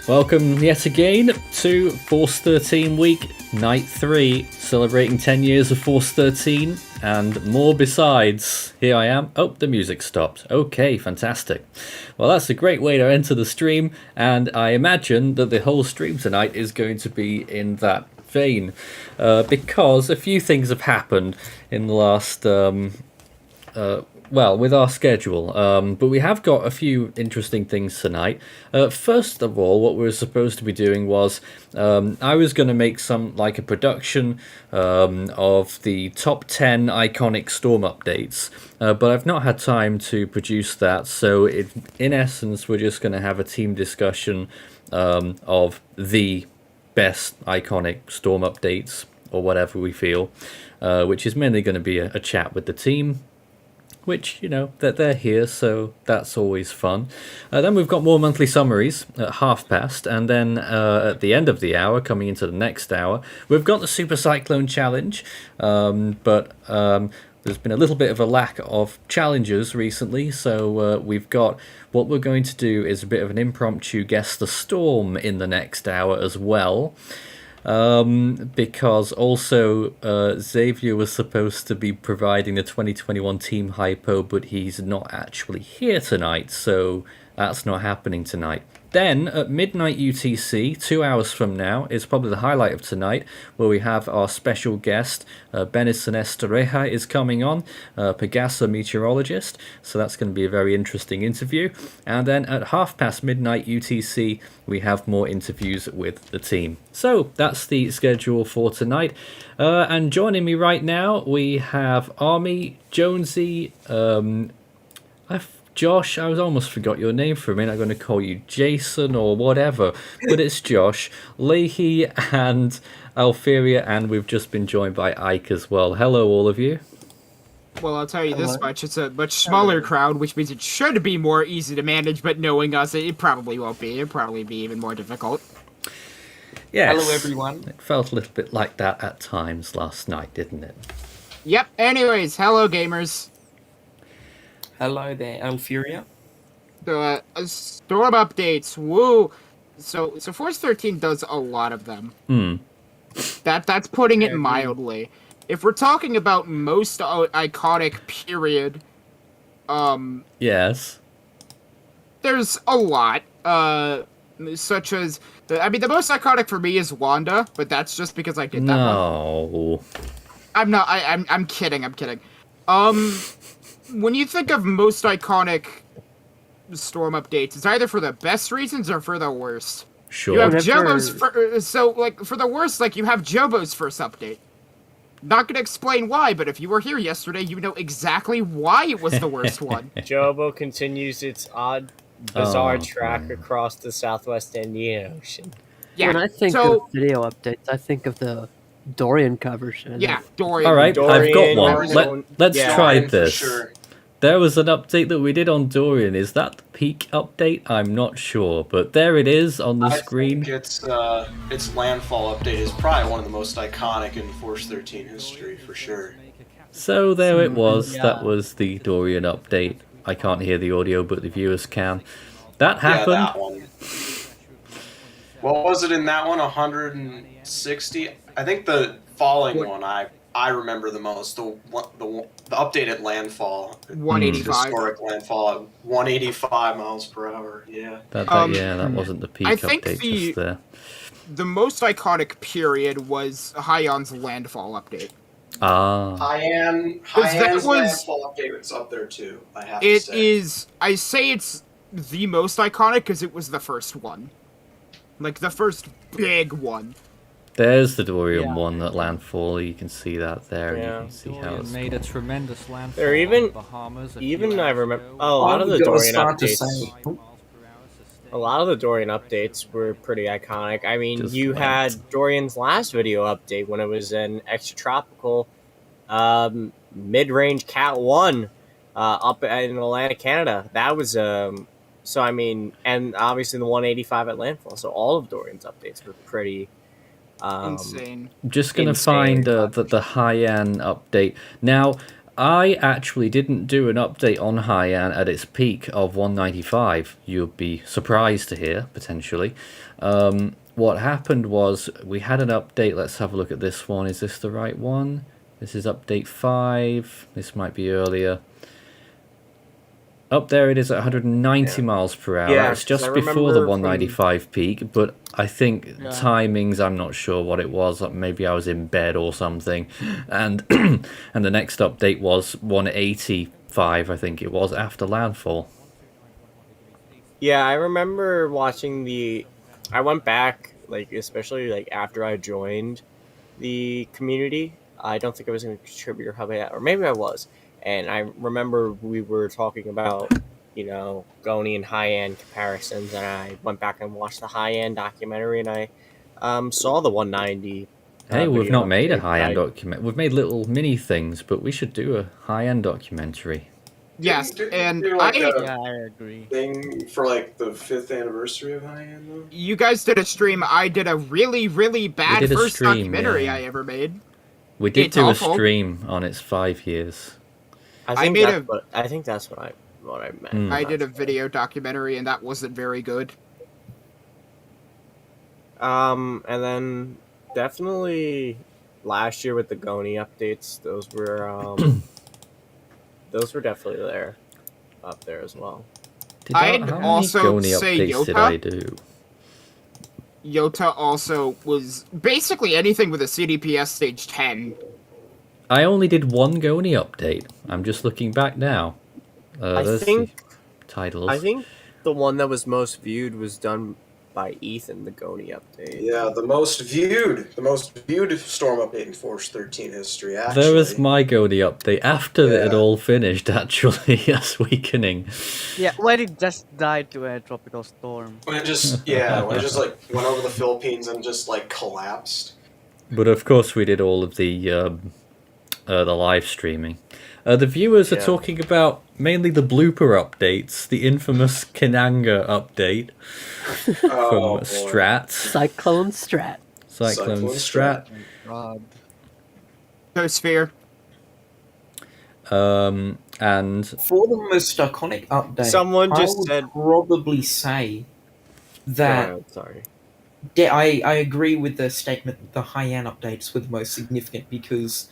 Welcome yet again to Force 13 week, night 3, celebrating 10 years of Force 13 and more besides. Here I am. Oh, the music stopped. Okay, fantastic. Well, that's a great way to enter the stream, and I imagine that the whole stream tonight is going to be in that vein, because a few things have happened in the last with our schedule, but we have got a few interesting things tonight. First of all, what we were supposed to be doing was I was going to make a production of the top 10 iconic Storm updates, but I've not had time to produce that, so in essence we're just going to have a team discussion of the best iconic Storm updates, or whatever we feel, which is mainly going to be a chat with the team, which, that they're here, so that's always fun. Then we've got more monthly summaries at past, and then at the end of the hour, coming into the next hour, we've got the Super Cyclone Challenge, but there's been a little bit of a lack of challenges recently, so what we're going to do is a bit of an impromptu Guess the Storm in the next hour as well. Because also Xavier was supposed to be providing the 2021 Team Hypo, but he's not actually here tonight, so that's not happening tonight. Then, at midnight UTC, 2 hours from now, is probably the highlight of tonight, where we have our special guest, Benison Estereja is coming on, Pegasa Meteorologist, so that's going to be a very interesting interview. And then at past midnight UTC, we have more interviews with the team. So, that's the schedule for tonight. And joining me right now, we have Army, Jonesy, Josh, I almost forgot your name for a minute. I'm going to call you Jason or whatever, but it's Josh, Leahy, and Alferia, and we've just been joined by Ike as well. Hello, all of you. Well, I'll tell you this much. It's a much smaller crowd, which means it should be more easy to manage, but knowing us, it probably won't be. It'll probably be even more difficult. Yes. Hello, everyone. It felt a little bit like that at times last night, didn't it? Yep. Anyways, hello, gamers. Hello there, Alferia. Storm updates. Woo! So Force 13 does a lot of them. That's putting it mildly. If we're talking about most iconic period, yes, there's a lot. Such as the most iconic for me is Wanda, but that's just because I did that one. I'm kidding. When you think of most iconic Storm updates, it's either for the best reasons or for the worst. Sure. You have Jobo's for the worst, you have Jobo's first update. Not gonna explain why, but if you were here yesterday, you know exactly why it was the worst one. Jobo continues its odd, bizarre track across the Southwest Indian Ocean. Yeah. When I think of video updates, I think of the Dorian covers. Yeah, Dorian. All right, Dorian, I've got one. Let's try this. Sure. There was an update that we did on Dorian. Is that the peak update? I'm not sure, but there it is on the screen. I think its landfall update is probably one of the most iconic in Force 13 history, for sure. So there it was. Yeah. That was the Dorian update. I can't hear the audio, but the viewers can. That happened. Yeah, that one. What was it in that one? 160? I think the falling one I remember the most. The update at landfall. 185. Historic landfall at 185 miles per hour. Yeah. That wasn't the peak update just there. The most iconic period was Hyan's landfall update. Hyan's landfall update was up there too, I have to say. It is. I say it's the most iconic because it was the first one. The first big one. There's the Dorian one at landfall. You can see that there. Yeah. You can see how it's made a tremendous landfall. There even I remember a lot of the Dorian updates. A lot of the Dorian updates were pretty iconic. I mean, you had Dorian's last video update when it was an extratropical mid-range Cat 1 up in Atlantic, Canada. That was so I mean, and obviously the 185 at landfall. So all of Dorian's updates were pretty insane. I'm just gonna find the Hyan update now. I actually didn't do an update on Haiyan at its peak of 195. You'll be surprised to hear, potentially. What happened was we had an update. Let's have a look at this one. Is this the right one? This is update 5. This might be earlier. Up there it is at 190 miles per hour. Yeah, it's just before the 195 peak, but I think timings, I'm not sure what it was. Maybe I was in bed or something. And and the next update was 185, I think it was, after landfall. Yeah, I remember watching I went back, like, especially like after I joined the community. I don't think I was a contributor hub yet, or maybe I was. And I remember we were talking about, Goni and Haiyan comparisons, and I went back and watched the Haiyan documentary, and I saw the 190. Hey, we've not made a Haiyan document. We've made little mini things, but we should do a Haiyan documentary. Yes, and I agree. Thing for like the 5th anniversary of Haiyan, though. You guys did a stream. I did a really, really bad first documentary I ever made. We did do a stream on its 5 years. I think that's what I meant. I did a video documentary, and that wasn't very good. And then definitely last year with the Goni updates, those were definitely up there as well. I'd also say Yota. Did I do? Yota also was basically anything with a CDPS stage 10. I only did one Goni update. I'm just looking back now. I think titles. I think the one that was most viewed was done by Ethan, the Goni update. Yeah, the most viewed Storm update in Force 13 history, actually. There was my Goni update after it all finished, actually, as weakening. Yeah, when it just died to a tropical storm. When it just like went over the Philippines and just like collapsed. But of course we did all of the live streaming. The viewers are talking about mainly the blooper updates, the infamous Kananga update from Strat. Cyclone Strat. Cyclone Strat. Sphere. And for the most iconic update, someone just said probably say that. Sorry. Yeah, I agree with the statement that the Haiyan updates were the most significant because,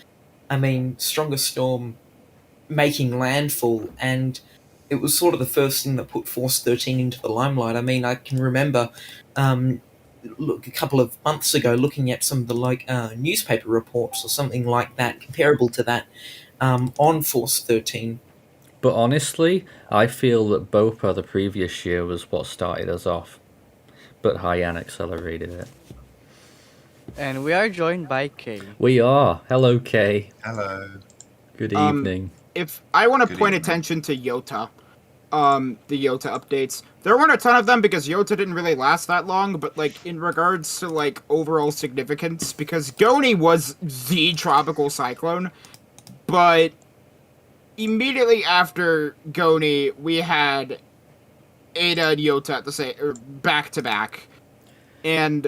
I mean, Strongest Storm making landfall, and it was sort of the first thing that put Force 13 into the limelight. I mean, I can remember, a couple of months ago, looking at some of the newspaper reports or something like that, comparable to that, on Force 13. But honestly, I feel that Bopa the previous year was what started us off, but Haiyan accelerated it. And we are joined by Kay. We are. Hello, Kay. Hello. Good evening. If I want to point attention to Yota, the Yota updates, there weren't a ton of them because Yota didn't really last that long, but like in regards to like overall significance, because Goni was the tropical cyclone, but immediately after Goni, we had Ada and Yota at the same, back to back, and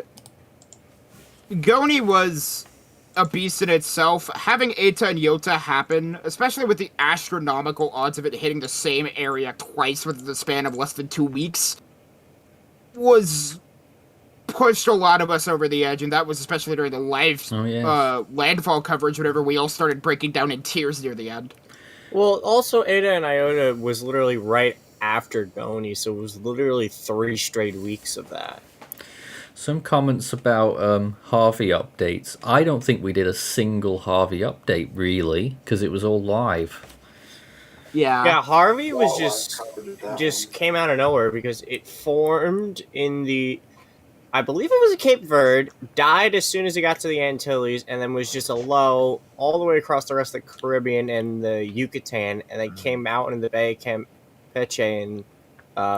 Goni was a beast in itself. Having Eta and Yota happen, especially with the astronomical odds of it hitting the same area twice within the span of less than 2 weeks, was pushed a lot of us over the edge, and that was especially during the live landfall coverage, whenever we all started breaking down in tears near the end. Well, also Ada and Iota was literally right after Goni, so it was literally 3 straight weeks of that. Some comments about Harvey updates. I don't think we did a single Harvey update, really, because it was all live. Yeah, Harvey was just came out of nowhere because it formed in I believe it was a Cape Verde, died as soon as it got to the Antilles, and then was just a low all the way across the rest of the Caribbean and the Yucatan, and then came out in the Bay of Campeche and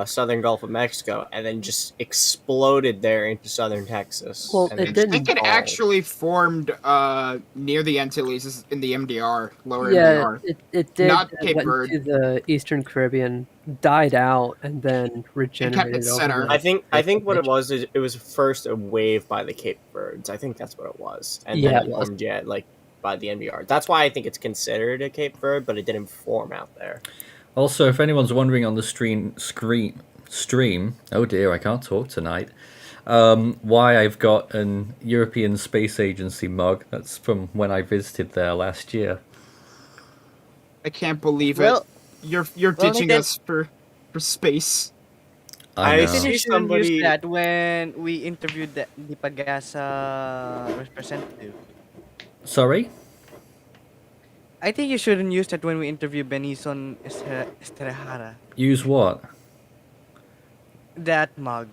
southern Gulf of Mexico, and then just exploded there into southern Texas. Well, I think it actually formed near the Antilles in the MDR, lower MDR. It did. Not Cape went Verde. to the Eastern Caribbean, died out, and then regenerated. Center. I think what it was is it was first a wave by the Cape Verdes. I think that's what it was, and then it formed by the NVR. That's why I think it's considered a Cape Verde, but it didn't form out there. Also, if anyone's wondering on the stream, oh dear, I can't talk tonight, why I've got an European Space Agency mug, that's from when I visited there last year. I can't believe it. You're ditching us for space. I think you should use that when we interviewed the Pagasa representative. Sorry? I think you shouldn't use that when we interview Benison Estrejara. Use what? That mug.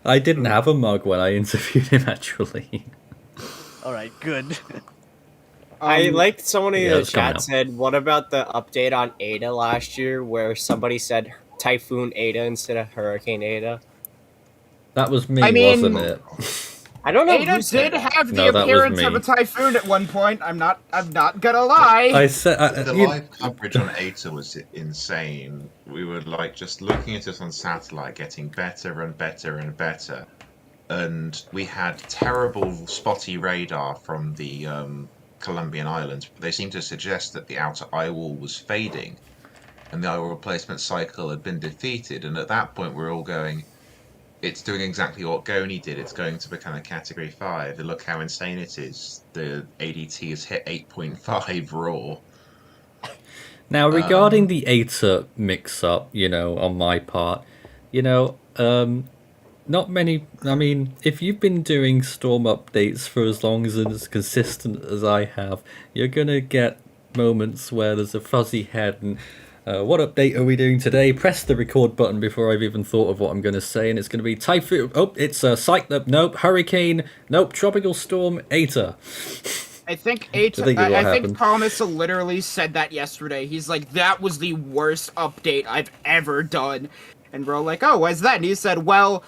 I didn't have a mug when I interviewed him, actually. Alright, good. I liked someone in the chat said, what about the update on Ada last year where somebody said Typhoon Ada instead of Hurricane Ada? That was me, wasn't it? I don't know. Ada did have the appearance of a typhoon at one point. I'm not gonna lie. I said the live coverage on Ada was insane. We were like just looking at it on satellite, getting better and better and better, and we had terrible spotty radar from the Colombian Islands. They seemed to suggest that the outer eye wall was fading, and the eye wall replacement cycle had been defeated. And at that point, we're all going, it's doing exactly what Goni did. It's going to become a Category 5. And look how insane it is. The ADT has hit 8.5 raw. Now, regarding the ATA mix-up, on my part, not many... I mean, if you've been doing Storm updates for as long as consistent as I have, you're going to get moments where there's a fuzzy head and... what update are we doing today? Press the record button before I've even thought of what I'm going to say, and it's going to be Typhoon. Oh, it's a cyclone. Nope. Hurricane. Nope. Tropical storm. ATA. I think I think Thomas literally said that yesterday. He's like, that was the worst update I've ever done, and we're all like, oh, why's that? And he said, well,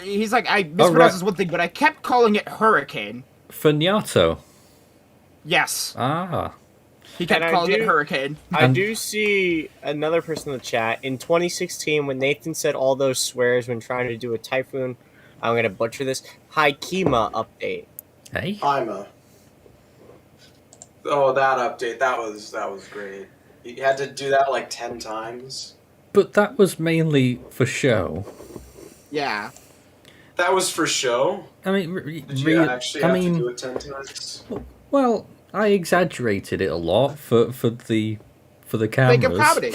he's like, I mispronounced this one thing, but I kept calling it Hurricane. Fagnato. Yes. Ah. He kept calling it Hurricane. I do see another person in the chat. In 2016, when Nathan said all those swears when trying to do a typhoon, I'm going to butcher this, Haikima update. Hey? Haima. Oh, that update, that was great. You had to do that like 10 times. But that was mainly for show. Yeah. That was for show? I mean... Did you actually have to do it 10 times? Well... I exaggerated it a lot for the cameras. Think of comedy.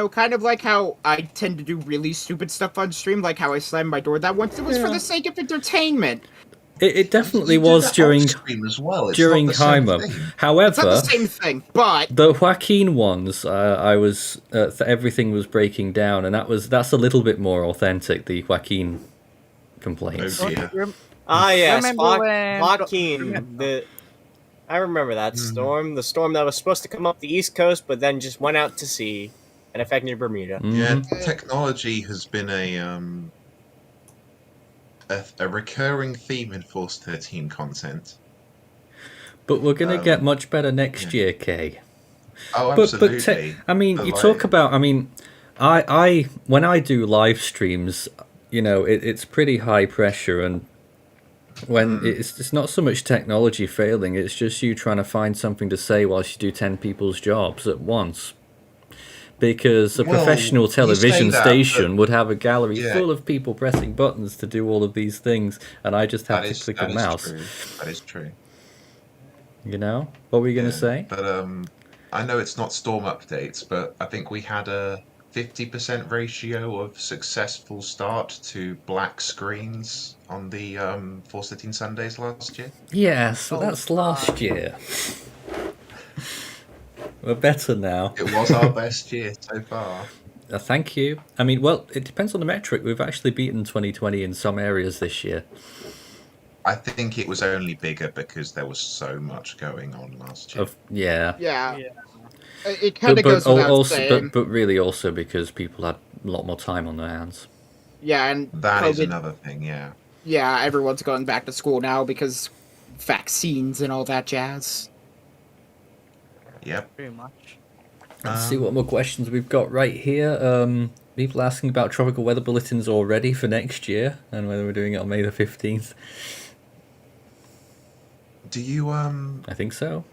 Kind of like how I tend to do really stupid stuff on stream, like how I slammed my door that once. It was for the sake of entertainment. It definitely was during stream as well. During Heimer. However, it's not the same thing. But the Joaquin ones, I was everything was breaking down, and that's a little bit more authentic. The Joaquin complaints. Oh, yeah. Ah, yes, Joaquin. I remember that storm. The storm that was supposed to come up the East Coast, but then just went out to sea and affected Bermuda. Yeah, technology has been a recurring theme in Force 13 content. But we're going to get much better next year, Kay. Oh, absolutely. I mean, you talk about... I mean, I when I do live streams, it's pretty high pressure, and when it's not so much technology failing, it's just you trying to find something to say whilst you do 10 people's jobs at once. Because a professional television station would have a gallery full of people pressing buttons to do all of these things, and I just have to click a mouse. That is true. What were you going to say? But I know it's not storm updates, but I think we had a 50% ratio of successful start to black screens on the Force 13 Sundays last year. Yeah, so that's last year. We're better now. It was our best year so far. Thank you. I mean, well, it depends on the metric. We've actually beaten 2020 in some areas this year. I think it was only bigger because there was so much going on last year. Yeah. It kind of goes without saying. But really also because people had a lot more time on their hands. Yeah, and that is another thing, yeah. Yeah, everyone's going back to school now because vaccines and all that jazz. Yep. Pretty much. Let's see what more questions we've got right here. People asking about tropical weather bulletins already for next year and whether we're doing it on May the 15th. Do you I think so.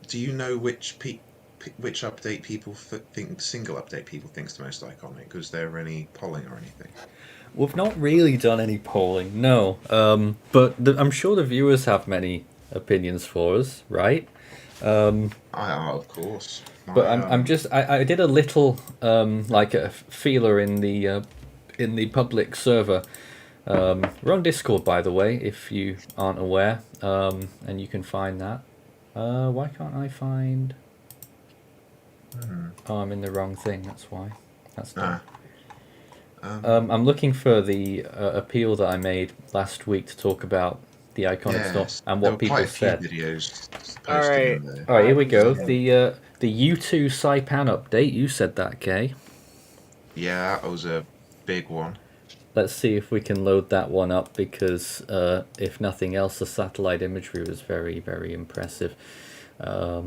Do you know which update people think single update people think's the most iconic? Was there any polling or anything? We've not really done any polling, no. But I'm sure the viewers have many opinions for us, right? Of course. But I did a little like a feeler in the public server. We're on Discord, by the way, if you aren't aware, and you can find that. Why can't I find? Oh, I'm in the wrong thing. That's why. That's done. I'm looking for the appeal that I made last week to talk about the iconic stuff and what people said. Videos all right, here we go. The U2 Saipan update. You said that, Kay. Yeah, that was a big one. Let's see if we can load that one up because, if nothing else, the satellite imagery was very, very impressive. I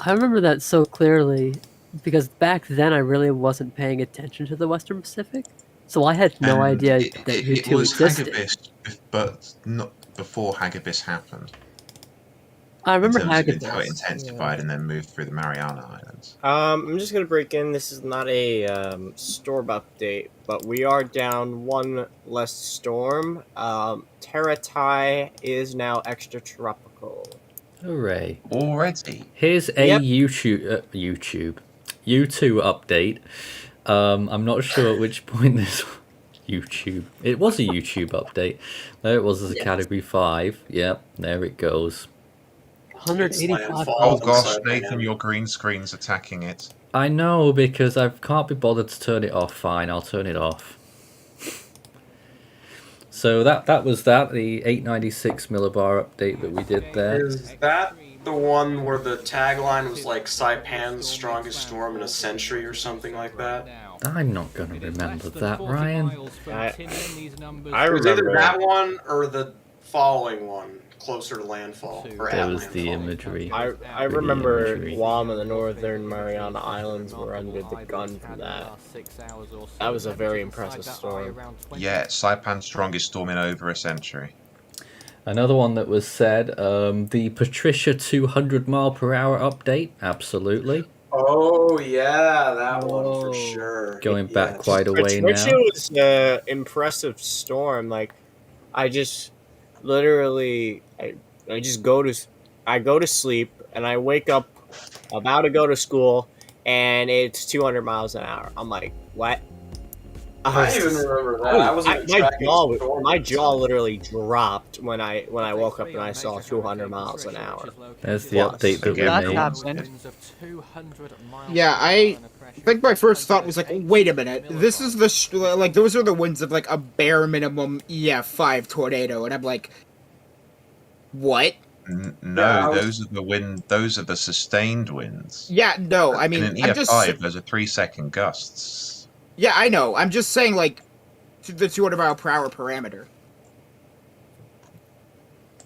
remember that so clearly because back then I really wasn't paying attention to the Western Pacific, so I had no idea that U2 existed. It was Hagibis, but not before Hagibis happened. I remember Hagibis. How it intensified and then moved through the Mariana Islands. I'm just gonna break in. This is not a storm update, but we are down one less storm. Teratai is now extratropical. Hooray! Already. Here's a YouTube U2 update. I'm not sure at which point this YouTube. It was a YouTube update. There it was as a category 5. Yep, there it goes. 185. Oh gosh, Nathan, your green screen's attacking it. I know, because I can't be bothered to turn it off. Fine, I'll turn it off. So that was that, the 896 millibar update that we did there. Is that the one where the tagline was like Saipan's strongest storm in a century or something like that? I'm not going to remember that, Ryan. I It was either remember that one or the following one, closer to landfall. Or There at was the landfall. imagery. I remember Guam and the Northern Mariana Islands were under the gun for that. That was a very impressive storm. Yeah, Saipan's strongest storm in over a century. Another one that was said, the Patricia 200 mile per hour update. Absolutely. Oh yeah, that one for sure. Going back quite a way Patricia now. was an impressive storm. Like, I just literally, I just go to sleep and I wake up about to go to school and it's 200 miles an hour. I'm like, what? I even remember that. My jaw literally dropped when I woke up and I saw 200 miles an hour. There's the update that we made. Yeah, I think my first thought was like, wait a minute, this is the like those are the winds of like a bare minimum EF5 tornado, and I'm like, what? No, those are the wind. Those are the sustained winds. Yeah, no, I mean, in an I'm EF5, those are 3-second gusts. Yeah, I know. I'm just saying, like, the 200 mile per hour parameter.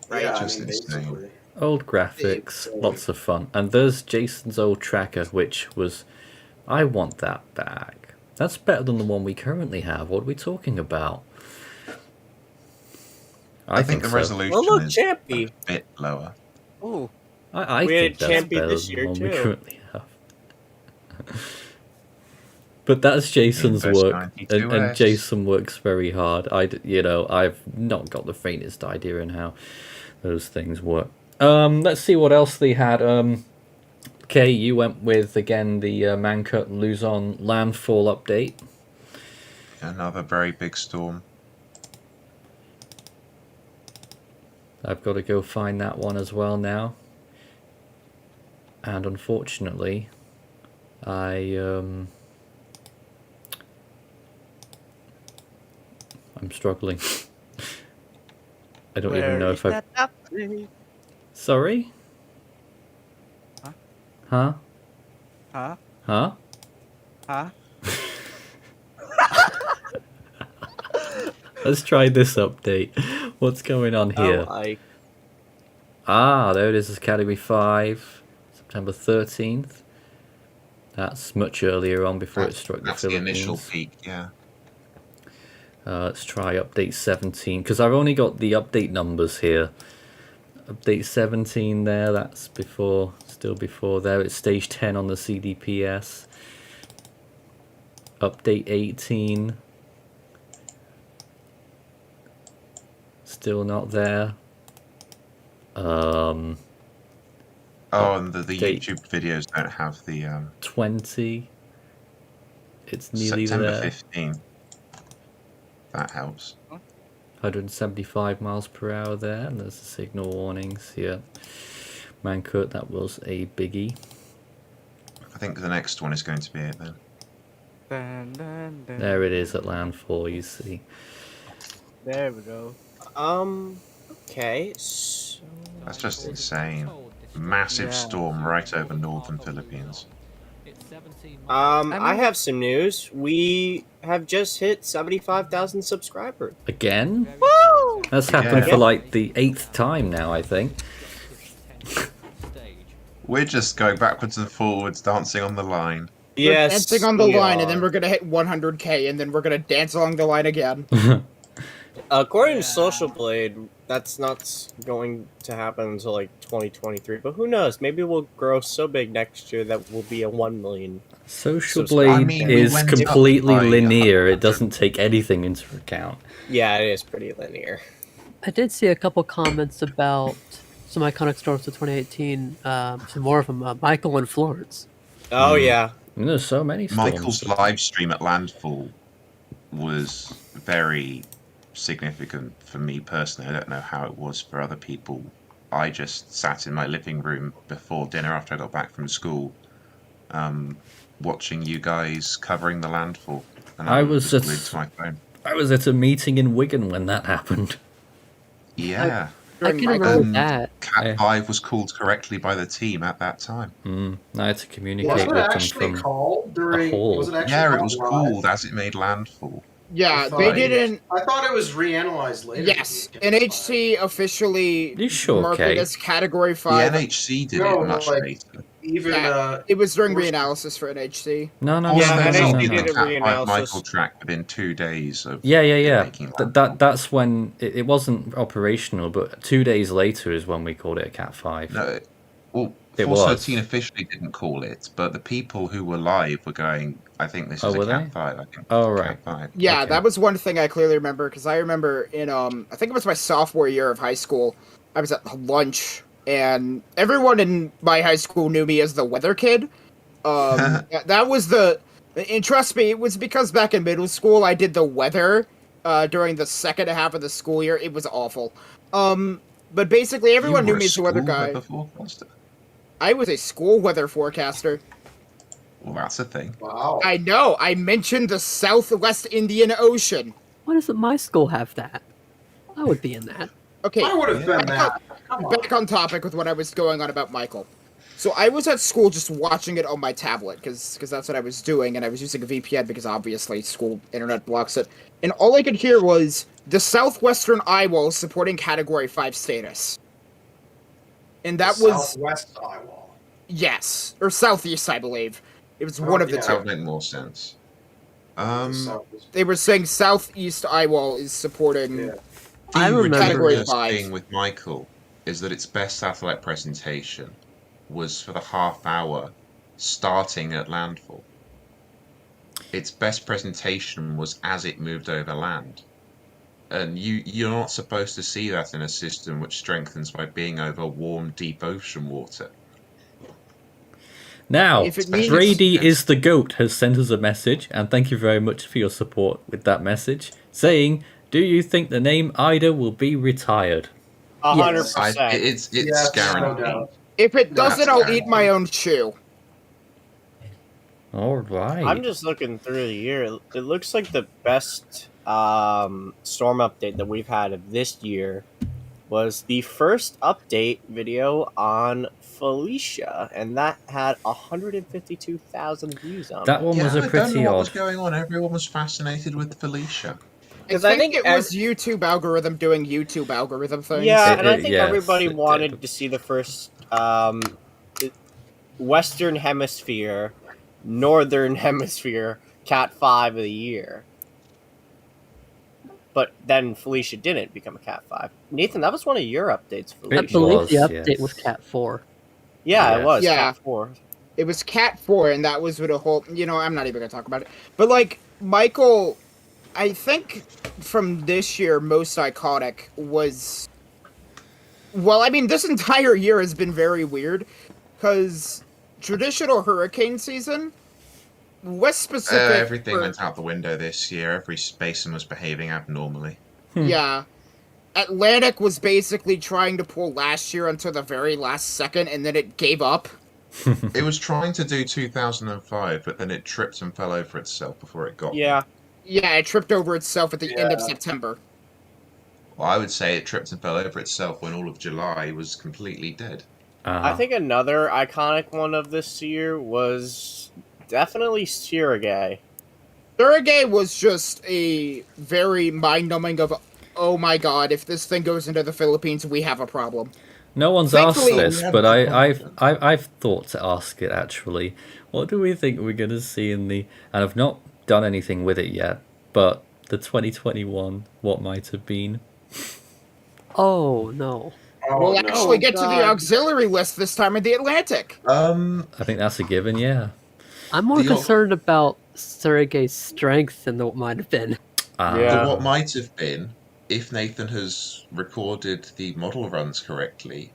Right? Yeah, Just insane. Old graphics, lots of fun. And there's Jason's old tracker, which was... I want that back. That's better than the one we currently have. What are we talking about? I think the resolution is a bit lower. Oh, I think that's better than the one we currently have. But that's Jason's work, and Jason works very hard. I've not got the faintest idea in how those things work. Let's see what else they had. Kay, you went with, again, the Mancut Luzon landfall update. Another very big storm. I've got to go find that one as well now. And unfortunately, I'm struggling. I don't even know if I've... Sorry? Huh? Huh? Huh? Huh? Let's try this update. What's going on here? There it is, it's Category 5, September 13th. That's much earlier on before it struck the Philippines. That's the initial peak, yeah. Let's try update 17, because I've only got the update numbers here. Update 17 there, that's still before there. It's stage 10 on the CDPS. Update 18. Still not there. And the YouTube videos don't have the 20. It's nearly September there. 15. That helps. 175 miles per hour there, and there's the signal warnings here. Mancut, that was a biggie. I think the next one is going to be it then. There it is at landfall, you see. There we go. Okay. So... That's just insane. Massive storm right over northern Philippines. I have some news. We have just hit 75,000 subscribers. Again? Woo! That's happened for like the 8th time now, I think. We're just going backwards and forwards, dancing on the line. We're dancing on the line, and then we're gonna hit 100k, and then we're gonna dance along the line again. According to Social Blade, that's not going to happen until like 2023. But who knows? Maybe we'll grow so big next year that we'll be a 1 million. Social Blade is completely linear. It doesn't take anything into account. Yeah, it is pretty linear. I did see a couple comments about some iconic storms of 2018. Some more of them. Michael and Florence. Oh yeah. And there's so many storms. Michael's live stream at landfall was very significant for me personally. I don't know how it was for other people. I just sat in my living room before dinner after I got back from school, watching you guys covering the landfall. And I was glued to my phone. I was at a meeting in Wigan when that happened. Yeah. I can remember that. Cat 5 was called correctly by the team at that time. I had to communicate Was it with them actually from called during? a hall. Was it actually Yeah, it was live? called as it made landfall. Yeah, they didn't. I thought it was reanalyzed later. Yes, NHC officially You sure, marked Kate? it as Category The 5. NHC did No, it much like, later. Even It was during reanalysis for NHC. No. Yeah, Also, NHC did a Cat 5 reanalysis. Michael track within 2 days of Yeah. making landfall. That's when it wasn't operational, but 2 days later is when we called it a Cat 5. No, well, It Force was. 13 officially didn't call it, but the people who were live were going, I think this Oh, is were a Cat they? 5. I think Oh, it's a right. Cat 5. Yeah, Okay. that was one thing I clearly remember, because I remember in, I think it was my sophomore year of high school, I was at lunch, and everyone in my high school knew me as the weather kid. That was and trust me, it was because back in middle school I did the weather during the second half of the school year. It was awful. But basically everyone knew me as the weather guy. Forecaster? I was a school weather forecaster. Well, that's a thing. Wow. I know, I mentioned the Southwest Indian Ocean. Why doesn't my school have that? I would be in that. Okay, I would have been that. Come on. back on topic with what I was going on about Michael. So I was at school just watching it on my tablet, because that's what I was doing, and I was using a VPN because obviously school internet blocks it. And all I could hear was the southwestern eye wall supporting Category 5 status. And that was... Southwest eye wall. Yes. Or southeast, I believe. It was one of the That two. would make more sense. They were saying southeast eye wall is supporting... Yeah. I The remember ridiculous Category 5. thing with Michael is that its best satellite presentation was for the half hour starting at landfall. Its best presentation was as it moved over land. And you're not supposed to see that in a system which strengthens by being over warm, deep ocean water. Now, If it means- Brady is the GOAT has sent us a message, and thank you very much for your support with that message, saying, do you think the name Ida will be retired? 100%. It's Yes, no guaranteed. doubt. If it doesn't, I'll guaranteed. eat my own shoe. All right. I'm just looking through the year. It looks like the best storm update that we've had of this year was the first update video on Felicia, and that had 152,000 views on That it. one was a I don't pretty know what was odd. going on. Everyone was fascinated with Felicia. I think it was YouTube algorithm doing YouTube algorithm things. Yeah, and I think yes, everybody it wanted did. to see the first Western Hemisphere, Northern Hemisphere Cat 5 of the year. but then Felicia didn't become a Cat 5. Nathan, that was one of your updates, Felicia. I believe the update was Cat 4. Yeah, it was Yeah. Cat 4. It was Cat 4, and that was with a whole... I'm not even going to talk about it. But, like, Michael, I think from this year, most iconic was... Well, I mean, this entire year has been very weird, because traditional hurricane season, West Pacific... everything went out the window this year. Every basin was behaving abnormally. Yeah. Atlantic was basically trying to pull last year until the very last second, and then it gave up. It was trying to do 2005, but then it tripped and fell over itself before it got Yeah, it tripped over itself at the end of September. Well, I would say it tripped and fell over itself when all of July was completely dead. I think another iconic one of this year was definitely Surigay. Surigay was just a very mind-numbing of, oh my god, if this thing goes into the Philippines, we have a problem. No one's asked this, but I've thought to ask it actually. What do we think we're going to see in the... And I've not done anything with it yet, but the 2021, what might have been. Oh, no. We'll actually get to the auxiliary list this time in the Atlantic. I think that's a given, yeah. I'm more concerned about Surigay's strength than what might have been. But what might have been, if Nathan has recorded the model runs correctly,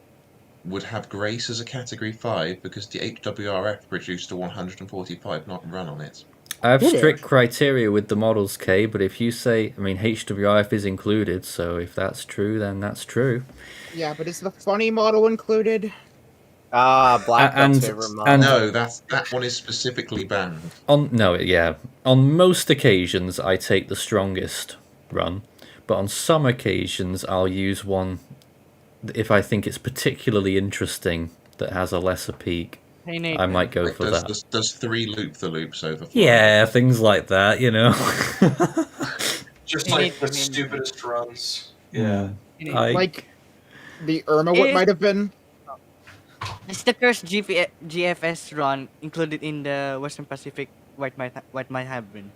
would have Grace as a Category 5 because the HWRF produced a 145 knot run on it. I have strict criteria with the models, K, but if you say, I mean, HWRF is included, so if that's true, then that's true. Yeah, but is the funny model included? Blackbeard's favorite model. No, that one is specifically banned. On most occasions, I take the strongest run, but on some occasions, I'll use one if I think it's particularly interesting that has a lesser peak. I might go for that. Does 3 loop the loops over 4? Yeah, things like that, you know. Just like the stupidest runs. Yeah. Like the Irma, what might have been? Is the first GFS run included in the Western Pacific? What might have been?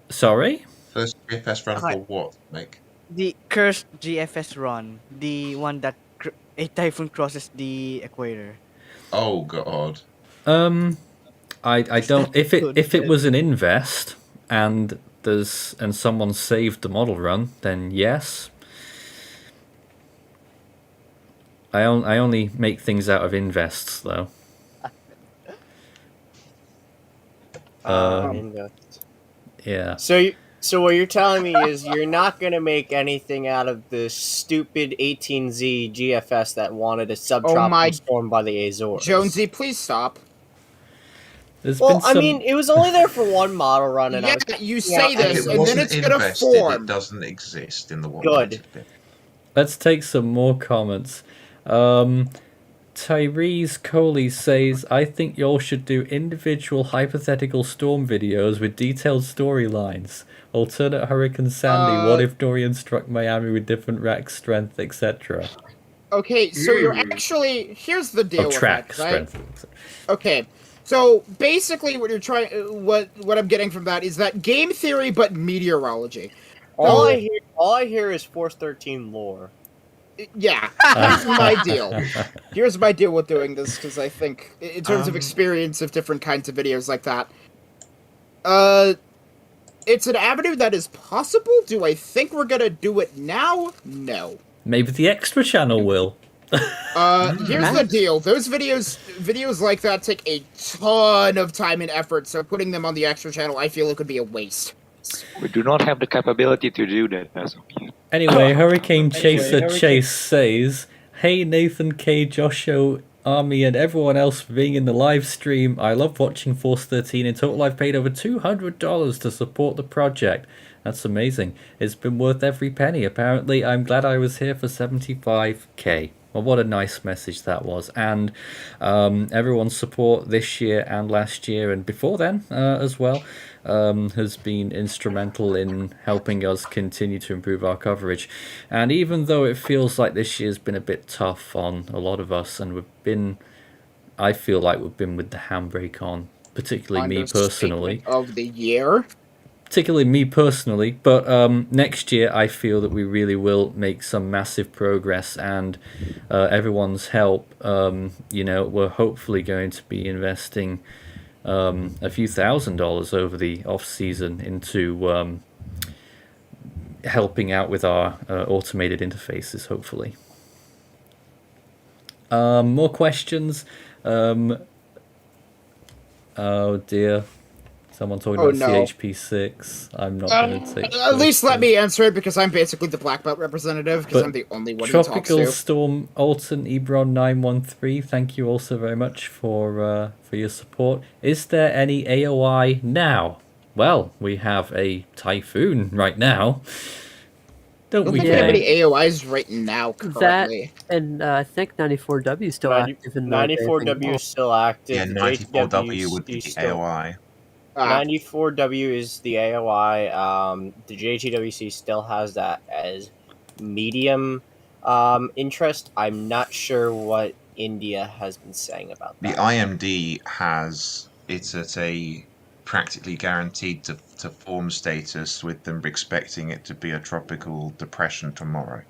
Sorry? First GFS run for what, Mike? The cursed GFS run, the one that a typhoon crosses the equator. Oh god. I don't. If it was an invest and someone saved the model run, then yes. I only make things out of invests though. Yeah. So what you're telling me is you're not going to make anything out of the stupid 18Z GFS that wanted a subtropical storm by the Azores. Jonesy, please stop. I mean, it was only there for one model run, and you say this, and then it's going to form. It doesn't exist in the one. Good. Let's take some more comments. Tyrese Coley says, I think y'all should do individual hypothetical storm videos with detailed storylines. Alternate Hurricane Sandy, what if Dorian struck Miami with different rack strength, etc. Okay, so you're actually... Here's the deal with track that, right? strength. Okay, so basically what you're trying... What I'm getting from that is that game theory, but meteorology. All I hear is Force 13 lore. Yeah, here's my deal. Here's my deal with doing this, because I think, in terms of experience of different kinds of videos like that, it's an avenue that is possible. Do I think we're gonna do it now? No. Maybe the extra channel will. Here's the deal. Those videos like that take a ton of time and effort, so putting them on the extra channel, I feel it could be a waste. We do not have the capability to do that as of yet. Anyway, Hurricane Chaser Chase says, hey Nathan K, Joshua, Army, and everyone else for being in the live stream. I love watching Force 13. In total, I've paid over $200 to support the project. That's amazing. It's been worth every penny. Apparently, I'm glad I was here for 75k. Well, what a nice message that was. And everyone's support this year and last year and before then as well has been instrumental in helping us continue to improve our coverage. And even though it feels like this year's been a bit tough on a lot of us, and I feel like we've been with the handbrake on, particularly me personally. Of the year? particularly me personally, but next year I feel that we really will make some massive progress, and everyone's help, we're hopefully going to be investing a few $1,000s over the off season into helping out with our automated interfaces, hopefully. More questions. Oh dear. Someone talking about CHP6. I'm not going to take at least let me answer it, because I'm basically the black belt representative, because I'm the only one who talks to. Tropical Storm Alton Ebron 913, thank you also very much for your support. Is there any AOI now? Well, we have a typhoon right now. Don't we? I don't think anybody AOIs right now currently. That, and I think 94W is still active. 94W is still active. Yeah, 94W would be the AOI. 94W is the AOI. The JTWC still has that as medium interest. I'm not sure what India has been saying about that. The IMD has it at a practically guaranteed to form status, with them expecting it to be a tropical depression tomorrow.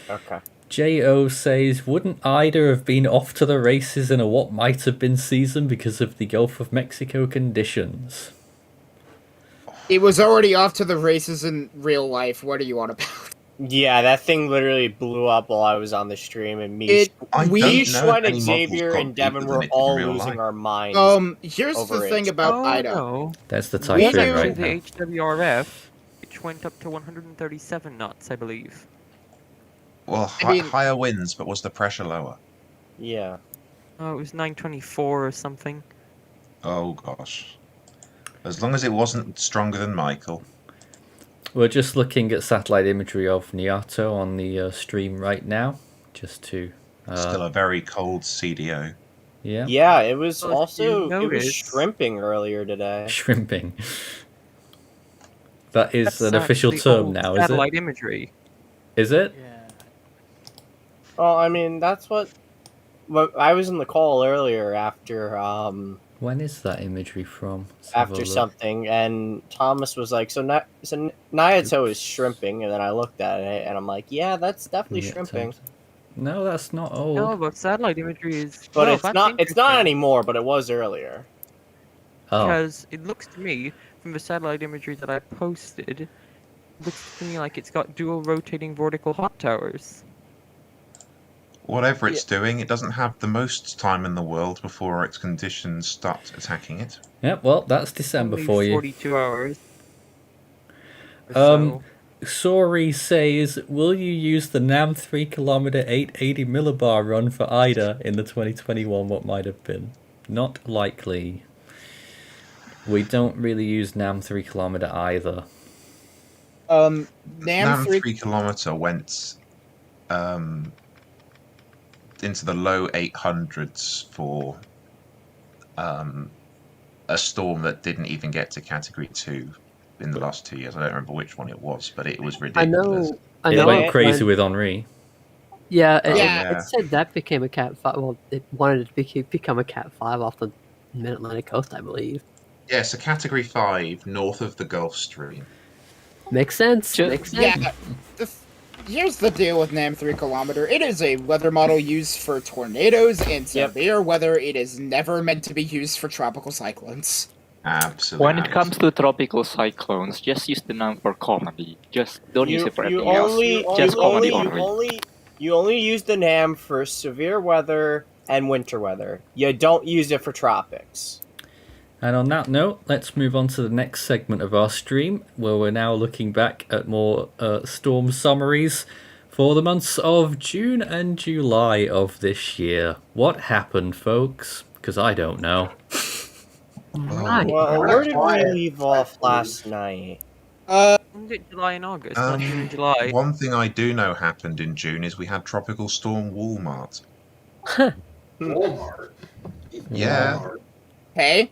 Okay. J.O. says, wouldn't Ida have been off to the races in a what might have been season because of the Gulf of Mexico conditions? It was already off to the races in real life. What are you on about? Yeah, that thing literally blew up while I was on the stream, and me, Schwein, Xavier, and Devin were all losing our minds. Here's the thing about Ida. No. That's the typhoon right the now. HWRF, which went up to 137 knots, I believe. Well, higher winds, but was the pressure lower? Yeah. Oh, it was 924 or something. Oh gosh. As long as it wasn't stronger than Michael. We're just looking at satellite imagery of Nyato on the stream right now, just to... Still a very cold CDO. Yeah. Yeah, it was it was shrimping earlier today. Shrimping. That is an official term now, is it? Satellite imagery. Is it? Yeah. Well, I mean, that's what I was in the call earlier after when is that imagery from? After something, and Thomas was like, so Nyato is shrimping, and then I looked at it, and I'm like, yeah, that's definitely shrimping. No, that's not old. No, but satellite imagery is... But it's not anymore, but it was earlier. Oh. Because it looks to me, from the satellite imagery that I posted, it looks to me like it's got dual rotating vertical hot towers. Whatever it's doing, it doesn't have the most time in the world before its conditions start attacking it. Yep, well, that's December for you. 42 hours. Sori says, will you use the NAM 3km 880 millibar run for Ida in the 2021 what might have been? Not likely. We don't really use NAM 3km either. NAM 3km went into the low 800s for a storm that didn't even get to Category 2 in the last 2 years. I don't remember which one it was, but it was ridiculous. I know it went crazy with Henri. Yeah, it said that became a Cat 5. Well, it wanted to become a Cat 5 off the Mid-Atlantic coast, I believe. Yeah, so Category 5 north of the Gulf Stream. Makes sense. Makes sense. Yeah, here's the deal with NAM 3km. It is a weather model used for tornadoes and severe weather. It is never meant to be used for tropical cyclones. Absolutely. When it comes to tropical cyclones, just use the NAM for comedy. Just don't use it for anything else. Just comedy only. You only use the NAM for severe weather and winter weather. You don't use it for tropics. And on that note, let's move on to the next segment of our stream, where we're now looking back at more storm summaries for the months of June and July of this year. What happened, folks? Because I don't know. Right. Well, where did we leave off last night? July and August, not June and July. One thing I do know happened in June is we had Tropical Storm Walmart. Walmart? Yeah. Hey,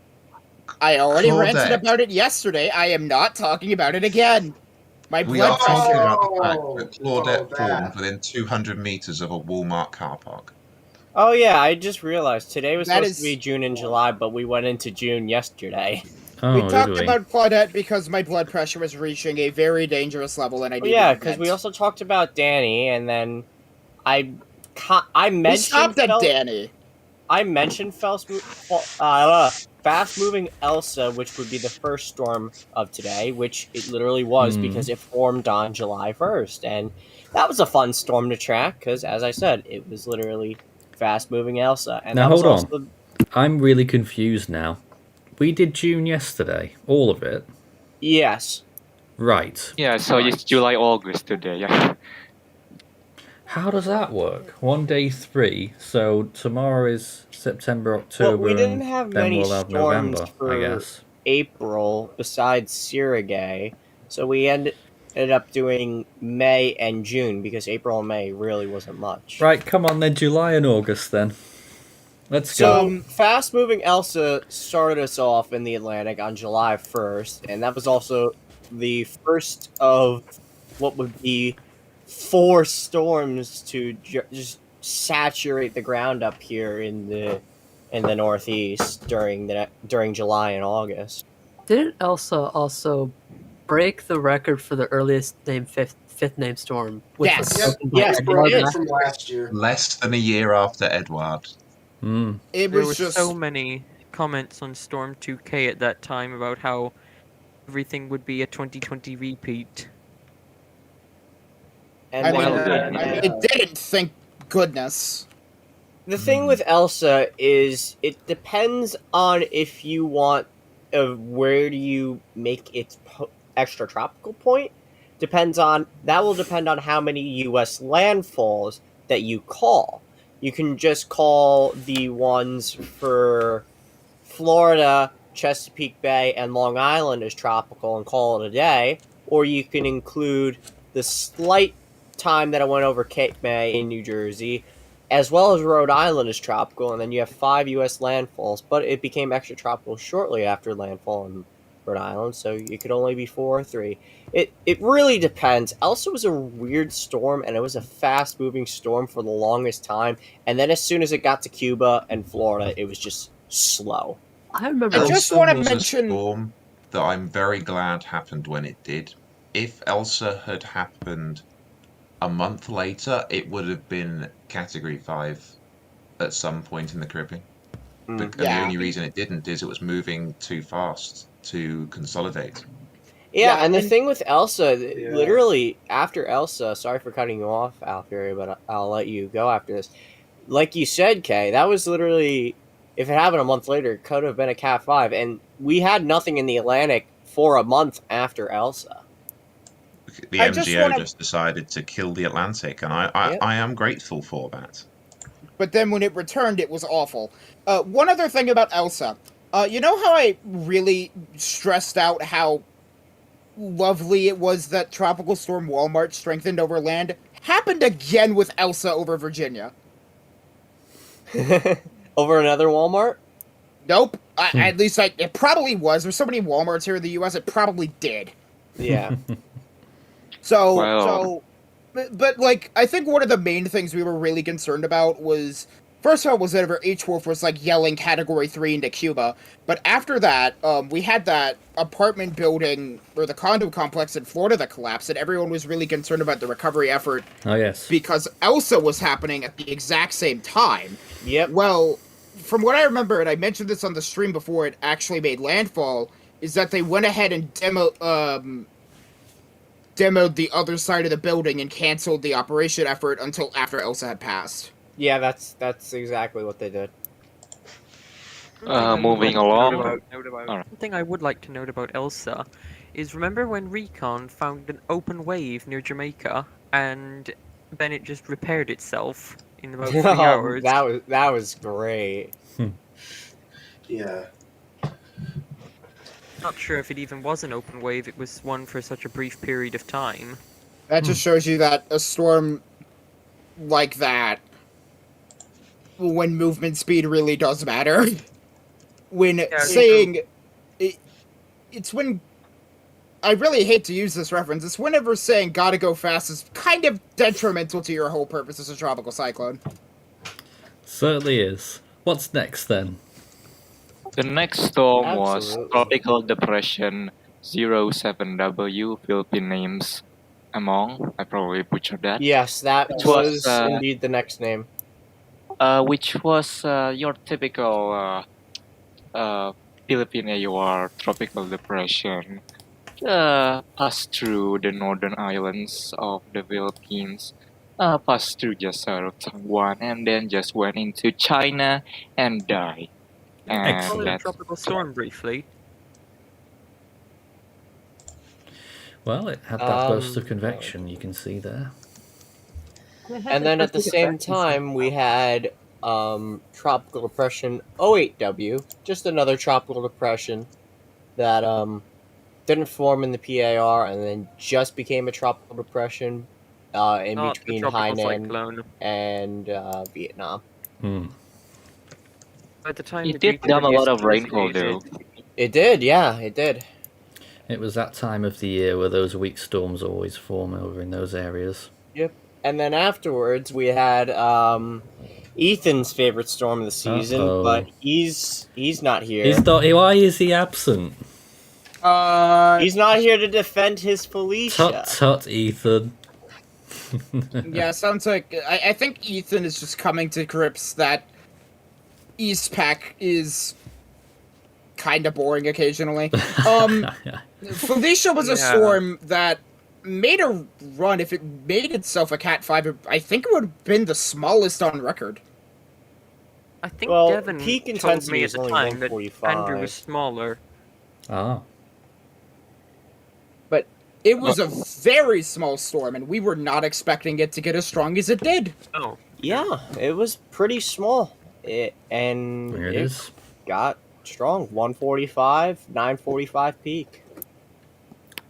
I already Claudette. ranted about it yesterday. I am not talking about it again. My We blood are talking pressure. about the fact that Claudette formed within 200 meters of a Walmart car park. Oh yeah, I just realized today was That supposed to be June and July, but we went into June yesterday. Oh, we talked about Claudette because my blood pressure was reaching a very dangerous level, and I needed. Yeah, because we also talked about Danny, and then I mentioned. We stopped at Danny. I mentioned fast-moving Elsa, which would be the first storm of today, which it literally was because it formed on July 1st, and that was a fun storm to track because, as I said, it was literally fast-moving Elsa. And now that was hold on, I'm really confused now. We did June yesterday, all of it. Yes. Right. Yeah, so it's July, August today. Yeah. How does that work? One day 3, so tomorrow is September, October, Well, we didn't have then many we'll have storms November, for I guess. April besides Sirigay, so we ended up doing May and June because April and May really wasn't much. Right, come on then, July and August then. Let's go. So, fast-moving Elsa started us off in the Atlantic on July 1st, and that was also the first of what would be 4 storms to just saturate the ground up here in the Northeast during July and August. Didn't Elsa also break the record for the earliest named fifth name storm? Yes, from last year. Less than a year after Edward. It There was were just so many comments on Storm 2K at that time about how everything would be a 2020 repeat. And it didn't, thank goodness. The thing with Elsa is it depends on if you want where do you make its extra tropical point. That will depend on how many U.S. landfalls that you call. You can just call the ones for Florida, Chesapeake Bay, and Long Island as tropical and call it a day, or you can include the slight time that I went over Cape May in New Jersey, as well as Rhode Island as tropical, and then you have 5 U.S. landfalls, but it became extra tropical shortly after landfall in Rhode Island, so it could only be 4 or 3. It really depends. Elsa was a weird storm, and it was a fast-moving storm for the longest time, and then as soon as it got to Cuba and Florida, it was just slow. I remember. I just want to was mention a storm that I'm very glad happened when it did. If Elsa had happened a month later, it would have been Category 5 at some point in the Caribbean. And the only reason it didn't is it was moving too fast to consolidate. Yeah, and the thing with Elsa, literally after Elsa, sorry for cutting you off, Alfieri, but I'll let you go after this. Like you said, Kay, that was literally, if it happened a month later, it could have been a Cat 5, and we had nothing in the Atlantic for a month after Elsa. The MGO just decided to kill the Atlantic, and I am grateful for that. But then when it returned, it was awful. One other thing about Elsa. You know how I really stressed out how lovely it was that Tropical Storm Walmart strengthened over land? Happened again with Elsa over Virginia. Over another Walmart? Nope. At least it probably was. There's so many Walmarts here in the U.S., it probably did. Yeah. But like, I think one of the main things we were really concerned about was, first of all, was that H-Wolf was like yelling Category 3 into Cuba, but after that, we had that apartment building, or the condo complex in Florida that collapsed, and everyone was really concerned about the recovery effort. Oh, yes. Because Elsa was happening at the exact same time. Yep. Well, from what I remember, and I mentioned this on the stream before it actually made landfall, is that they went ahead and demoed the other side of the building and canceled the operation effort until after Elsa had passed. Yeah, that's exactly what they did. Moving along. One thing I would like to note about Elsa is, remember when Recon found an open wave near Jamaica and then it just repaired itself in about 3 hours? That was great. Yeah. Not sure if it even was an open wave, it was one for such a brief period of time. That just shows you that a storm like that, when movement speed really does matter. It's when, I really hate to use this reference, it's whenever saying gotta go fast is kind of detrimental to your whole purpose as a tropical cyclone. Certainly is. What's next then? The next storm was Absolutely. Tropical Depression 07W, Philippine names among. I probably butchered that. Yes, that Which was was indeed the next name. which was your typical Philippine AUR tropical depression. Passed through the northern islands of the Philippines, passed through just out of Taiwan, and then just went into China and died. And Call it a that's tropical storm briefly. Well, it had that burst of convection you can see there. And then at the same time, we had Tropical Depression 08W, just another tropical depression that didn't form in the PAR and then just became a tropical depression in Not between the tropical Hainan cyclone. and Vietnam. By the time it did dump a lot of rainfall, though. It did, yeah, it did. It was that time of the year where those weak storms always form over in those areas. Yep. And then afterwards, we had Ethan's favorite storm of the season, but he's not here. He's not. Why is he absent? He's not here to defend his Felicia. Tut, Ethan. Yeah, sounds like I think Ethan is just coming to grips that Eastpak is kind of boring occasionally. Felicia was a storm that made a run. If it made itself a Cat 5, I think it would have been the smallest on record. I think Well, Devin peak told intensity me at is the only time that 145. Andrew was smaller. Ah. But it was a very small storm, and we were not expecting it to get as strong as it did. Oh. Yeah, it was pretty small. It got strong. 145, 945 peak.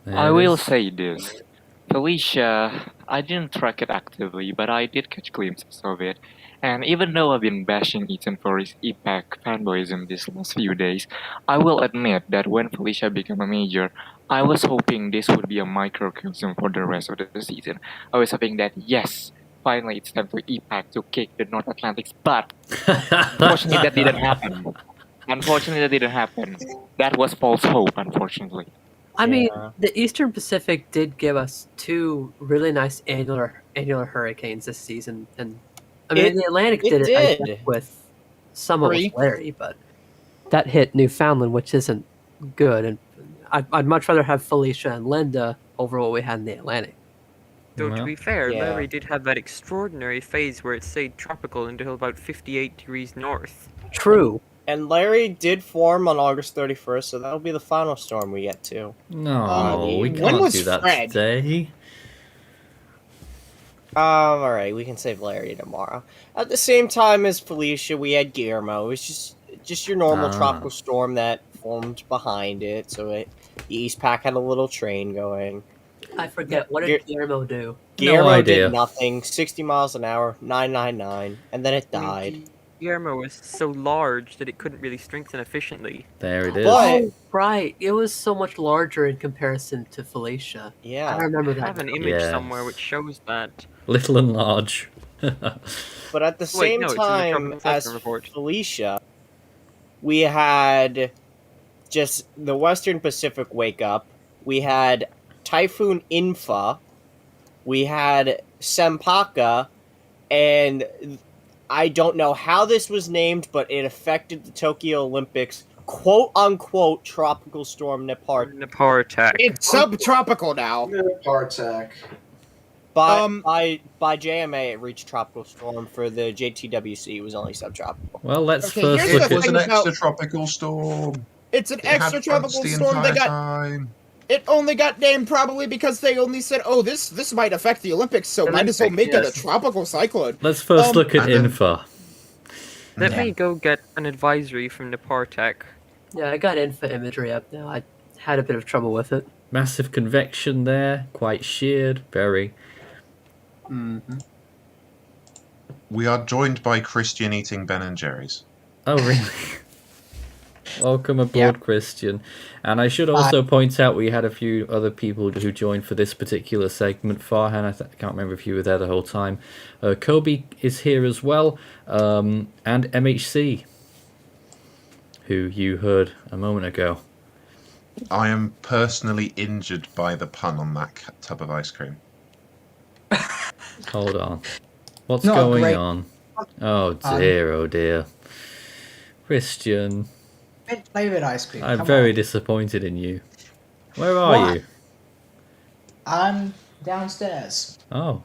I will say this. Felicia, I didn't track it actively, but I did catch glimpses of it. And even though I've been bashing Ethan for his EPAC fanboyism these last few days, I will admit that when Felicia became a major, I was hoping this would be a microcosm for the rest of the season. I was hoping that, yes, finally it's time for EPAC to kick the North Atlantic's butt. Unfortunately, that didn't happen. That was false hope, unfortunately. I mean, the Eastern Pacific did give us two really nice annular hurricanes this season, and I mean the Atlantic did it I guess, with somewhat with Larry, but that hit Newfoundland, which isn't good, and I'd much rather have Felicia and Linda over what we had in the Atlantic. Though to be fair, Larry did have that extraordinary phase where it stayed tropical until about 58 degrees north. True. And Larry did form on August 31st, so that'll be the final storm we get to. No, we can't do that today. Alright, we can save Larry tomorrow. At the same time as Felicia, we had Guillermo. It was just your normal tropical storm that formed behind it, so the Eastpak had a little train going. I forget, what did Guillermo do? Guillermo did nothing, 60 miles an hour, 999, and then it died. Guillermo was so large that it couldn't really strengthen efficiently. There it is. Oh, right. It was so much larger in comparison to Felicia. Yeah. I remember that. I have an image somewhere which shows that. Little and large. But at the same time as Felicia, we had just the Western Pacific wake up. We had Typhoon Infa. We had Sempaka, and I don't know how this was named, but it affected the Tokyo Olympics. "Quote-unquote tropical storm Nepartak. It's subtropical now. Nepartak. By JMA, it reached tropical storm. For the JTWC, it was only subtropical. Well, let's first look at... It was an extra tropical storm. It's an extra tropical storm. It only got named probably because they only said, "Oh, this might affect the Olympics, so might as well make it a tropical cyclone." Let's first look at Infa. Let me go get an advisory from Nepartak. Yeah, I got Infa imagery up now. I had a bit of trouble with it. Massive convection there, quite sheared, very. We are joined by Christian eating Ben & Jerry's. Oh, really? Welcome aboard, Christian. And I should also point out we had a few other people who joined for this particular segment. Farhan, I can't remember if you were there the whole time. Kobe is here as well, and MHC, who you heard a moment ago. I am personally injured by the pun on that tub of ice cream. Hold on. What's going on? Oh dear, oh dear. Christian. Mint flavoured ice cream. I'm very disappointed in you. Where are you? I'm downstairs. Oh.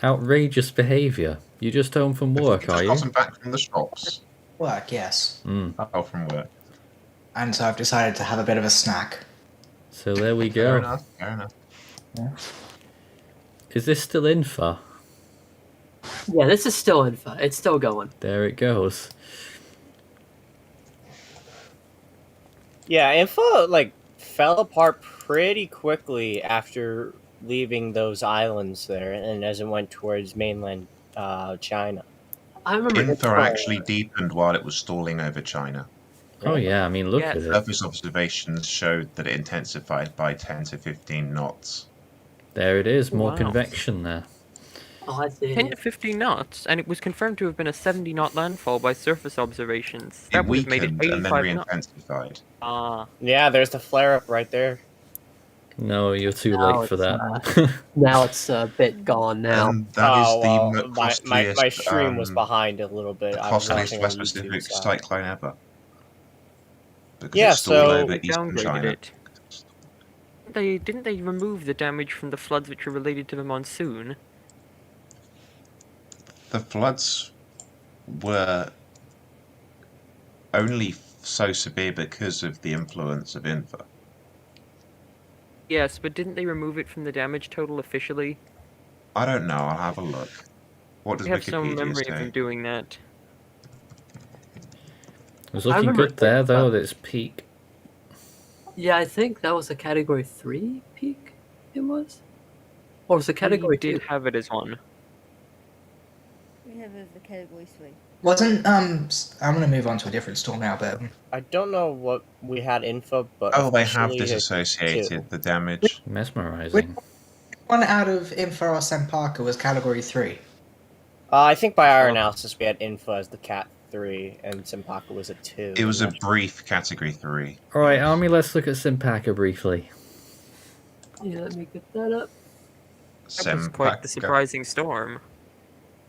Outrageous behaviour. You just home from work, are you? Just gotten back from the shops. Work, yes. Oh, from work. And so I've decided to have a bit of a snack. So there we go. Fair enough. Yeah. Is this still info? Yeah, this is still info. It's still going. There it goes. Yeah, info like fell apart pretty quickly after leaving those islands there, and as it went towards mainland China. I remember info actually deepened while it was stalling over China. Oh yeah, I mean look at it. Surface observations showed that it intensified by 10 to 15 knots. There it is, more convection there. Oh, I see. 10 to 15 knots, and it was confirmed to have been a 70-knot landfall by surface observations. It weakened and then 85 re-intensified. Yeah, there's the flare-up right there. No, you're too late for that. Now it's a bit gone now. That is the costliest, my stream was behind a little bit. The I was costliest watching on West YouTube, Pacific so. cyclone ever. Because Yeah, it stalled so over eastern China. it. Didn't they remove the damage from the floods which were related to the monsoon? The floods were only so severe because of the influence of info. Yes, but didn't they remove it from the damage total officially? I don't know. I'll have a look. What does I have some Wikipedia memory say? of them doing that. It was looking good there, though, at its peak. Yeah, I think that was a Category 3 peak, it was? Or was it Category 2? did have it as one. We have it as the Category 3. Wasn't, I'm gonna move on to a different store now, but... I don't know what we had info, but Oh, they have officially it's disassociated the damage. Mesmerizing. One out of Info or Sempaka was Category 3. I think by our analysis we had info as the Cat 3, and Sempaka was a 2. It was a brief Category 3. Alright, Army, let's look at Simpaka briefly. Yeah, let me get that up. That was quite the surprising storm.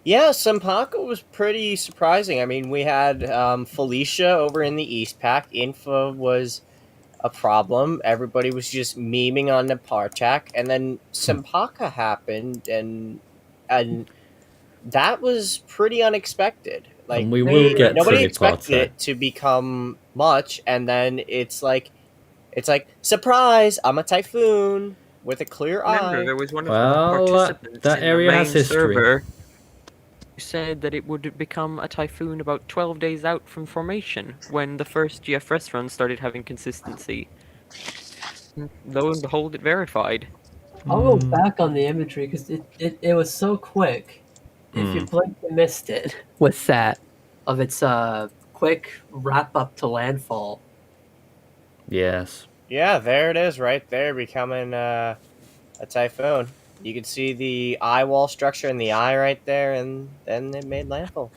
Yeah, Sempaka was pretty surprising. I mean, we had Felicia over in the East Pack. Info was a problem. Everybody was just memeing on the Partak, and then Sempaka happened, and that was pretty unexpected. Like And we will get nobody to expected Partak. it to become much, and then it's like surprise! I'm a typhoon with a clear Remember, eye. there was one of Well, the participants that in area the has main history. server who said that it would become a typhoon about 12 days out from formation, when the first GFS run started having consistency. Lo and behold, it verified. I'll go back on the imagery because it was so quick. If you blinked, you missed it with that of its quick wrap up to landfall. Yes. Yeah, there it is, right there, becoming a typhoon. You can see the eye wall structure in the eye right there, and then it made landfall.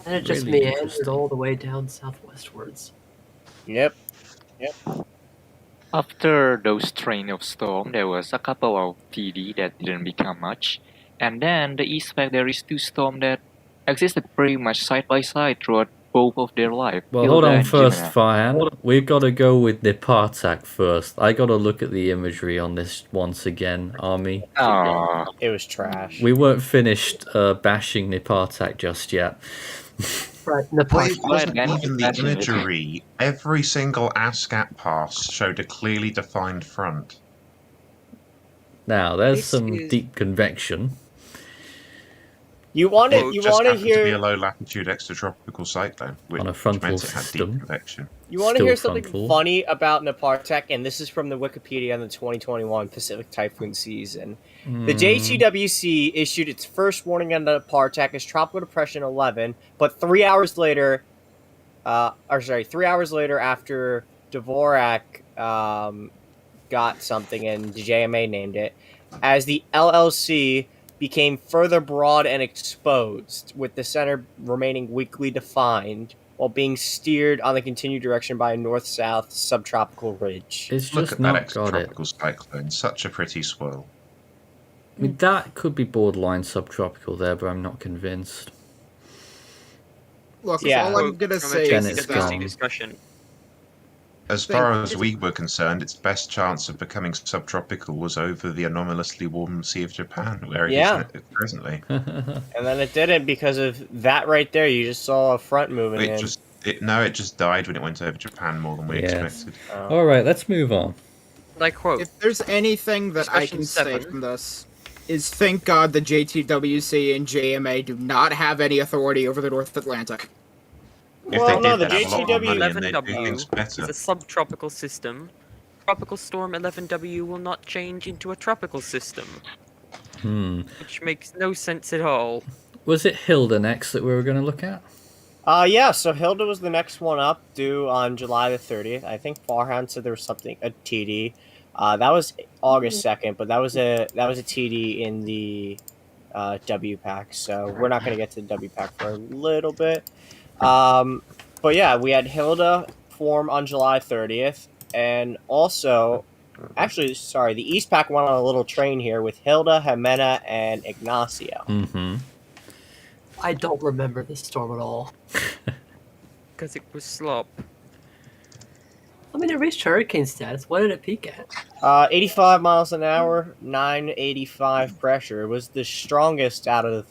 And it just Really meandered interesting. all the way down southwestwards. Yep. After those train of storm, there was a couple of TD that didn't become much. And then the East Pack, there is two storms that existed pretty much side by side throughout both of their life. Well, hold on and first, Gemini. Farhan. We've got to go with the Partak first. I got to look at the imagery on this once again, Army. Aw. It was trash. We weren't finished bashing Nipartak just yet. Right, Well, it wasn't Then even the that's it. imagery. Every single ASCAP pass showed a clearly defined front. Now, there's This some is- deep convection. You want It to just hear happened to be a low latitude extratropical cyclone, which On a frontal meant it had system. deep convection. You want to Still hear something frontal. funny about Napartak, and this is from the Wikipedia on the 2021 Pacific Typhoon season. The JTWC issued its first warning on Napartak as Tropical Depression 11, but 3 hours later, 3 hours later after Dvorak got something and the JMA named it, as the LLC became further broad and exposed, with the center remaining weakly defined, while being steered on the continued direction by a north-south subtropical ridge. It's Look just at that not got it. extratropical cyclone. Such a pretty swirl. I mean, that could be borderline subtropical there, but I'm not convinced. Look, all I'm gonna say Then is it's that gone. discussion. As far as we were concerned, its best chance of becoming subtropical was over the anomalously warm Sea of Japan, where it is presently. And then it didn't because of that right there. You just saw a front moving in. It just died when it went over Japan more than we expected. All right, let's move on. Like quote. If there's anything that I can say from this, is thank God the JTWC and JMA do not have any authority over the North Atlantic. Well, no, the JTW 11W is a subtropical system. Tropical storm 11W will not change into a tropical system. Which makes no sense at all. Was it Hilda next that we were going to look at? Yeah, so Hilda was the next one up, due on July the 30th. I think Farhan said there was something, a TD. That was August 2nd, but that was a TD in the W pack, so we're not going to get to the W pack for a little bit. But yeah, we had Hilda form on July 30th, and also, actually, sorry, the East pack went on a little train here with Hilda, Jimena, and Ignacio. Mm-hmm. I don't remember this storm at all. Because it was slop. I mean, it reached hurricane status. What did it peak at? 85 miles an hour, 985 pressure. It was the strongest out of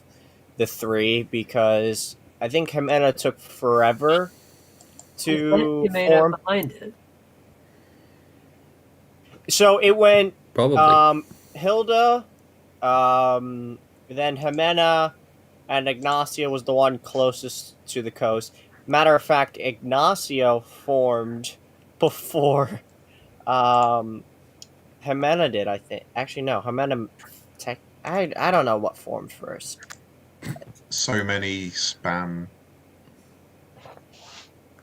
the three because I think Jimena took forever to form. Behind it. So it went probably Hilda, then Jimena, and Ignacio was the one closest to the coast. Matter of fact, Ignacio formed before Jimena did, I think. Actually, no, Jimena. I don't know what formed first. So many spam.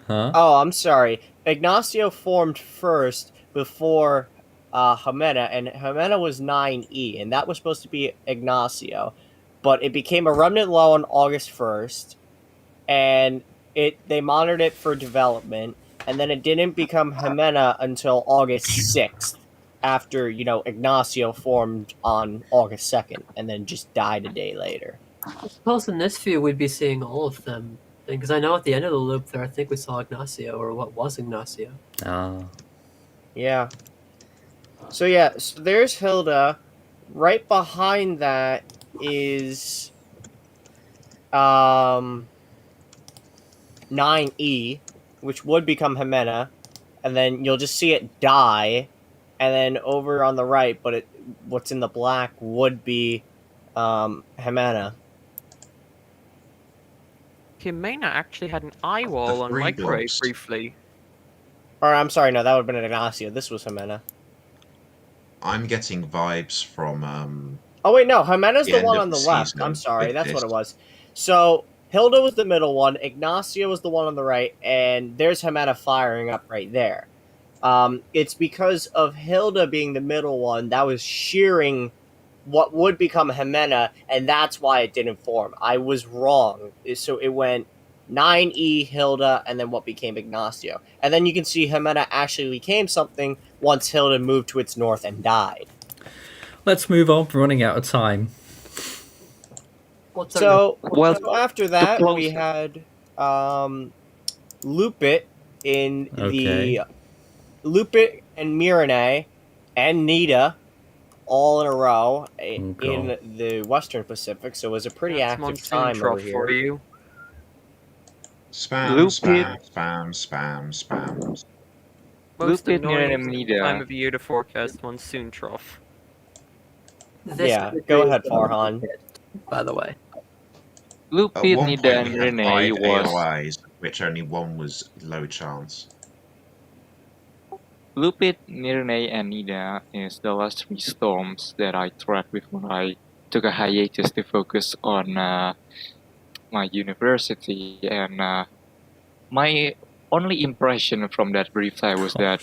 Huh? Oh, I'm sorry. Ignacio formed first before Jimena, and Jimena was 9E, and that was supposed to be Ignacio. But it became a remnant low on August 1st, and they monitored it for development, and then it didn't become Jimena until August 6th, after, Ignacio formed on August 2nd, and then just died a day later. I suppose in this view we'd be seeing all of them, because I know at the end of the loop there, I think we saw Ignacio, or what was Ignacio. Ah. Yeah. So there's Hilda. Right behind that is 9E, which would become Jimena, and then you'll just see it die, and then over on the right, but what's in the black would be Jimena. Jimena actually had an eye wall on microwave briefly. Or I'm sorry, no, that would have been Ignacio. This was Jimena. I'm getting vibes from Oh wait, no, Jimena's the one on the left. I'm sorry, that's what it was. So Hilda was the middle one, Ignacio was the one on the right, and there's Jimena firing up right there. It's because of Hilda being the middle one that was shearing what would become Jimena, and that's why it didn't form. I was wrong. So it went 9E, Hilda, and then what became Ignacio. And then you can see Jimena actually became something once Hilda moved to its north and died. Let's move on. We're running out of time. So after that, we had Lupit in the Lupit and Mirene and Nita all in a row in the Western Pacific. So it was a pretty active time over here. For you. Spam. Most annoying time of year to forecast monsoon trough. Go ahead, Farhan. By the way, Lupit, Nida, and Renee was AOIs, which only one was low chance. Lupit, Nirne, and Nida is the last three storms that I tracked before I took a hiatus to focus on my university. And my only impression from that brief time was that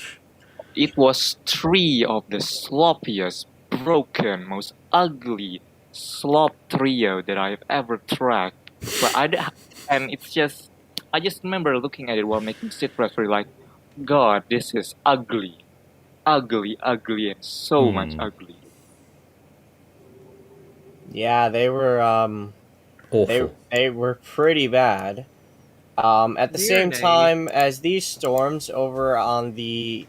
it was three of the sloppiest, broken, most ugly slop trio that I've ever tracked. But and it's just, I just remember looking at it while making sit reps, like, God, this is ugly, ugly, ugly, and so much ugly. Yeah, they were awful. They were pretty bad. At the same time as these storms over on the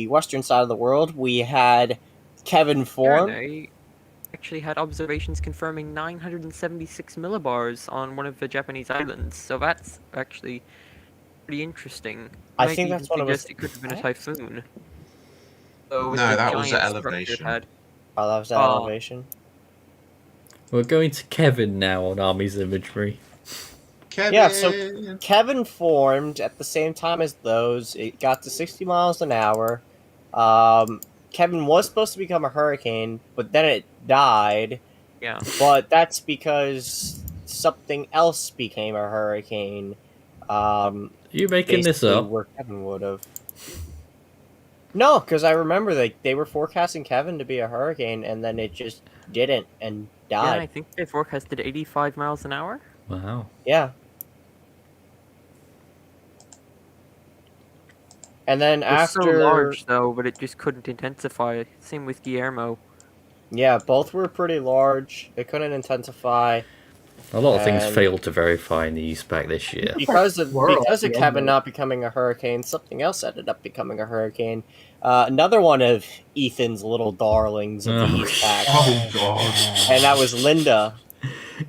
western side of the world, we had Kevin form. They actually had observations confirming 976 millibars on one of the Japanese islands, so that's actually pretty interesting. I think that's one of it could have been a typhoon. So No, that was at elevation. Oh, that was at elevation. We're going to Kevin now on Army's imagery. Kevin. Yeah, so Kevin formed at the same time as those. It got to 60 miles an hour. Kevin was supposed to become a hurricane, but then it died. Yeah. But that's because something else became a hurricane. You making this up? Where Kevin would have. No, because I remember they were forecasting Kevin to be a hurricane, and then it just didn't and died. Yeah, I think they forecasted 85 miles an hour. Wow. Yeah. And then after... so large, though, but it just couldn't intensify. Same with Guillermo. Yeah, both were pretty large. They couldn't intensify. A lot of things failed to verify in the East back this year. Because of Kevin not becoming a hurricane, something else ended up becoming a hurricane. Another one of Ethan's little darlings of the East Pack. Oh, God. And that was Linda.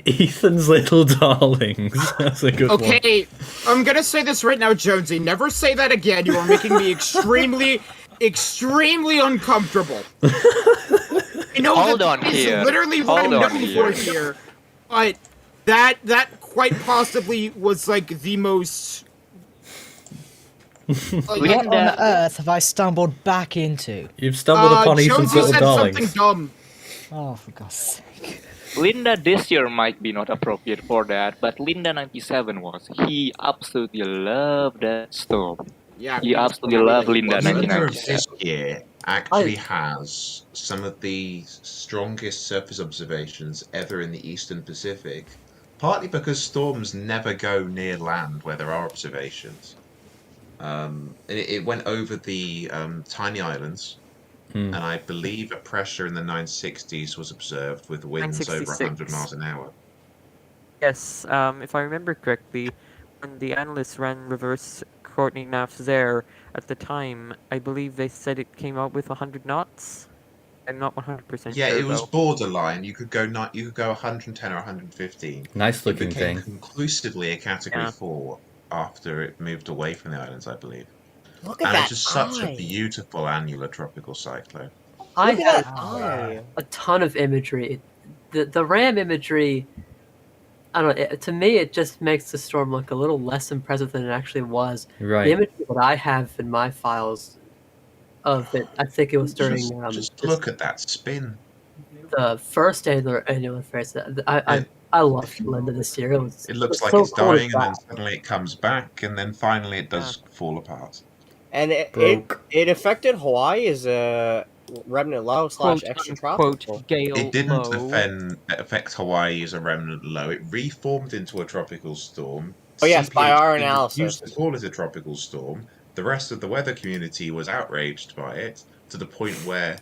Ethan's little darlings. That's a good one. Okay, I'm gonna say this right now, Jonesy. Never say that again. You are making me extremely uncomfortable. You know, Hold on here. Literally what I'm looking for here. But that quite possibly was like the most. What on earth have I stumbled back into? You've stumbled upon Ethan's little darlings. Something dumb. Oh, for God's sake. Linda this year might be not appropriate for that, but Linda 97 was. He absolutely loved that storm. Yeah, he absolutely loved Linda Linda 99. this year actually has some of the strongest surface observations ever in the Eastern Pacific, partly because storms never go near land where there are observations. It went over the tiny islands. And I believe a pressure in the 960s was observed with winds over 100 miles an hour. Yes, if I remember correctly, when the analysts ran reverse coordinate maps there at the time, I believe they said it came out with 100 knots. I'm not 100% yeah, sure. It was borderline. You could go 110 or 115. Nice looking it became thing. Conclusively a category 4 after it moved away from the islands, I believe. Look at and that it's just such a beautiful annular tropical cyclone. I have a ton of imagery. The RAM imagery, I don't know, to me it just makes the storm look a little less impressive than it actually was. Right. The imagery that I have in my files of it, I think it was during... Just look at that spin. The first annular phase. I loved Linda this year. It looks like so it's cool dying, and then suddenly it comes back, and then finally it does fall apart. And it affected Hawaii as a remnant low / extra tropical. It didn't affect Hawaii as a remnant low. It reformed into a tropical storm. Oh yes, by our CPHC analysis. Used to call it a tropical storm. The rest of the weather community was outraged by it to the point where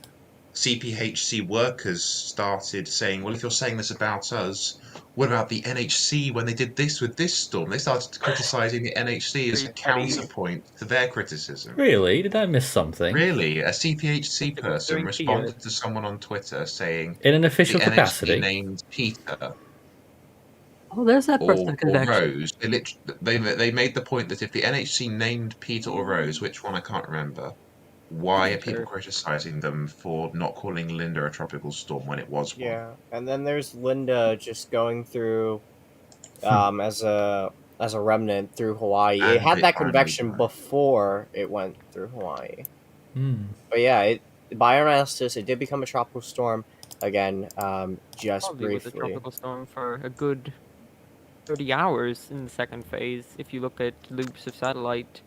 CPHC workers started saying, well, if you're saying this about us, what about the NHC when they did this with this storm? They started criticising the NHC as a counterpoint to their criticism. Really? Did I miss something? Really? A CPHC person responded to someone on Twitter saying... In an official the capacity? NHC named Peter... Oh, there's that person or connection. Rose. They made the point that if the NHC named Peter or Rose, which one I can't remember, why are people criticizing them for not calling Linda a tropical storm when it was one? Yeah, and then there's Linda just going through as a remnant through Hawaii. And it had it that finally convection died. before it went through Hawaii. But yeah, by our analysis, it did become a tropical storm again, just Probably was a briefly. tropical storm for a good 30 hours in the second phase, if you look at loops of satellite.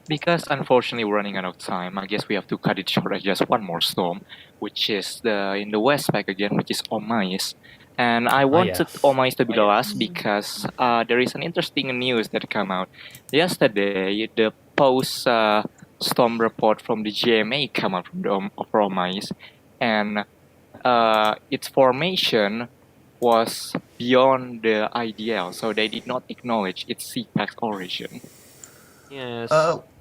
because unfortunately we're running out of time, I guess we have to cut it short at just one more storm, which is in the west pack again, which is Omais. And I wanted Omais to be the last because there is an interesting news that came out yesterday. The post storm report from the GMA came out from the Omais, and its formation was beyond the IDL, so they did not acknowledge its CPAC's origin. Yes.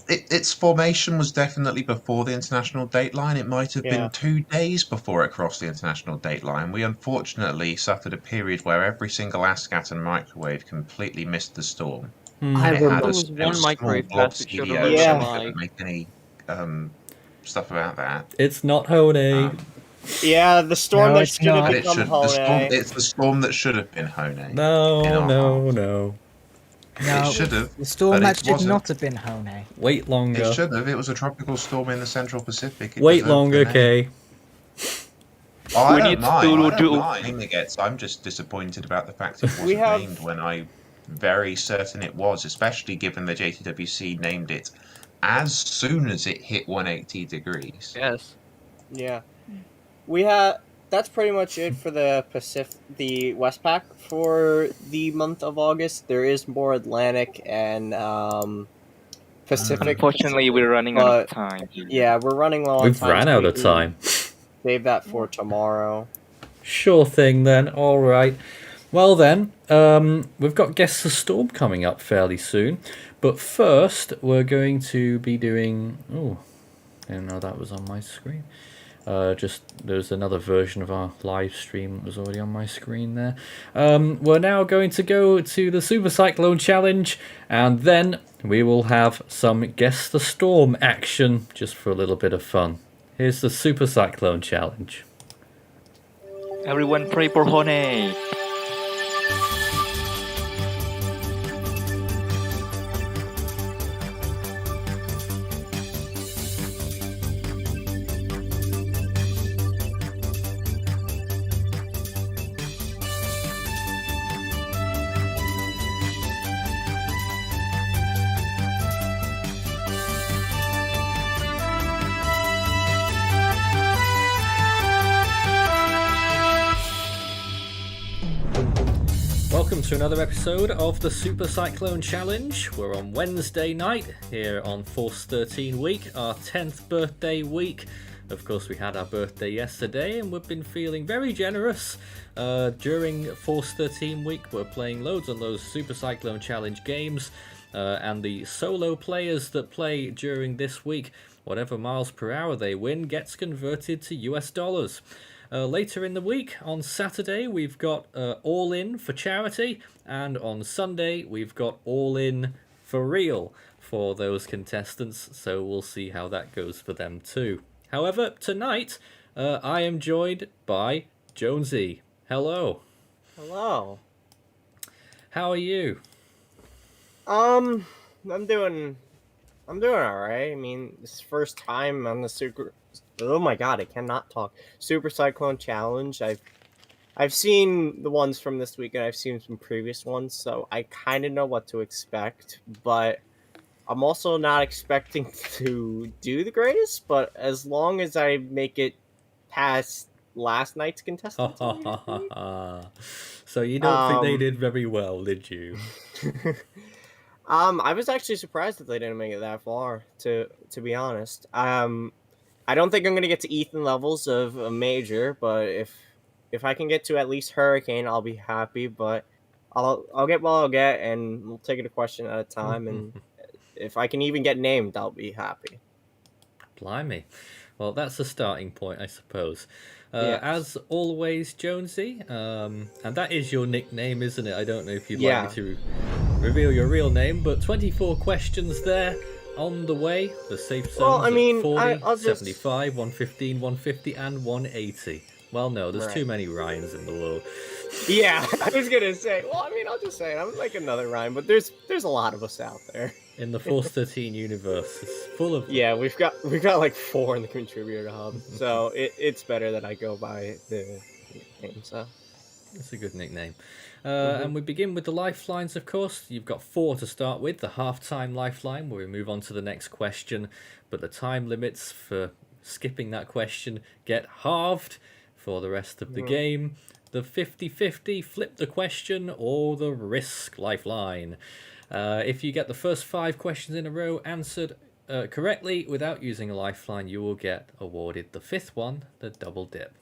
Its formation was definitely before the international dateline. It might have been 2 days before it crossed the international dateline. We unfortunately suffered a period where every single ASCAT and microwave completely missed the storm. I And it remember had there a was one small microwave blob pass that showed a CDO, red so we flag. couldn't make any stuff about that. It's not Hone. Yeah, the storm No, that it's should have not. become Hone. It's the storm that should have been Hone. No. No, It should have. the storm but that it should wasn't. not have been Hone. Wait longer. It should have. It was a tropical storm in the Central Pacific. It Wait deserved longer, the name. Kay. Oh, I We don't need mind. to I do- don't mind it gets. I'm just disappointed about the fact it wasn't named when I'm very certain it was, especially given the JTWC named it as soon as it hit 180 degrees. Yes. Yeah. That's pretty much it for the Westpac for the month of August. There is more Atlantic and Pacific. Unfortunately, we're running out of time. Yeah, we're running low on We've time. ran so out we of can time. Save that for tomorrow. Sure thing then. All right. Well then, we've got Guess the Storm coming up fairly soon. But first, we're going to be doing... Oh, I didn't know that was on my screen. There's another version of our live stream that was already on my screen there. We're now going to go to the Super Cyclone Challenge, and then we will have some Guess the Storm action just for a little bit of fun. Here's the Super Cyclone Challenge. Everyone pray for Hone. Welcome to another episode of the Super Cyclone Challenge. We're on Wednesday night here on Force 13 week, our 10th birthday week. Of course, we had our birthday yesterday and we've been feeling very generous. During Force 13 week, we're playing loads and loads of Super Cyclone Challenge games. And the solo players that play during this week, whatever miles per hour they win gets converted to US dollars. Later in the week, on Saturday, we've got All In for charity, and on Sunday, we've got All In for real for those contestants, so we'll see how that goes for them too. However, tonight, I am joined by Jonesy. Hello. Hello. How are you? I'm doing alright. I mean, this is the first time on the Super... Oh my god, I cannot talk. Super Cyclone Challenge. I've seen the ones from this week and I've seen some previous ones, so I kind of know what to expect, but I'm also not expecting to do the greatest, but as long as I make it past last night's contestants. So you don't think they did very well, did you? I was actually surprised that they didn't make it that far, to be honest. I don't think I'm gonna get to Ethan levels of a major, but if I can get to at least Hurricane, I'll be happy. But I'll get what I'll get, and we'll take it a question at a time. And if I can even get named, I'll be happy. Blimey. Well, that's a starting point, I suppose. Yes. As always, Jonesy, and that is your nickname, isn't it? I don't know if you'd like me to reveal your real name, but 24 questions there. On the way, the safe zones Well, I mean, 40, I'll just... 75, 115, 150, and 180. Well, no, there's too many Ryans in the world. Yeah, I was gonna say. Well, I mean, I'll just say it. I'm like another Ryan, but there's a lot of us out there. In the Force 13 universe, it's full of them. Yeah, we've got like 4 in the contributor hub, so it's better that I go by the name. So That's a good nickname. And we begin with the lifelines, of course. You've got 4 to start with. The half-time lifeline, where we move on to the next question. But the time limits for skipping that question get halved for the rest of the game. The 50-50, flip the question, or the risk lifeline. If you get the first 5 questions in a row answered correctly without using a lifeline, you will get awarded the 5th one, the double dip.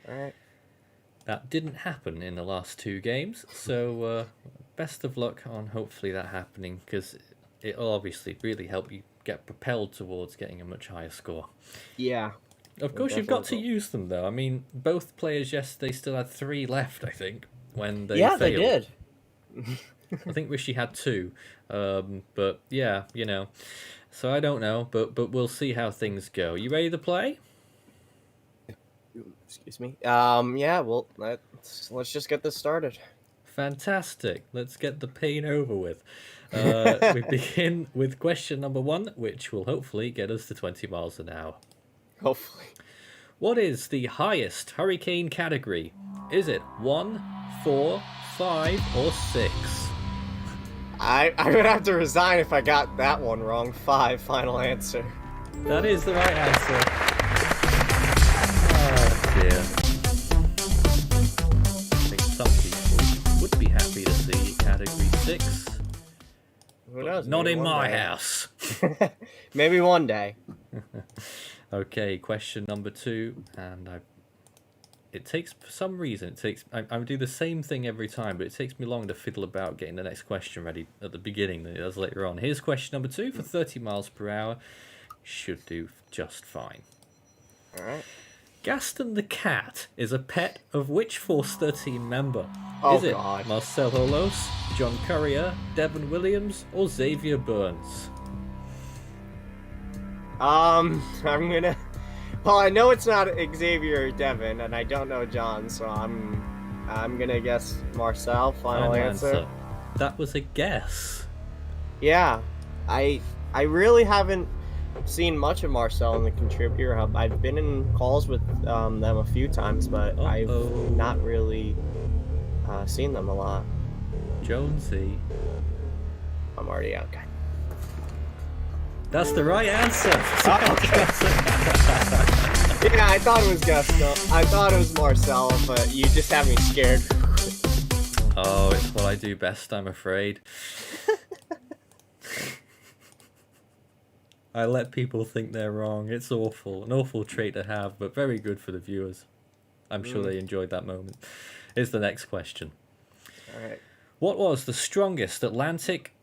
Alright. That didn't happen in the last 2 games, so best of luck on hopefully that happening, because it'll obviously really help you get propelled towards getting a much higher score. Yeah. Of course, you've got to use them, though. I mean, both players yesterday still had 3 left, I think, when they failed. They did. I think Rishi had 2, but yeah, you know. So I don't know, but we'll see how things go. You ready to play? Excuse me. Yeah. Well, let's just get this started. Fantastic. Let's get the pain over with. We begin with question number 1, which will hopefully get us to 20 miles an hour. Hopefully. What is the highest hurricane category? Is it 1, 4, 5, or 6? I would have to resign if I got that one wrong. 5, final answer. That is the right answer. Oh dear. I think some people would be happy to see category 6. Who knows? Not in my house. Maybe one day. Okay, question number 2, and it takes, for some reason, I do the same thing every time, but it takes me long to fiddle about getting the next question ready at the beginning than it does later on. Here's question number 2 for 30 miles per hour. Should do just fine. Alright. Gaston the Cat is a pet of which Force 13 member? Oh, is it God. Marcel Holos, John Courier, Devon Williams, or Xavier Burns? I'm gonna... Well, I know it's not Xavier or Devin, and I don't know John, so I'm gonna guess Marcel. Final answer. That was a guess. Yeah, I really haven't seen much of Marcel in the Contributor Hub. I've been in calls with them a few times, but I've not really seen them a lot. Jonesy. I'm already out. God. That's the right answer. Yeah, I thought it was Gaston. I thought it was Marcel, but you just have me scared. Oh, it's what I do best, I'm afraid. I let people think they're wrong. It's awful. An awful trait to have, but very good for the viewers. I'm sure they enjoyed that moment. Here's the next question. Alright. What was the strongest Atlantic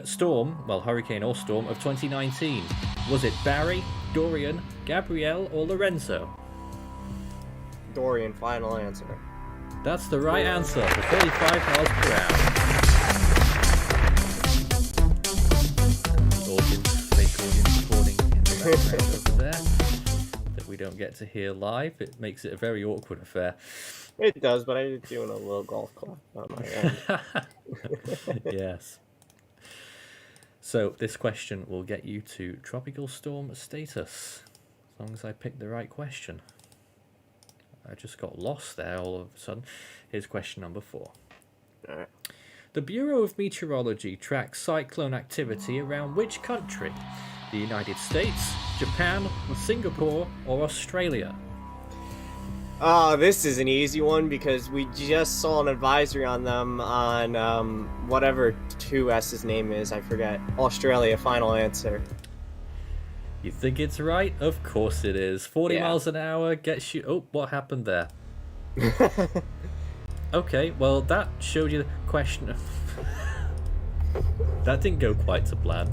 storm, well, hurricane or storm, of 2019? Was it Barry, Dorian, Gabrielle, or Lorenzo? Dorian, final answer. That's the right answer for 35 miles per hour. Fake audience recording in the background over there that we don't get to hear live. It makes it a very awkward affair. It does, but I'm doing a little golf club on my end. Yes. So this question will get you to tropical storm status, as long as I pick the right question. I just got lost there all of a sudden. Here's question number 4. All right. The Bureau of Meteorology tracks cyclone activity around which country? The United States, Japan, Singapore, or Australia? Oh, this is an easy one because we just saw an advisory on them on whatever 2S's name is, I forget. Australia, final answer. You think it's right? Of course it is. 40 miles an hour gets you... Oh, what happened there? Okay, well, that showed you the question. That didn't go quite to plan.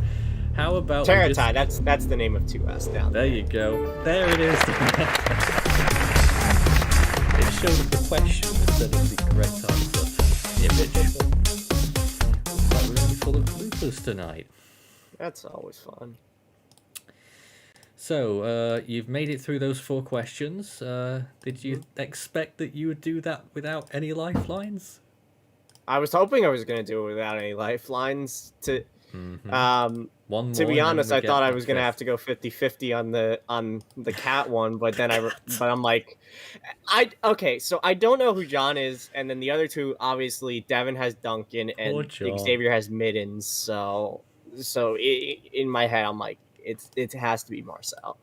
How about... Teratai, that's the name of 2S down there. There you go. There it is. It showed the question instead of the correct answer. Image. Looks like we're going to be full of bloopers tonight. That's always fun. So, you've made it through those 4 questions. Did you expect that you would do that without any lifelines? I was hoping I was going to do it without any lifelines. One to more, be and then honest, we I get thought I the was gonna fifth. have to go 50-50 on the cat one, but then but I'm like, okay, so I don't know who John is, and then the other two, obviously, Devin has Duncan Poor and John. Xavier has Middens. So in my head, I'm like, it has to be Marcel.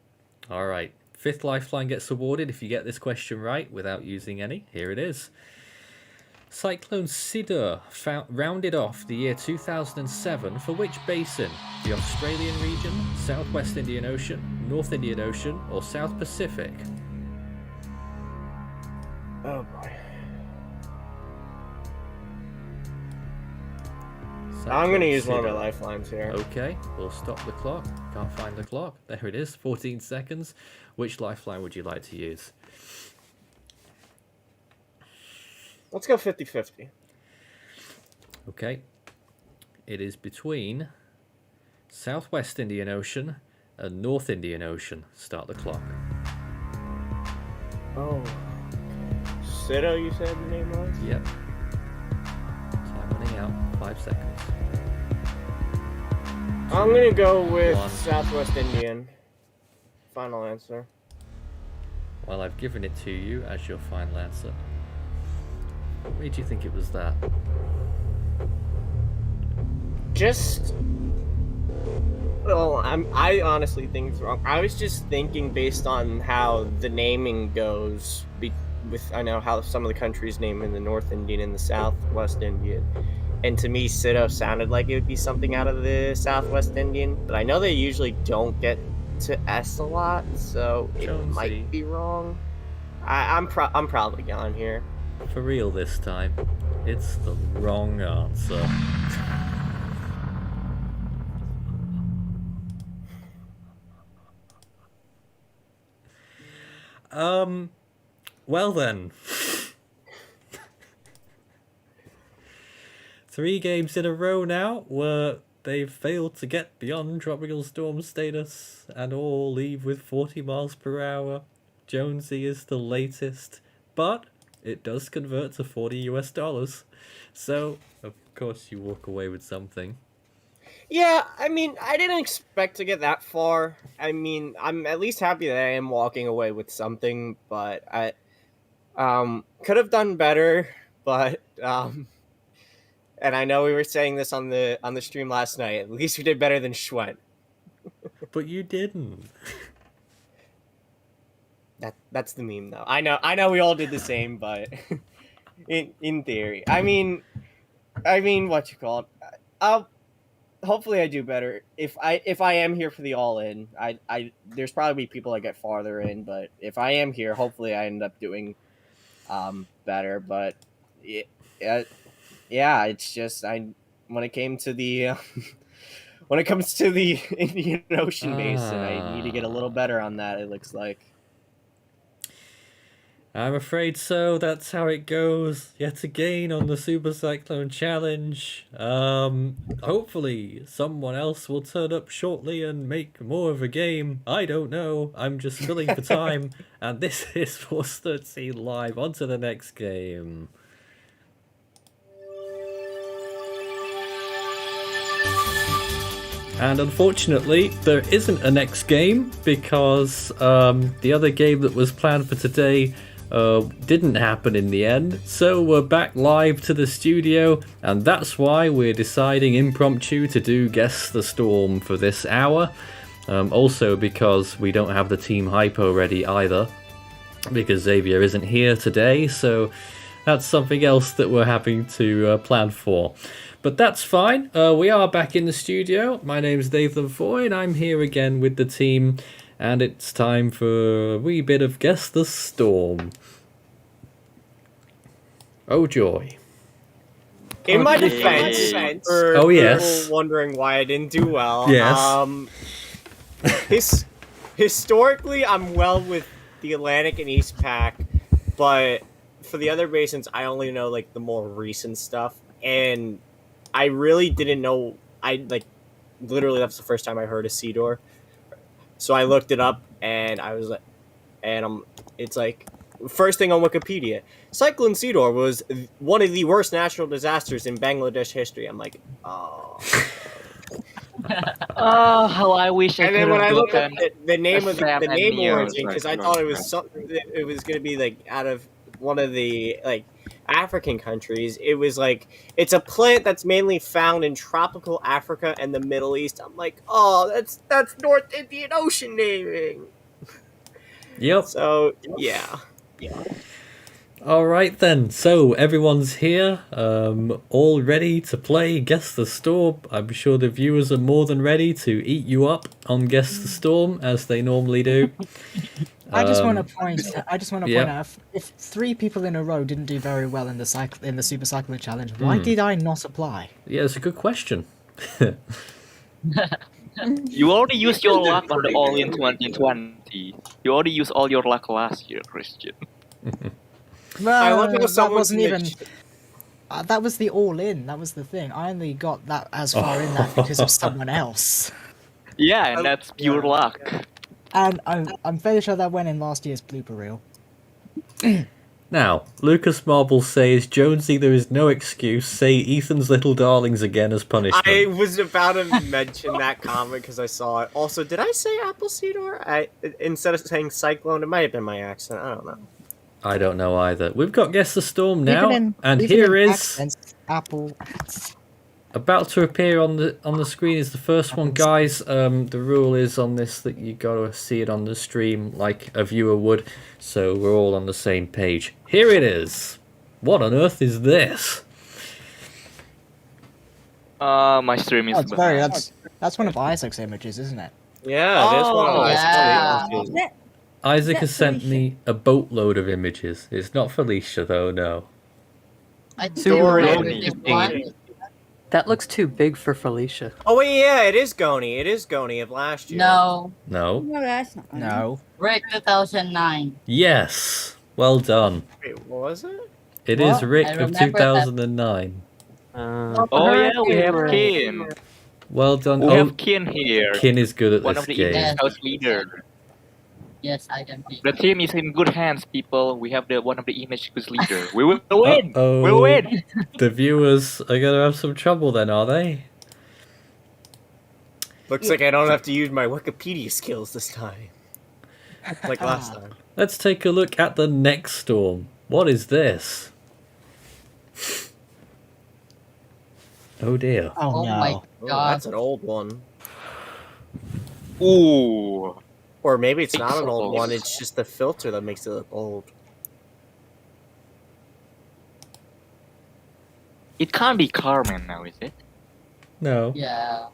All right, 5th lifeline gets awarded if you get this question right without using any. Here it is. Cyclone Sidr rounded off the year 2007 for which basin? The Australian region, Southwest Indian Ocean, North Indian Ocean, or South Pacific? Oh boy. I'm going to use one of my lifelines here. Okay, we'll stop the clock. Can't find the clock. There it is, 14 seconds. Which lifeline would you like to use? Let's go 50-50. Okay. It is between Southwest Indian Ocean and North Indian Ocean. Start the clock. Oh. Sidr, you said the name was? Yep. Time running out. 5 seconds. I'm going to go with 1. Southwest Indian. Final answer. Well, I've given it to you as your final answer. What made you think it was that? Well, I honestly think it's wrong. I was just thinking based on how the naming goes I know how some of the countries name in the North Indian and the Southwest Indian. And to me, Sidr sounded like it would be something out of the Southwest Indian, but I know they usually don't get to S a lot, so it might be wrong. I'm probably gone here. For real this time, it's the wrong answer. Well then. 3 games in a row now where they've failed to get beyond tropical storm status and all leave with 40 miles per hour. Jonesy is the latest, but it does convert to $40 US. So, of course, you walk away with something. Yeah, I mean, I didn't expect to get that far. I mean, I'm at least happy that I am walking away with something, but I could have done better, but and I know we were saying this on the stream last night. At least we did better than Schwent. But you didn't. That's the meme though. I know we all did the same, but in theory. I mean what you call it. Hopefully I do better. If I am here for the all in, I there's probably people that get farther in, but if I am here, hopefully I end up doing better. But yeah, it's just when it came to the when it comes to the Indian Ocean basin, I need to get a little better on that. It looks like. I'm afraid so. That's how it goes yet again on the Super Cyclone Challenge. Hopefully someone else will turn up shortly and make more of a game. I don't know. I'm just filling for time. And this is Force 13 Live. On to the next game. And unfortunately, there isn't a next game because the other game that was planned for today didn't happen in the end. So we're back live to the studio, and that's why we're deciding impromptu to do Guess the Storm for this hour. Also because we don't have the Team Hypo ready either, because Xavier isn't here today, so that's something else that we're having to plan for. But that's fine. We are back in the studio. My name's Nathan Foy, and I'm here again with the team. And it's time for a wee bit of Guess the Storm. Oh joy. In my defense, for people wondering why I didn't do well, historically I'm well with the Atlantic and East Pac, but for the other basins I only know like the more recent stuff, and I really didn't know. Literally that's the first time I heard of Sidr. So I looked it up, and I was like, it's like, first thing on Wikipedia, Cyclone Sidr was one of the worst natural disasters in Bangladesh history. I'm like, oh. Oh, how I wish I And could then when I have looked at gotten the name of Sam the and name Neo origin, because I thought it was it was gonna be like out of one of the like African countries. It was like it's a plant that's mainly found in tropical Africa and the Middle East. I'm like, oh, that's North Indian Ocean naming. Yep. So yeah. All right then. So everyone's here, all ready to play Guess the Storm. I'm sure the viewers are more than ready to eat you up on Guess the Storm as they normally do. I just want to point. I just want to yeah. point out if 3 people in a row didn't do very well in the Super Cyclone Challenge, why did I not apply? Yeah, it's a good question. You already used your luck on the All in 2020. You already used all your luck last year, Christian. I love how that someone wasn't even. That was the All In. That was the thing. I only got that as far in that because of someone else. Yeah, and that's pure luck. And I'm fairly sure that went in last year's blooper reel. Now, Lucas Marble says, Jonesy, there is no excuse. Say Ethan's little darlings again as punishment. I was about to mention that comment because I saw it. Also, did I say Appleseed or instead of saying Cyclone? It might have been my accent. I don't know. I don't know either. We've got Guess the Storm now, and here is Apple. About to appear on the screen is the first one, guys. The rule is on this that you gotta see it on the stream like a viewer would, so we're all on the same page. Here it is. What on earth is this? My stream is that's one of Isaac's images, isn't it? Yeah, this one. Yeah. Isaac has sent me a boatload of images. It's not Felicia though, no. That looks too big for Felicia. Oh wait, yeah, it is Goni. It is Goni of last year. No. No, that's not. No. Rick 2009. Yes. Well done. Wait, what was it? It is Rick of 2009. Oh yeah, we have Kin. Well done. We have Kin here. Kin is good at one this of the game. house leader. Yes, I can be. The team is in good hands, people. We have one of the image quiz leader. We will win. Uh-oh. We'll win. The viewers are gonna have some trouble then, are they? Looks like I don't have to use my Wikipedia skills this time. Like last time. Let's take a look at the next storm. What is this? Oh dear. Oh my Oh, god. that's an old one. Ooh. Or maybe it's not an old Pixels. one, it's just the filter that makes it look old. It can't be Carmen now, is it? No. Yeah.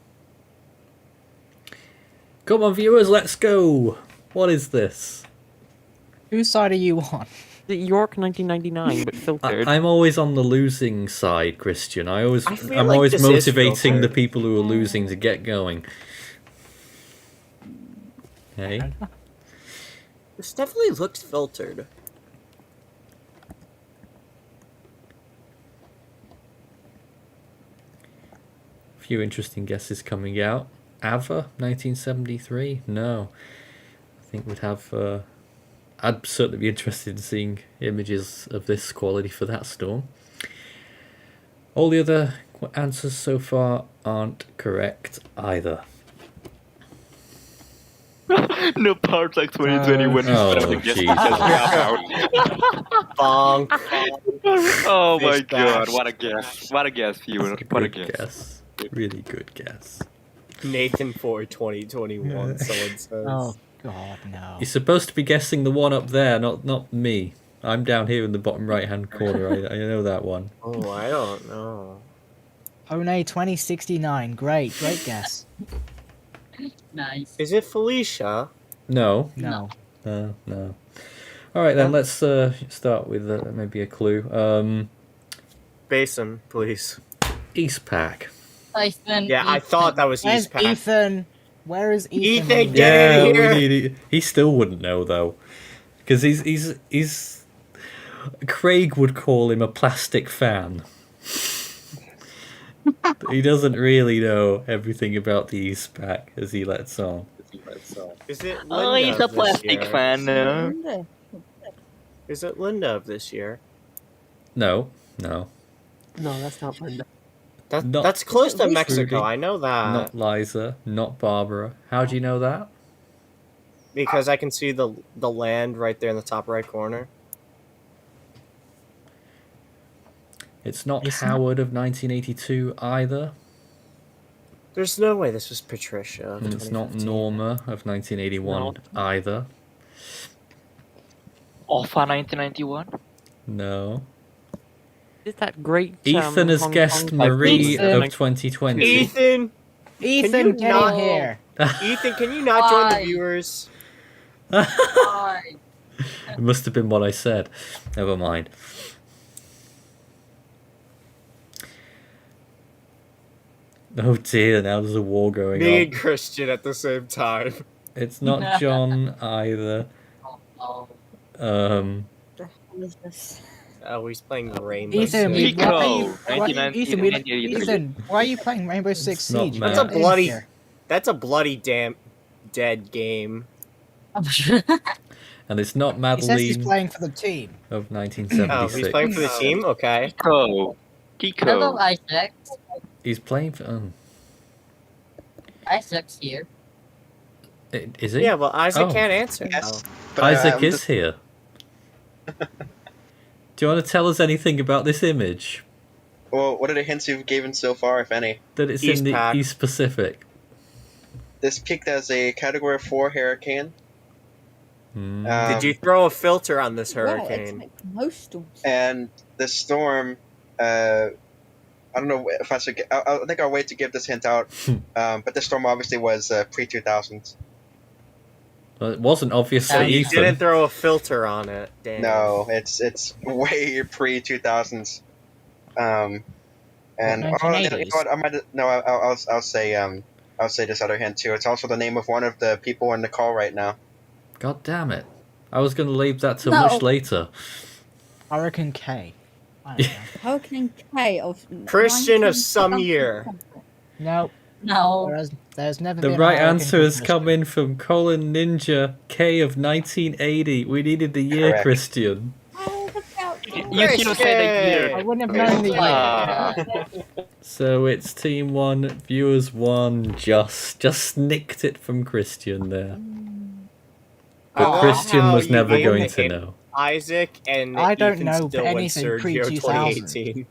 Come on, viewers, let's go. What is this? Whose side are you on? The York 1999, but filtered. I'm always on the losing side, Christian. I'm like always this is motivating the filtered. people who are losing to get going. Hey. This definitely looks filtered. A few interesting guesses coming out. Ava, 1973? No. I think we'd have... I'd certainly be interested in seeing images of this quality for that storm. All the other answers so far aren't correct either. No part like 2021. Oh, Bonk. Oh my Fish god, bash. what a guess. What a guess, viewer. What a Good guess. Really good guess. Nathan for 2021, someone says. Oh god, no. You're supposed to be guessing the one up there, not me. I'm down here in the bottom right-hand corner. I know that one. Oh, I don't know. One 2069. Great guess. Nice. Is it Felicia? No. No. No. All right, then let's start with maybe a clue. Basin, please. Eastpak. Ethan. Yeah, I thought that was Where's Eastpak. Ethan? Where is Ethan? Ethan, get in here! we need. He still wouldn't know though, because he's. Craig would call him a plastic fan. He doesn't really know everything about the Eastpak as he lets on. Is it Linda Oh, he's a of this plastic year? fan now. Is it Linda of this year? No. No, that's not Linda. That's close to Mexico. Trudy, I know that. Not Liza, not Barbara. How do you know that? Because I can see the land right there in the top right corner. It's not Howard of 1982 either. There's no way this was Patricia. And it's not Norma of 1981 either. Alpha 1991? No. Is that great? Ethan has Hong guessed Kong Marie typhoon? of 2020. Ethan! Ethan, get not- in here. Ethan, can you not join the viewers? It must have been what I said. Never mind. Oh dear, now there's a war going Me on. and Christian at the same time. It's not John either. What is this? Oh, he's playing Rainbow Ethan, Six. Ethan, why are you playing Rainbow Six It's not Siege? Matt. That's a bloody. Here. That's a bloody damn dead game. And it's not He says he's Madeline playing for the team. of Oh, 1976. he's playing for the team? Okay. Hello, Hello, Isaac. He's playing for... Isaac's here. Is he? Yeah, well, Isaac Oh. can't answer. Yes. now. But, Isaac I'm is just- here. Do you want to tell us anything about this image? Well, what are the hints you've given so far, if any? That it's East in the Pac. East Pacific. This peaked as a Category 4 hurricane. Hmm. Did you throw a filter on this Wow, it's hurricane? like most storms. And the storm, I don't know if I should. I think I'll wait to give this hint out. But the storm obviously was pre-2000s. Well, it wasn't obviously You Ethan. didn't throw a filter on it. Damn. No, it's way pre-2000s. And you know 1980s. what? I might no. I'll say this other hint too. It's also the name of one of the people in the call right now. God damn it. I was going to leave that till No. much later. Hurricane K. I don't know. Hurricane K of Christian of 19 some year. No, No. there's never The been a right hurricane answer has called come in from Colin Ninja K of 1980. We needed the year, Correct. Christian. Oh, look out. You should have said a year. I wouldn't have known the year. Ah. So it's team 1, viewers 1. Just nicked it from Christian there. But love Christian how was you never gave going the to hint. know. Isaac and I don't Ethan know still went anything Sergio pre-2000. 2018.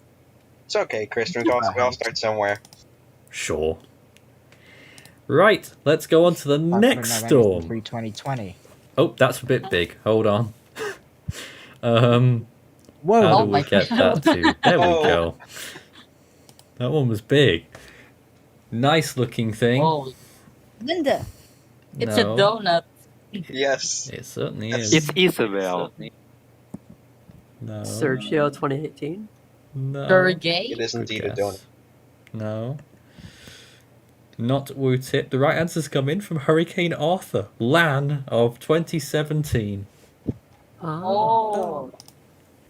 It's okay, Christian. We all start somewhere. Sure. Right, let's go on to the next storm. 2020. Oh, that's a bit big. Hold on. Whoa. How Oh do my we get God. that to? There we Oh. go. That one was big. Nice looking thing. Oh, Linda. it's No, a donut. Yes. It certainly That's- is. It's Isabel. No. Sergio 2018. No. Sergey. It is indeed a Good donut. guess. No. Not Wu Tip. The right answer's come in from Hurricane Arthur, Lan of 2017. Oh.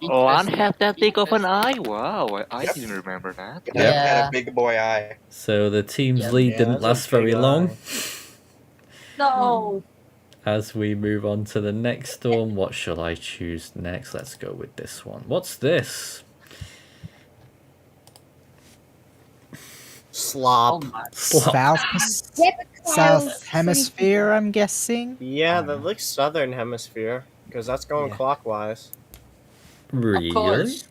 Oh, and have that big of an eye. Wow, I didn't remember that. It had Yeah. a big boy eye. So the team's Yeah. lead Yeah, didn't that's a last very big long. eye. No. As we move on to the next storm, what shall I choose next? Let's go with this one. What's this? Slop. Oh my. Slop. South Hemisphere, I'm guessing. Yeah, that looks southern hemisphere because that's going Yeah. clockwise. Really? course.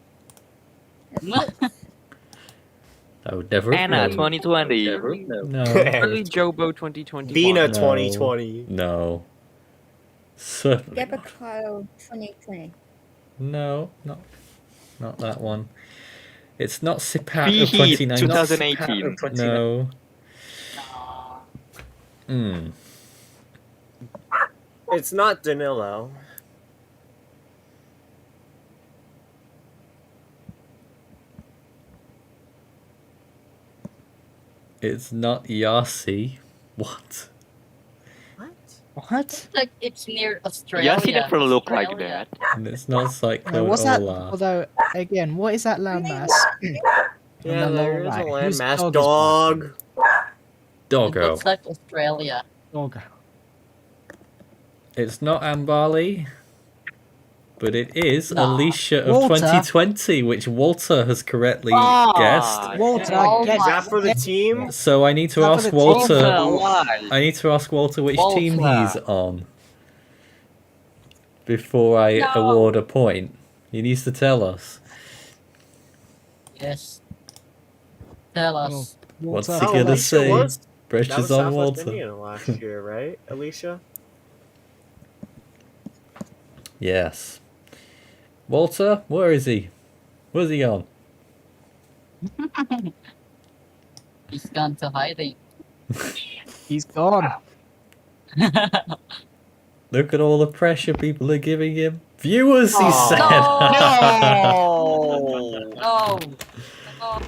I would never have Anna known. 2020. No. Early Jobo 2021. Bina No. 2020. No. Certainly Deborah not. Kyle 2020. No, not that one. It's not Sipat Free of Heat 2019. 2018. No. Hmm. It's not Danilo. It's not Yasi. What? What? Like it's near Australia. Yasi never look like that. And it's not Cyclone What's that? Olaf. Although, again, what is that landmass? Yeah, On the there lower is a right. Whose landmass dog is dog. It Doggo. looks like Australia. Doggo. It's not Ambali. but it is Nah. Alicia of Walter. 2020, which Walter has correctly guessed. Walter, Is that for the team? So I need to Not for ask the Walter. team. Why? I need to ask Walter which team Walter. he's on before I award a point. He needs to tell us. Yes. Tell us. What's he Walter. gonna Alicia say? was- That Pressure's was on Southwest Walter. Indiana last year, right, Alicia? Yes. Walter, where is he? Where's he on? He's gone to hiding. He's gone. Look at all the pressure people are giving him. Viewers, he Aw. said. No.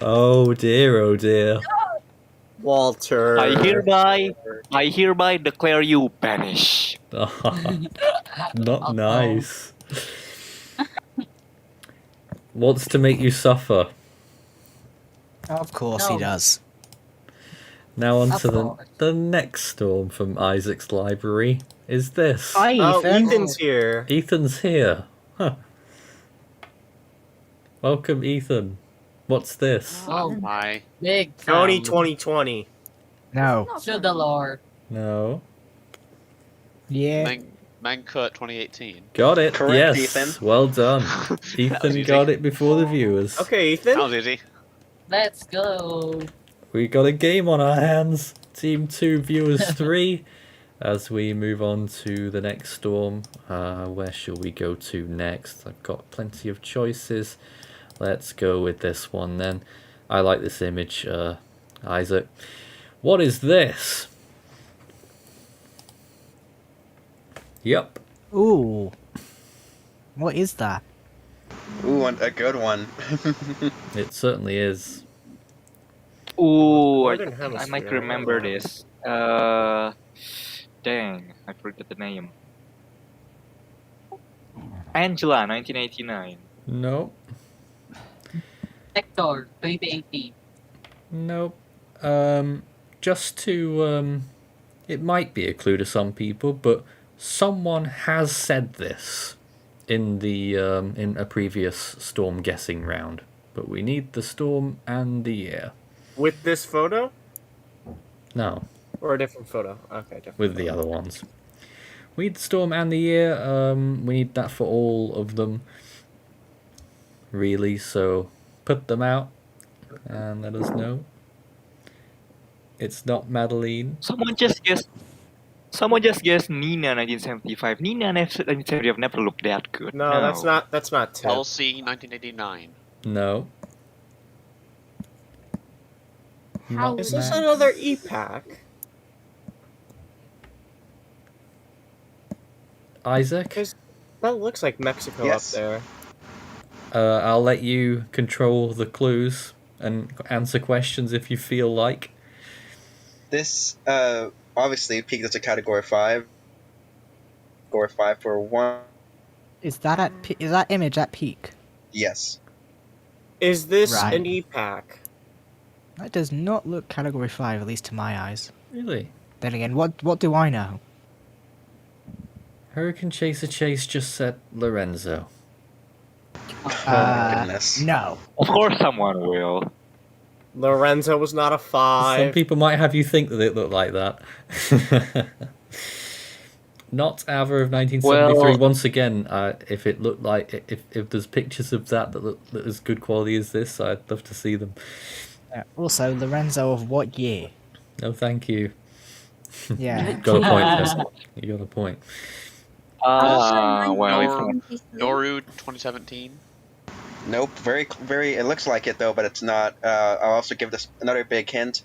Oh dear, oh dear. Walter. I hereby declare you banished. Not nice. Wants to make you suffer. Of course he does. Now on Of to course. the next storm from Isaac's library is this. Hi, Oh, Ethan. Ethan's here. Ethan's here. Huh. Welcome, Ethan. What's this? Oh, My big Goni time. 2020. No. To the Lord. No. Yeah. Mankurt 2018. Got it. Correct, yes. Ethan. Well done. was Ethan easy. got it before the viewers. Okay, Ethan. That was easy. Let's go. We got a game on our hands. Team 2, viewers 3. As we move on to the next storm, where shall we go to next? I've got plenty of choices. Let's go with this one then. I like this image, Isaac. What is this? Yep. Ooh. What is that? Ooh, a good one. It certainly is. Ooh, Northern I Hemisphere, might remember I don't know. this. Dang, I forgot the name. Angela, 1989. Nope. Hector, 2018. Nope. Just to, it might be a clue to some people, but someone has said this in the in a previous storm guessing round. But we need the storm and the year. With this photo? No, Or a different photo? Okay, different. with the other ones. We need the storm and the year. We need that for all of them. Really, so put them out and let us know. It's not Madeline. Someone just guessed Nina, 1975. Nina, 1975 never looked that good. No, that's not Tim. LC 1989. No. How Is this another E-Pack? Isaac? That looks like Mexico Yes. up there. I'll let you control the clues and answer questions if you feel like. This obviously peaked as a category 5. Category 5 for one. Is that is that image at peak? Yes. Is this Right. an E-Pack? That does not look category 5, at least to my eyes. Really? Then again, what do I know? Hurricane Chaser Chase just said Lorenzo. Goodness. No. Of course someone will. Lorenzo was not a 5. Some people might have you think that it looked like that. Not Ava of 1973. Well- Once again, if it looked like if there's pictures of that look as good quality as this, I'd love to see them. Also, Lorenzo of what year? No, thank you. Yeah. Got a point. Tess. You got a point. Well, Noru 2017. Nope. Very. It looks like it though, but it's not. I'll also give this another big hint.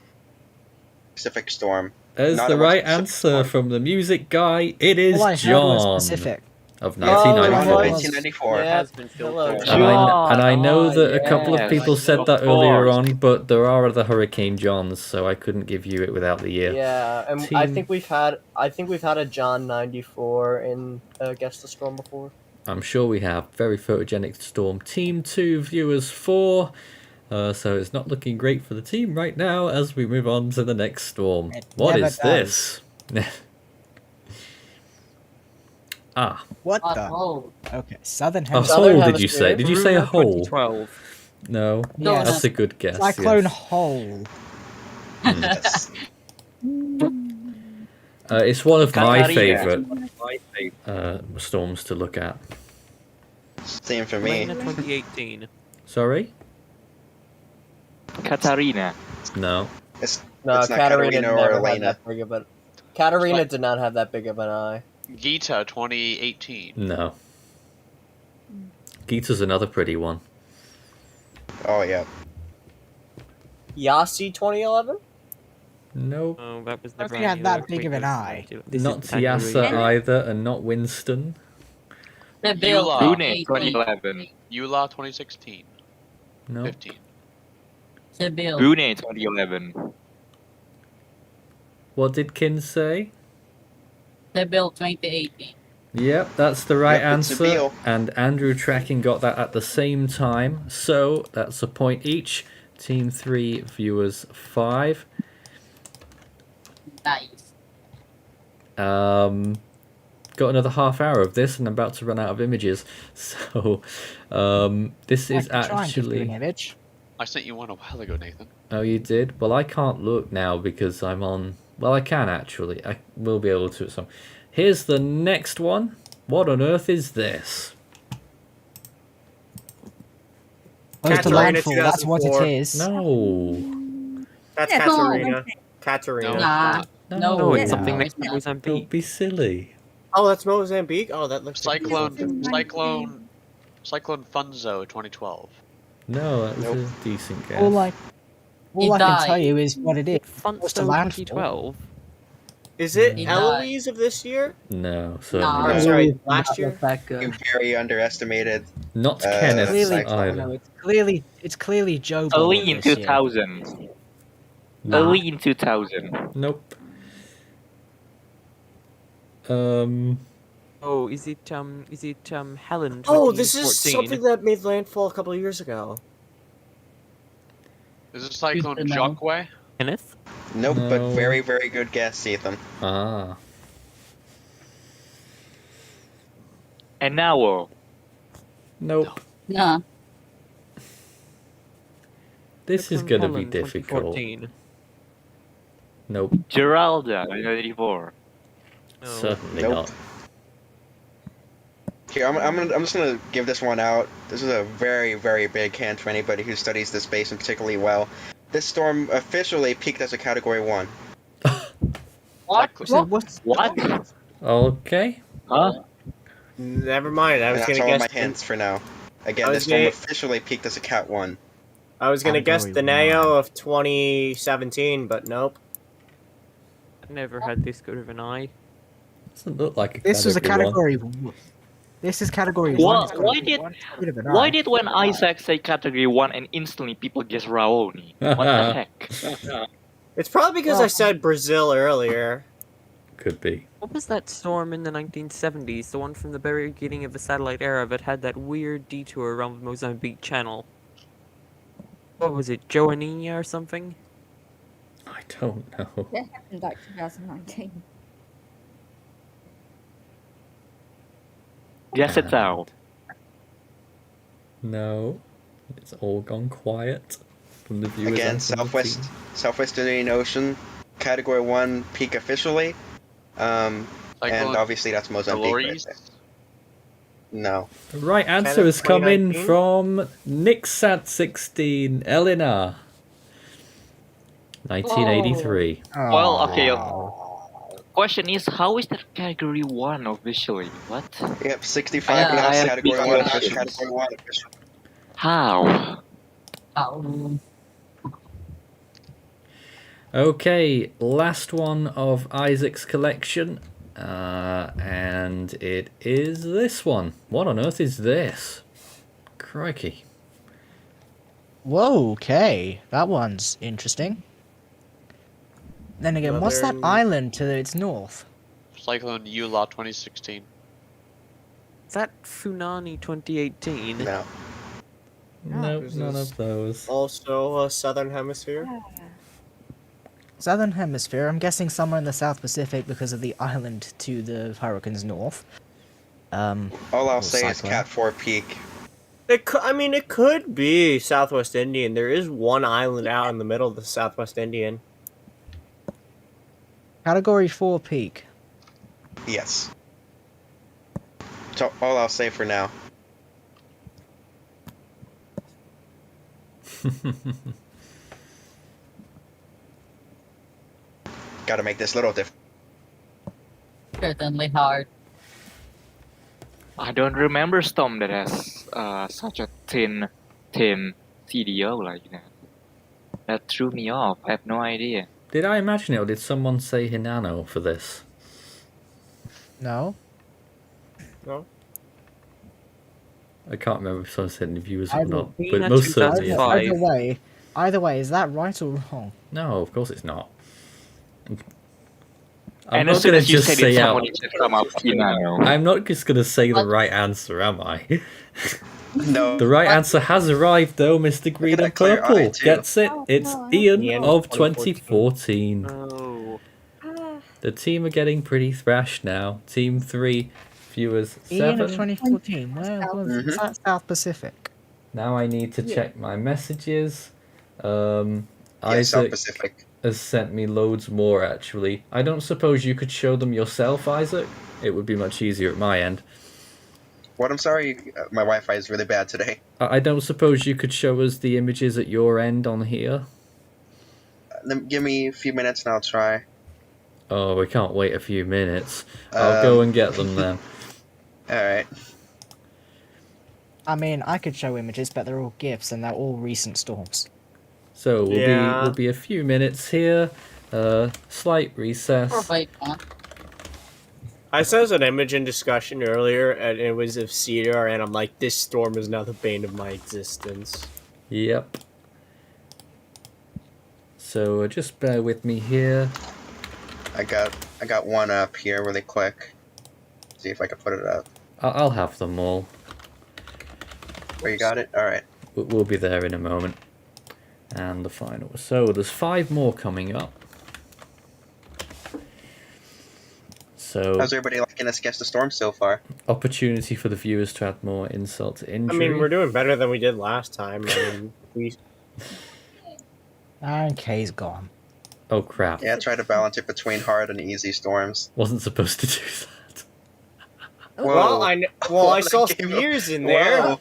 Pacific Storm. There's Not the a right Pacific answer from the music guy. It is All I heard was John Pacific. of Oh, 1994. 1994. Yeah, Has been hello, filtered. And I know that a couple of yes, people said of that earlier course. on, but there are other Hurricane Johns, so I couldn't give you it without the year. Yeah, and I Team- think we've had a John 94 in Guess the Storm before. I'm sure we have. Very photogenic storm. Team 2, viewers 4. So it's not looking great for the team right now as we move on to the next storm. It What never is does. this? Ah. What the? hole. Okay, Southern A Hemisphere. hole, did you say? Did you say a Runa hole? 2012. No. Yes. That's a good guess. Cyclone yes. hole. Yes. It's one of my Katarina. favourite storms to look at. Same for me. Elena 2018. Sorry? Katarina. No. It's No, it's not Katarina Katarina or never had Elena. that big of an. Katarina did not have that big of an eye. Gita 2018. No. Gita's another pretty one. Oh yeah. Yasi 2011. Nope. Oh, that was I never don't think it had any that other big of an eye. Not January. Tiasa either, and not Winston. Eula. Brunei 2011. Eula 2016. No. 15. Seville. Brunei 2011. What did Kin say? Seville 2018. Yep, that's the right Yep, it's a answer. Beale. And Andrew Tracking got that at the same time. So that's a point each. Team 3, viewers 5. Nice. Got another half hour of this, and I'm about to run out of images. So this is I can try and give you an actually. image. I sent you one a while ago, Nathan. Oh, you did? Well, I can't look now because I'm on. Well, I can actually. I will be able to at some. Here's the next one. What on earth is this? Oh, it's the Katarina landfall. That's what it 2004. is. No. That's Yeah, Katarina. Katarina. Nah. No, No, it's it's something next to Don't Mozambique. be silly. Oh, that's Mozambique. Oh, that looks like Cyclone Funzo 2012. No, that was a decent guess. All I can died. tell you is what it is. It's a Funsto landfall. 2012. Is it He Eloise of this year? No, certainly Nah. Or not. sorry, last Not year? that You good. very underestimated. Not Uh, Kenneth Clearly, Cyclone. no, either. it's clearly Joe Bob Early in this year. 2000. No. Early in 2000. Nope. Oh, is it Helen? Oh, this is 2014? something that made landfall a couple of years ago. Is it Cyclone Houston, no. Jockway? Kenneth? Nope, No. but very, very good guess, Ethan. Ah. And now, Nope. Nah. This is Cyclone gonna be Helen, difficult. 2014. Nope. Geralda 1984. No. Certainly Nope. not. Here, I'm just gonna give this one out. This is a very, very big hint for anybody who studies this basin particularly well. This storm officially peaked as a Category 1. What? What? Okay. Huh? Never mind. I And was that's gonna all guess. my hints for now. Again, I this was storm gonna- officially peaked as a Cat 1. I was gonna guess Category the Neo of 2017, but nope. I've never had this good of an eye. Doesn't look like a This was a category category. This is category What? one. Why did when Isaac say category 1 and instantly people guess Raoni? What the heck? It's probably because I said Brazil earlier. Could be. What was that storm in the 1970s? The one from the very beginning of the satellite era that had that weird detour around the Mozambique Channel. What was it, Joanina or something? I don't know. That happened like 2019. Guess it out. No. It's all gone quiet from the viewers. Again, and from the team. Southwest Indian Ocean, Category 1 peak officially. And Cyclone obviously that's Mozambique. Right Dolores? there. No. The right answer Kenneth, has come in 2019? from Nixat16, Elena. 1983. Well, okay. Question is, how is that category 1 officially? What? Yep, 65 now, I have Category big 1 questions. official. Category 1 official. How? Oh. Okay, last one of Isaac's collection. And it is this one. What on earth is this? Crikey. Whoa, okay. That one's interesting. Then again, what's that Another- island to its north? Cyclone Eula 2016. Is that Funani 2018? No. No, This none is of those. Also a Southern Hemisphere. Southern Hemisphere. I'm guessing somewhere in the South Pacific because of the island to the hurricane's north. All I'll say is cyclone. Cat 4 Peak. It could be Southwest Indian. There is one island out in the middle of the Southwest Indian. Category 4 peak. Yes. So all I'll say for now. Gotta make this little different. Certainly hard. I don't remember Storm that has such a thin CDO like that. That threw me off. I have no idea. Did I imagine it, or did someone say Hinano for this? No. No. I can't remember if someone said any viewers or Either- not, but most certainly is. Either way, is that right or wrong? No, of course it's not. And as soon as you said it, someone should come up Hinano. I'm not just going to say the right answer, am I? No. The right answer has arrived, though, Mr. Green and Purple. Gets it? It's Ian of 2014. Oh. The team are getting pretty thrashed now. Team 3, viewers 7. Ian of 2014. Where was Mhm. that? South Pacific. Now I need to check my messages. Yeah, South Isaac Pacific. has sent me loads more, actually. I don't suppose you could show them yourself, Isaac? It would be much easier at my end. What? I'm sorry, my Wi-Fi is really bad today. I don't suppose you could show us the images at your end on here? Give me a few minutes and I'll try. Oh, we can't wait a few minutes. I'll go and get them then. Alright. I mean, I could show images, but they're all GIFs and they're all recent storms. So Yeah. we'll be a few minutes here. Slight recess. I saw an image in discussion earlier, and it was of Cedar, and I'm like, this storm is now the bane of my existence. Yep. So just bear with me here. I got one up here really quick. See if I can put it up. I'll have them all. Where you got it? Alright. We'll be there in a moment. And the final. So there's 5 more coming up. So How's everybody liking us against the storm so far? opportunity for the viewers to add more insult to injury. I mean, we're doing better than we did last time. I mean, we... And K's gone. Oh crap. Yeah, try to balance it between hard and easy storms. Wasn't supposed to do that. Well, I saw Spears in there. Whoa.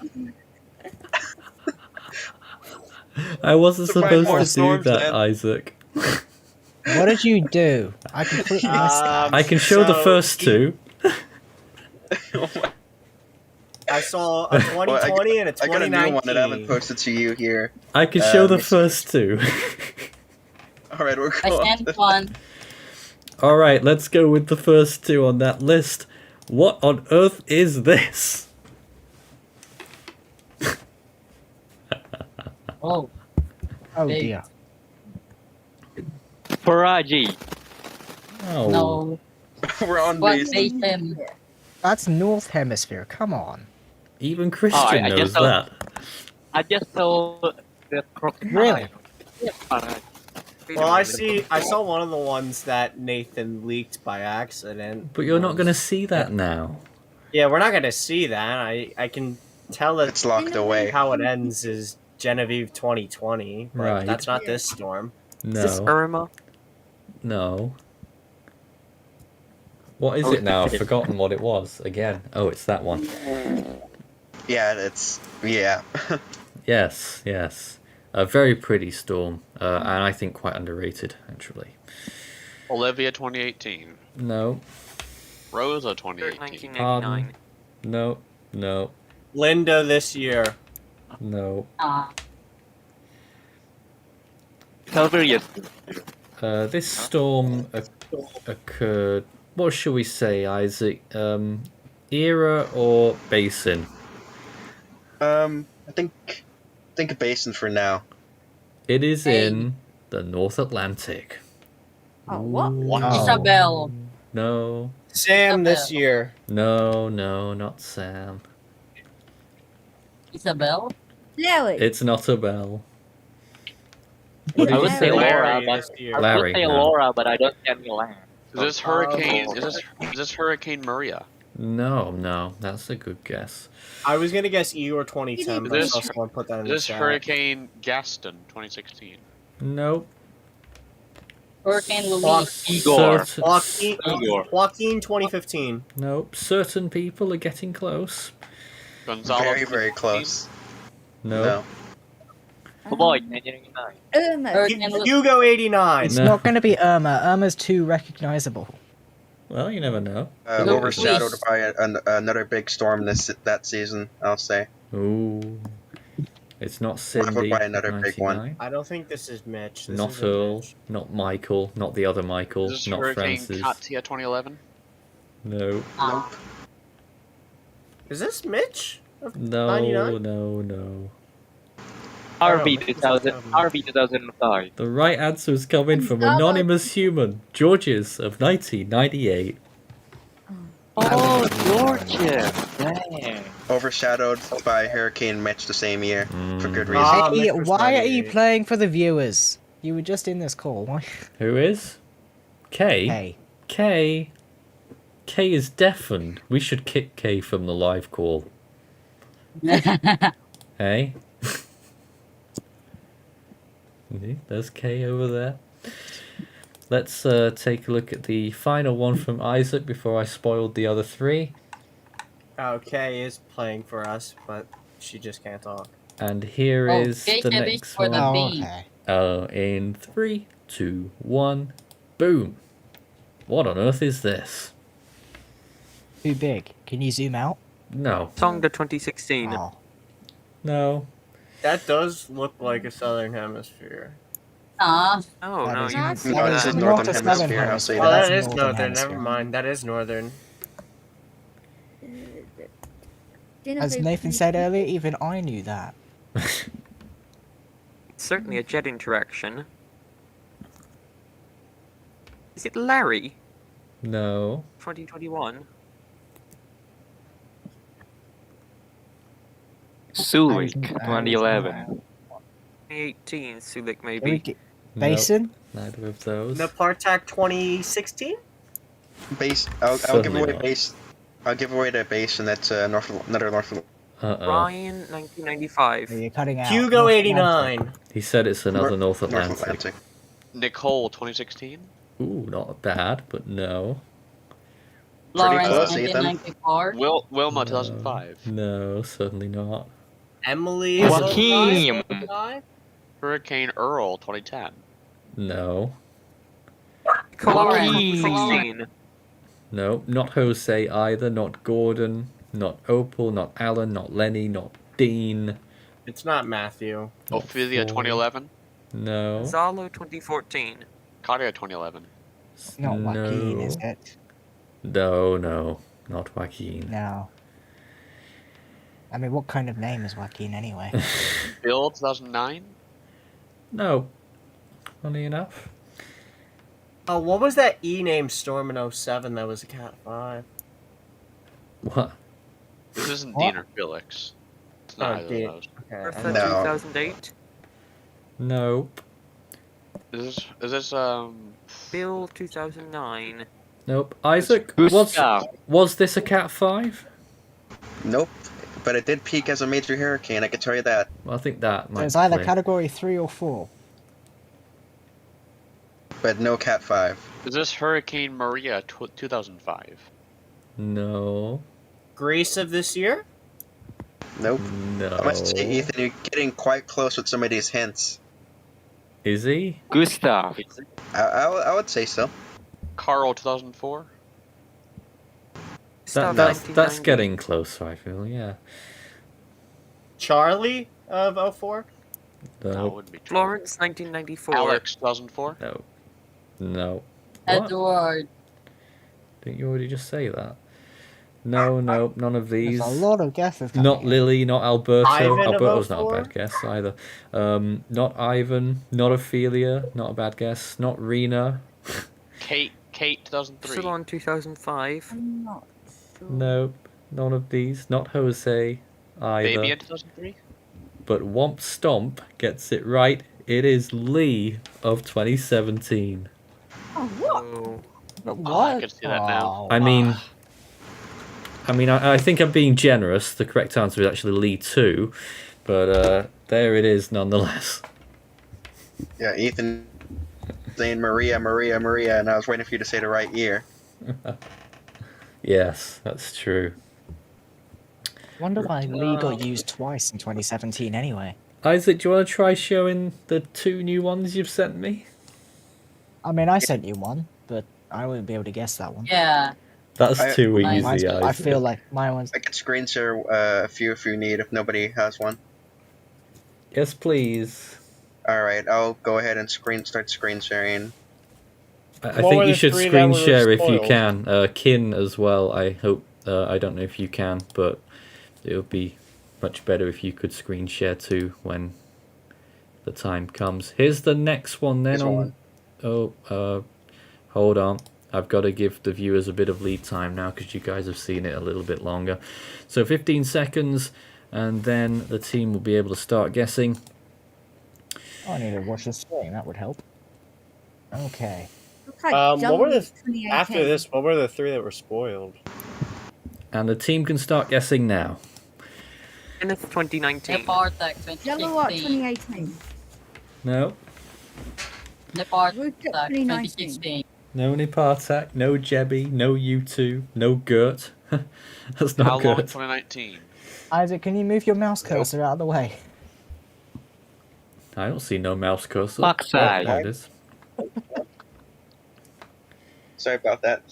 I wasn't To find supposed more to do storms, that, then. Isaac. What did you do? I completely missed that. I can show the first 2. I saw a 2020 and a 2019. I got a new one that I haven't posted to you here. I can show the first 2. Alright, we're I going. sent one. Alright, let's go with the first 2 on that list. What on earth is this? Oh. Oh Hey. dear. Faraji. Oh. No. We're on What base. nation? That's North Hemisphere. Come on. Even Christian I knows just saw- that. I just saw the crocodile. Really? Faraji. Well, I saw one of the ones that Nathan leaked by accident. But you're not going to see that now. Yeah, we're not gonna see that. I can tell that It's locked away. how it ends is Genevieve 2020. But Right. that's not this storm. Is this No. Irma? No. What is it now? I've forgotten what it was again. Oh, it's that one. Yeah, it's yeah. Yes, yes. A very pretty storm, and I think quite underrated, actually. Olivia 2018. No. Rosa 2018. 1999. No. No. Linda this year. No. Silverius. This storm occurred. What shall we say, Isaac? Era or basin? I think a basin for now. It is in the North Atlantic. Oh, what? Wow. Isabel. No. Sam this year. No, not Sam. Isabel? Larry. It's not a bell. I would say Laura, Larry but this year. I Larry, would say no. Laura, but I don't see any land. Is this Hurricane? Is this Hurricane Maria? No, that's a good guess. I was gonna guess Eeyore 2010, but I saw someone put that in the Is this chat. Hurricane Gaston 2016? Nope. Hurricane Louise. Igor. Igor. Joaquin 2015. Nope. Certain people are getting close. Gonzalo Very, very close. No. Irma. Hugo 89. It's not going to be Irma. Irma's too recognizable. Well, you never know. Overshadowed by another big storm that season, I'll say. Ooh. It's not Cindy. Followed by another big 99. one. I don't think this is Mitch. This Not isn't Earl. Mitch. Not Michael. Not the other Michael. Is this Not Hurricane Francis. Katia 2011? No. Nope. Is this Mitch? Of No. 99? No. RB 2005. The right answer is coming from anonymous human, Georges of 1998. Oh, Georgia. Dang. Overshadowed by Hurricane Mitch the same year, for good reason. Hey, why are you playing for the viewers? You were just in this call. Why? Who is? Kay? Kay is deafened. We should kick Kay from the live call. Hey? There's Kay over there. Let's take a look at the final one from Isaac before I spoiled the other three. Okay, is playing for us, but she just can't talk. And here is the next one. In 3, 2, 1, boom. What on earth is this? Too big. Can you zoom out? No. Tonga 2016. No. That does look like a southern hemisphere. Ah. Oh, no, you No, this is northern hemisphere. I'll say Oh, that. that is northern. Never mind. That is northern. As Nathan said earlier, even I knew that. Certainly a jet interaction. Is it Larry? No. 2021. Sulik 2011. 2018, Sulik maybe. Basin? Neither of those. Napartak 2016? Base. I'll give Certainly away not. base. I'll give away the base, and that's another North. Ryan 1995. You're cutting out. Hugo North 89. Atlantic. He said it's another North Atlantic. Nicole 2016? Ooh, not bad, but no. Lawrence close, Ethan. 1994. Wilma 2005. No, certainly not. Emily. Joaquin. 2005? Hurricane Earl 2010. No. Colin Joaquin. 2016. No, not Jose either, not Gordon, not Opal, not Alan, not Lenny, not Dean. It's not Matthew. Ophelia 2011. No. Zalo 2014. Katia 2011. Not Joaquin, is No. it? No, not Joaquin. No. I mean, what kind of name is Joaquin anyway? Bill 2009. No. Funny enough. Oh, what was that E-name storm in 07 that was a Cat 5? What? This isn't What? Dean or Felix. It's not either Dean. of those. Okay. Bertha No. 2008. Nope. Is this Bill 2009. Nope. Isaac, Gustav. was this a Cat 5? Nope. But it did peak as a major hurricane. I can tell you that. Well, I think that So might it's either play. category 3 or 4. But no Cat 5. Is this Hurricane Maria 2005? No. Grace of this year? Nope. No. I must say, Ethan, you're getting quite close with some of these hints. Is he? Gustav. I would say so. Carl 2004? That's getting closer, I feel, yeah. Charlie of 04? That No. would be Florence 1994. Alex 2004? No. No. What? Edward. Didn't you already just say that? No, none of these. There's a lot of guesses coming Not in. Lily, not Alberto. Ivan of Alberto's not a 04? bad guess either. Not Ivan, not Ophelia, not a bad guess. Not Rena. Kate 2003. Epsilon 2005. I'm not sure. Nope, none of these. Not Jose either. Fabian 2003? But Womp Stomp gets it right. It is Lee of 2017. Oh, what? Oh. But Oh, what? I can see that now. I mean, I mean, I think I'm being generous. The correct answer is actually Lee 2, but there it is nonetheless. Yeah, Ethan saying Maria, Maria, Maria, and I was waiting for you to say the right year. Yes, that's true. Wonder why Lee got used twice in 2017 anyway. Isaac, do you want to try showing the 2 new ones you've sent me? I mean, I sent you one, but I wouldn't be able to guess that one. Yeah. That's 2 easy, Isaac. I feel like my one's... I could screen share a few if you need, if nobody has one. Yes, please. Alright, I'll go ahead and start screen sharing. I think you should screen share if you can. Kin as well, I hope. I don't know if you can, but it would be much better if you could screen share too when the time comes. Here's the next one then. Hold on. I've got to give the viewers a bit of lead time now because you guys have seen it a little bit longer. So 15 seconds and then the team will be able to start guessing. I need to watch the stream, that would help. Okay. What were after this? What were the 3 that were spoiled? And the team can start guessing now. And it's 2019. Nepartek 2018. No. Nepartek 2016. No Nipartak, no Jebby, no U2, no Gert. That's not How long in Gert. 2019? Isaac, can you move your mouse cursor out of the way? I don't see no mouse cursor. Fuck's sake. There it is. Sorry about that.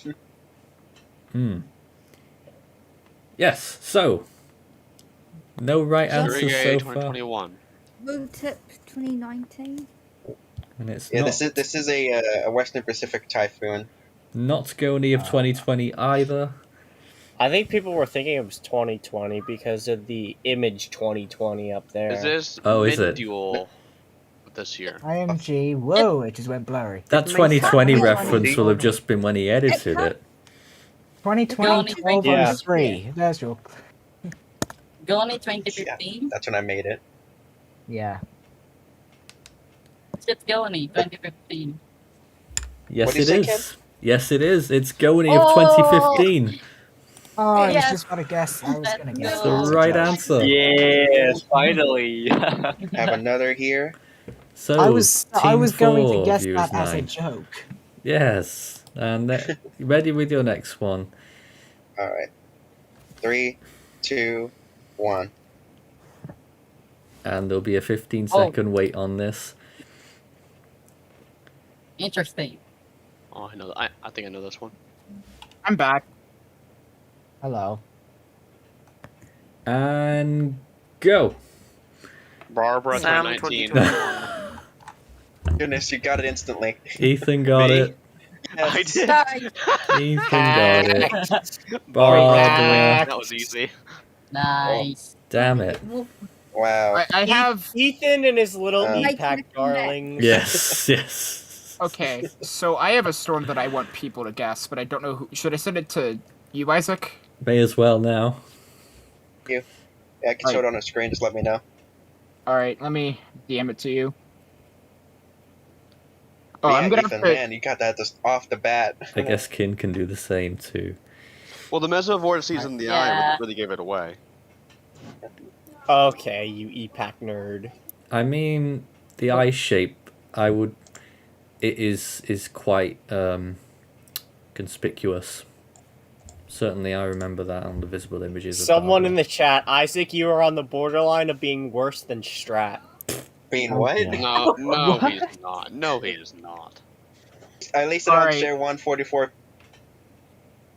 Yes, so. No right answers so far. 2021. Rotip 2019. And it's Yeah, not, this is a Western Pacific typhoon. not Goni of 2020 either. I think people were thinking it was 2020 because of the image 2020 up there. Is this is it? mid-duel this year? IMG, whoa, it just went blurry. That 2020 reference will have just been when he edited it. 2020, 12 Yeah. 03. There's your... Goni 2015. That's when I made it. Yeah. It's Goni 2015. Yes, What do you it say, is. Ken? Yes, it is. It's Goni of 2015. Oh, I was Yes. just gonna guess. I was gonna guess. That's the right answer. Yes, finally. Have another here. So, I was Team going to 4, guess Viewers that as a 9. joke. Yes. And ready with your next one. Alright. 3, 2, 1. And there'll be a 15-second wait on this. Interesting. Oh, I know. I think I know this one. I'm back. Hello. And go. Barbara Sam 2019. Goodness, you got it instantly. Ethan got Me? it. Yes. Nice. Ethan got it. Barbara. Barbara. That was easy. Nice. Damn it. Wow. I have. Ethan and his little Um, e-pack darlings. Yes, yes. Okay, so I have a storm that I want people to guess, but I don't know who. Should I send it to you, Isaac? May as well now. Yeah, I can show it on the screen. Just let me know. All right, let me DM it to you. Oh, Yeah, I'm gonna Ethan, have to. man, you got that just off the bat. I guess Kin can do the same too. Well, the Meso Vortices in the eye really gave it away. Okay, you e-pack nerd. I mean, the eye shape, it is quite conspicuous. Certainly, I remember that on the visible images. Of Someone Barbara. in the chat, Isaac, you are on the borderline of being worse than Strat. Being what? No, no, he's not. No, he is not. At least I don't Alright. share 144.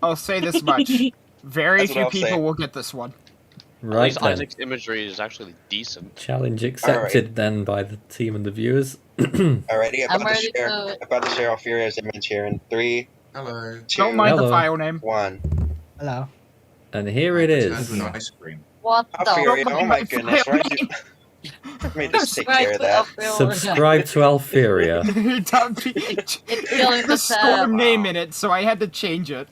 I'll say this much: very That's what few I'll people say. will get this one. At Right least then. Isaac's imagery is actually decent. Challenge accepted then by the team and the viewers. Alrighty, I'm ready to. about to share Alfuria's image here in 3, Hello. 2, Don't mind the Hello. file name. 1. Hello. And here it is. Turned to an ice cream. What the? Alfuria, Don't oh mind my my goodness, file right? name. Let me just take care of that. Subscribe to Alpheria. It's killing the the storm tab. name in it, so I had to change it.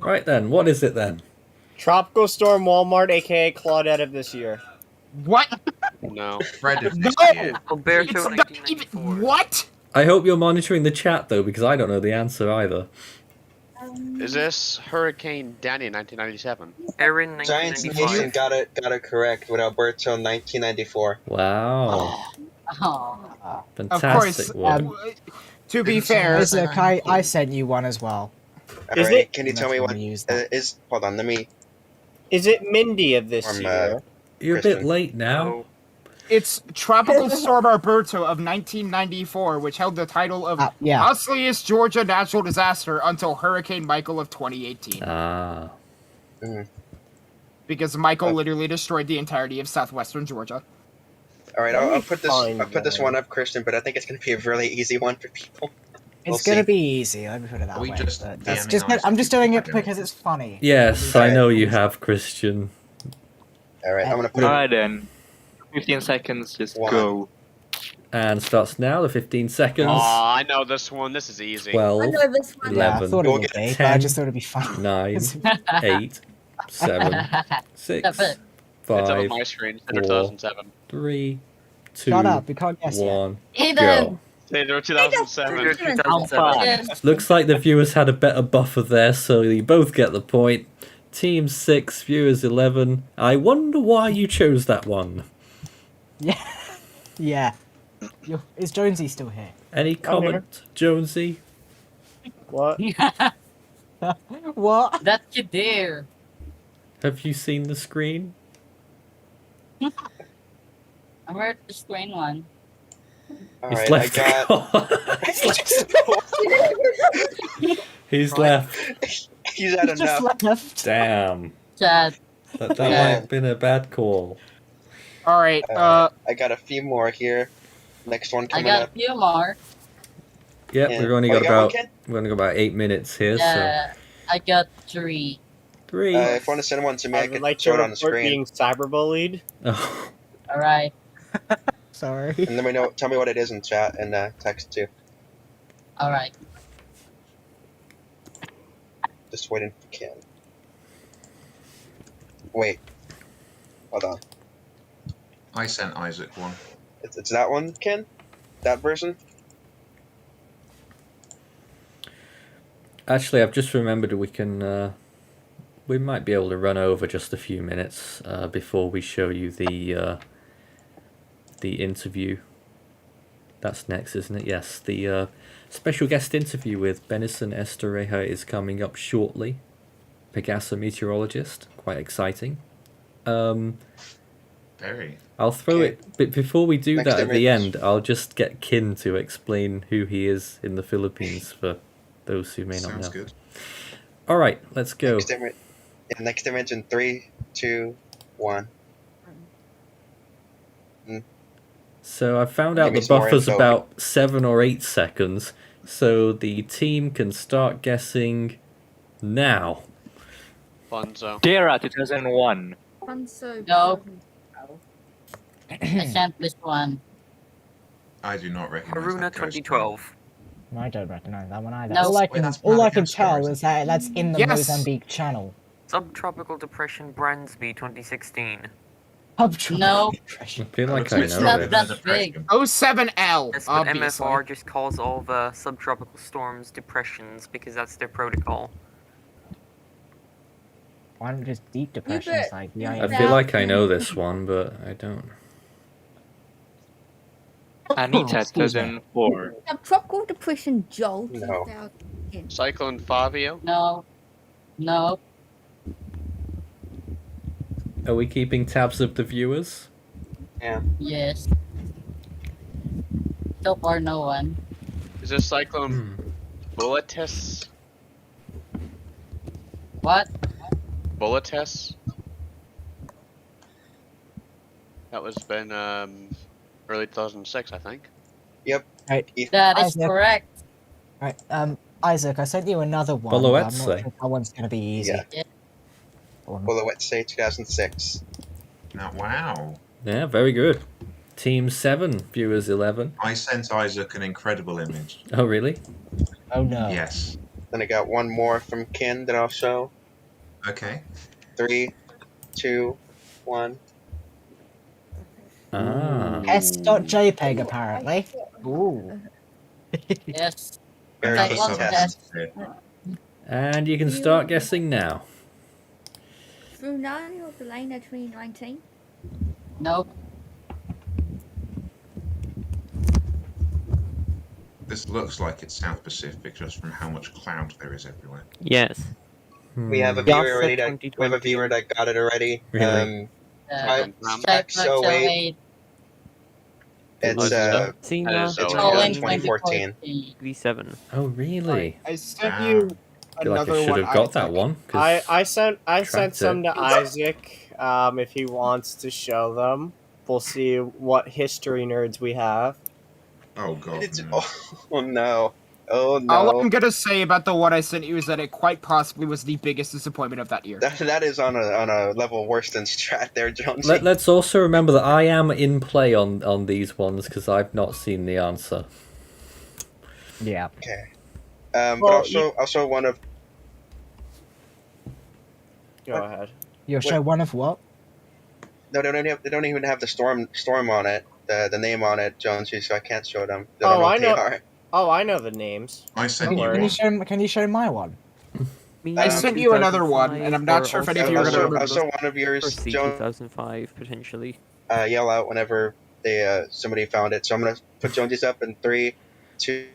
Right then, what is it then? Tropical Storm Walmart, aka Claudette of this year. What? No. Fred of No! this year. Alberto It's not even. What? I hope you're monitoring the chat though, because I don't know the answer either. Is this Hurricane Danny in 1997? Erin, Giants 1995. Nation got it correct with Alberto in 1994. Wow. Oh. Of Fantastic course. one. To be fair, Isaac, I sent you one as well. Is it? Can you tell me what is? Hold on, let me. Is it Mindy of this year? You're a bit late now. it's Tropical Storm Alberto of 1994, which held the title of yeah. costliest Georgia natural disaster until Hurricane Michael of 2018. Ah. Because Michael literally destroyed the entirety of southwestern Georgia. All right, I'll put this one up, Christian, but I think it's going to be a really easy one for people. It's gonna be easy. Let me put it that way. I'm just doing it because it's funny. Yes, I know you have, Christian. All right, I'm gonna put Alright then. 15 seconds, just go. And starts now, the 15 seconds. Oh, I know this one. This is easy. 12, I know this one. 11, Yeah, I thought it would be, but 10, I just thought it'd be fun. 9, 8, 7, 6, It's up 5, on my screen. Cinder 2007. 3, 2, Shut up, you can't guess yet. 1, Eden. go. Cinder 2007. 2007. Looks like the viewers had a better buffer there, so you both get the point. Team 6, viewers 11. I wonder why you chose that one. Yeah. Yeah. Is Jonesy still here? Any comment, Jonesy? What? What? That you dare. Have you seen the screen? I'm at the screen one. He's left. He's left. He's had enough. Left. Damn. Chad. That might have been a bad call. All right. I got a few more here. Next one I coming got up. a few more. Yeah, Yeah. we've only Oh, got you got one, about Ken? we're only got about 8 minutes here. Yeah, I got 3. So 3. If you want to send one to me, I would can like show to it on the report screen. being cyberbullied. Oh. All right. Sorry. And let me know. Tell me what it is in chat and text too. All right. Just waiting for Ken. Wait. Hold on. I sent Isaac one. It's that one, Ken? That version? Actually, I've just remembered we might be able to run over just a few minutes before we show you the interview. That's next, isn't it? Yes, the special guest interview with Benison Estereja is coming up shortly. Pegasa Meteorologist, quite exciting. Very. I'll throw it, but before we do Next that at the image. end, I'll just get Kin to explain who he is in the Philippines for those who may not know. Sounds good. All right, let's go. Next image in 3, 2, 1. So I found out Give me the some more buffer's info. about 7 or 8 seconds, so the team can start guessing now. Funzo. Dara 2001. I'm so. No. I sent this one. I do not recognize Haruna that coast 2012. I don't recognize that one either. No. All I Wait, can, that's all I can Madagascar, tell isn't is that that's in the Yes. Mozambique Channel. Subtropical Depression Bransby 2016. No. I feel like I It's know not this. that big. 07L, Yes, but obviously. MFR just calls all the subtropical storms depressions because that's their protocol. Why don't just deep depressions but- like the I IM? feel like I know this one, but I don't. Anita Excuse me. 2004. Tropical depression Joel No. 2010. Cyclone Fabio. No. No. Are we keeping tabs of the viewers? Yeah. Yes. So far, no one. Is this Cyclone Bulletis? What? Bulletis? That was been early 2006, I think. Yep. Right. That is Isaac. correct. Right. Isaac, I sent you another one. but I'm not sure Bolowetse. if that one's gonna be easy. Yeah. Or not. Well, let's say 2006. Now, wow. Yeah, very good. Team 7, viewers 11. I sent Isaac an incredible image. Oh, really? Oh no. Yes. Then I got one more from Ken that I'll show. Okay. 3, 2, 1. Ah. S.jpg apparently. Ooh. Yes. Very Another Cyclone subject test. here. And you can start guessing now. Brunei or Belena 2019? Nope. This looks like it's South Pacific just from how much cloud there is everywhere. Yes. We have a viewer already. We have a viewer that got it already. Really? 608. It's Cena, it's from 2014. 37. Oh, really? I sent you I feel like another I should one. have got that one. 'cause I sent tracked some it. to Isaac. If he wants to show them, we'll see what history nerds we have. Oh god. Oh no. Oh no. All I'm gonna say about the one I sent you is that it quite possibly was the biggest disappointment of that year. That is on a level worse than Strat there, Jonesy. Let's also remember that I am in play on these ones because I've not seen the answer. Yeah. Okay. But also one of. Go ahead. You'll show one of what? No, they don't even have the storm on it, the name on it, Jonesy. So I can't show them. They Oh, don't know I what they know. are. Oh, I know the names. I sent Don't you worry. one. Can you show my one? I sent you another one, and I'm not sure if any of you are gonna. Also, one of yours, First Jones, 2005 potentially. yell out whenever somebody found it. So I'm gonna put Jonesy's up in 3, 2.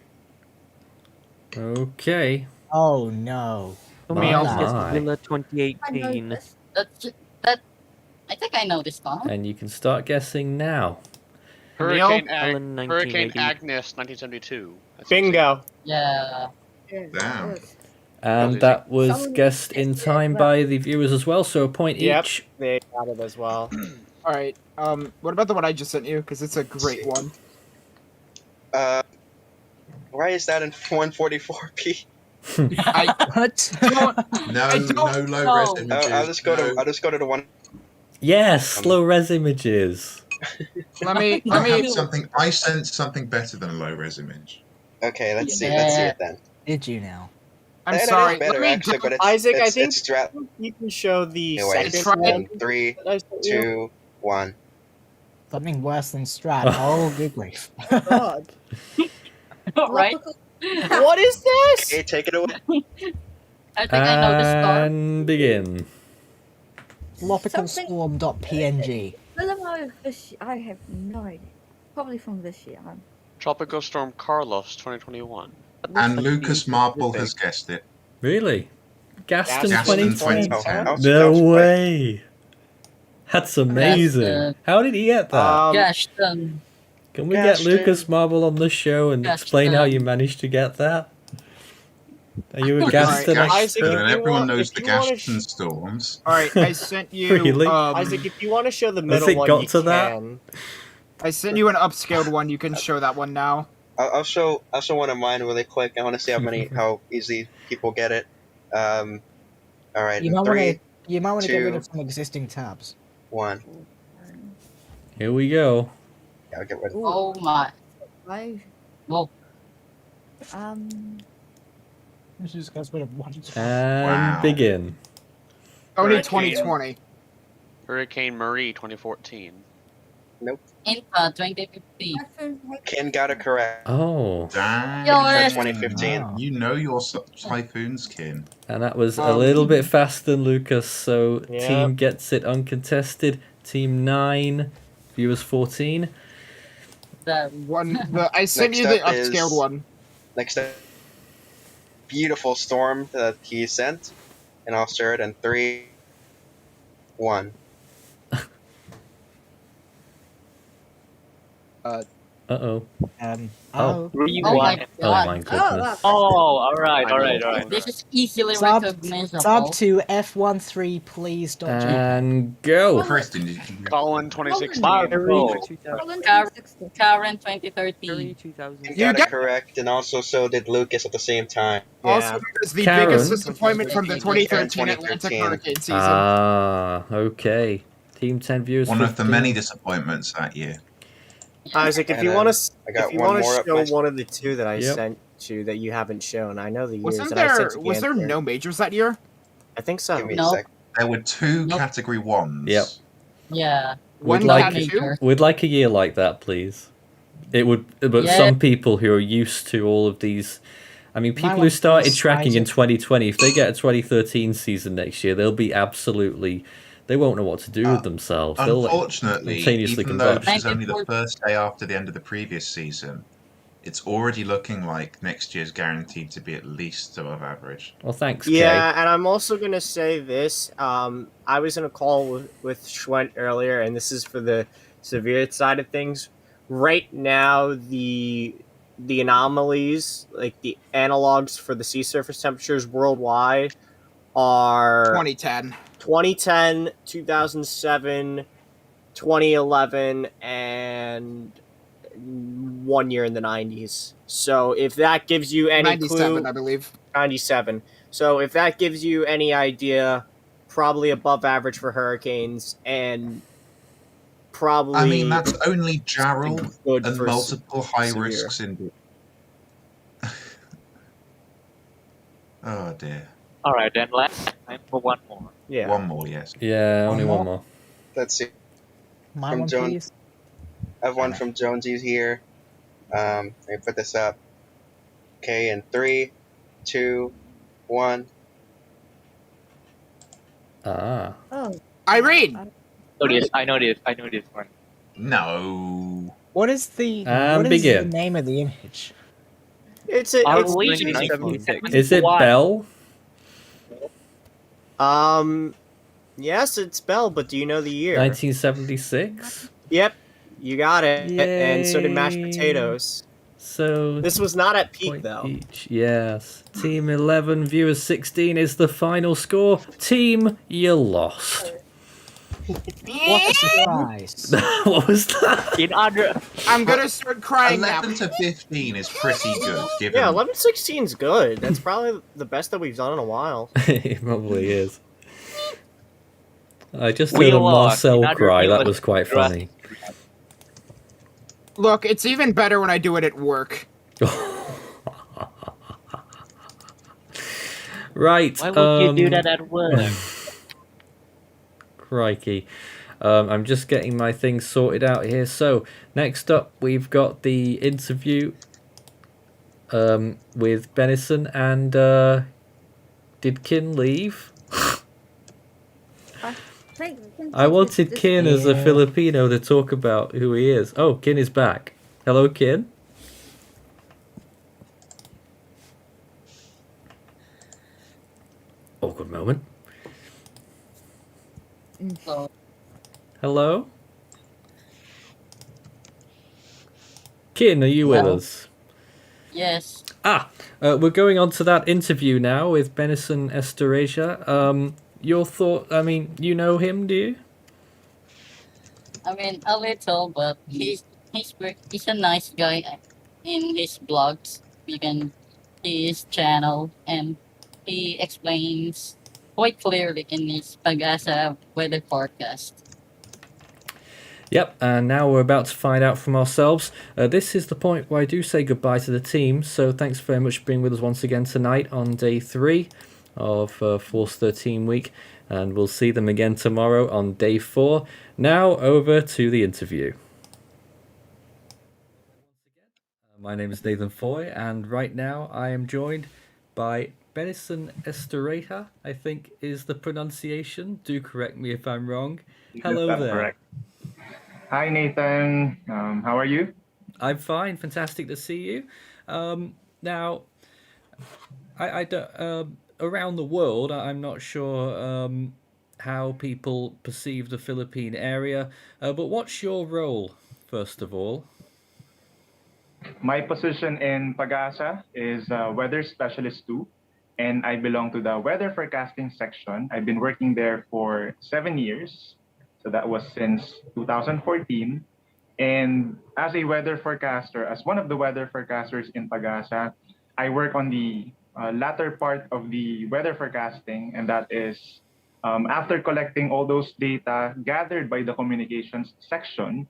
Okay. Oh no. Villa 2018. I think I know this one. And you can start guessing now. Hurricane, Ellen, Hurricane 1980. Agnes, 1972. Bingo. Yeah. Damn. And that was guessed in time by the viewers as well, so a point Yep, each. they got it as well. All right. What about the one I just sent you? Because it's a great one. Why is that in 144p? What? No low res images. I'll just go to the one. Yes, low res images. Let me. I sent something better than a low res image. Okay, let's see it then. Did you now? I'm That is sorry. better, let me actually, but it's, Isaac, I it's, think it's Strat. you can show the Anyways, second one. in 3, that I sent you. 2, 1. Something worse than Strat. Oh, good grief. God. Right? What is this? Okay, take it away. I think I know this one. And begin. Tropicalstorm.png. I have no idea. Probably from this year. Tropical Storm Carlos, 2021. And Lucas Marble has guessed it. Really? Gaston Gaston 2020? 2010. No way. That's amazing. How did he get that? Gaston. Can we get Lucas Marble on the show and explain how you managed to get that? Are you a Gaston expert? And everyone knows the Gaston storms. All right, I sent you. Really? Isaac, if you want to show the Has middle it one, got you to that? can. I sent you an upscaled one. You can show that one now. I'll show one of mine really quick. I want to see how easy people get it. All right, You might 3, want to get rid 2, of some existing tabs. 1. Here we go. Yeah, I'll get rid of. Oh my. Right. Whoa. Just gets rid of one. And begin. Only Hurricane. 2020. Hurricane Marie, 2014. Nope. Infa 2015. Ken got it correct. Oh. Damn. Yes. 2015. You know your typhoons, Kin. And that was a little bit faster than Lucas, so Yep. team gets it uncontested. Team 9, viewers 14. I sent you the Next up is- upscaled one. Next up, beautiful storm that he sent, and I'll share it in 3, 1. Uh-oh. Oh. Oh my Oh my god. goodness. Oh, alright. This is easily Sub recognizable. to F13, please. And go. Colin, 2016. Karen 2013. You got it correct, and also so did Lucas at the same time. Also, because the Karen. biggest disappointment from the 2013 Atlantic Hurricane season. Ah, okay. Team 10 viewers. One of the 15. many disappointments that year. Isaac, if And, you want to, I got if you one want more to up show my- one of the two that I Yep. sent you that you haven't shown, I know the years. Wasn't and I there? sent you Was the there answer. no majors that year? I think so. Give me a No. sec. There were 2 category 1s. Yep. Yeah. One We'd like, got two? we'd like a year like that, please. It would, but Yeah. some people who are used to all of these I mean, people who started tracking in 2020, if they get a 2013 season next year, they'll be absolutely... They won't know what to do with themselves. They'll Unfortunately, spontaneously even though combust. this is only the first day after the end of the previous season, it's already looking like next year's guaranteed to be at least above average. Well, thanks, Yeah, and I'm also gonna say this. I was in a call with Schwent earlier, and this is for the severe side of things. Right now, the anomalies, like the analogs for the sea surface temperatures worldwide, are 2010, 2007, 2011, and 1 year in the 90s. So if that gives you any 97, clue, I believe. 97. So if that gives you any idea, probably above average for hurricanes, and probably. I mean, that's only Jarrell good and for multiple high severe. risks in. Oh dear. All right, then last time for one more. Yeah. One more, yes. Yeah, only one more. Let's see. My From one, Jones. please. I have one from Jonesy's here. Let me put this up. Okay, in 3, 2, 1. Ah. Oh. Irene! I know this one. No. What is the begin. name of the image? It's Is it Bell? Yes, it's Bell, but do you know the year? 1976? Yep, you got it. Yay. And so did mashed potatoes. So this was not at peak though. Each, yes. Team 11, viewers 16 is the final score. Team, you lost. What a surprise. What was that? In other... I'm gonna start crying 11 now. to 15 is pretty good. Given... Yeah, 11-16 is good. That's probably the best that we've done in a while. It probably is. I just heard a Marcel cry. That was quite funny. Look, it's even better when I do it at work. Right. Why would you do that at work? Crikey. I'm just getting my things sorted out here. So, next up, we've got the interview with Benison and did Kin leave? I wanted Kin as a Filipino to talk about who he is. Oh, Kin is back. Hello, Kin. Awkward moment. Hello? Kin, are you with us? Yes. We're going on to that interview now with Benison Esterasia. Your thought, I mean, you know him, do you? I mean, a little, but he's a nice guy. In his blogs, you can see his channel, and he explains quite clearly in his Pag-asa weather forecast. Yep, and now we're about to find out from ourselves. This is the point where I do say goodbye to the team, so thanks very much for being with us once again tonight on day 3 of Force 13 week, and we'll see them again tomorrow on day 4. Now over to the interview. My name is Nathan Foy, and right now I am joined by Benison Esteraja, I think is the pronunciation. Do correct me if I'm wrong. Hello That's there. Correct. Hi Nathan, how are you? I'm fine, fantastic to see you. Now, I don't, around the world, I'm not sure how people perceive the Philippine area, but what's your role, first of all? My position in Pag-asa is Weather Specialist 2, and I belong to the Weather Forecasting section. I've been working there for 7 years, so that was since 2014. And as a weather forecaster, as one of the weather forecasters in Pag-asa, I work on the latter part of the weather forecasting, and that is after collecting all those data gathered by the communications section,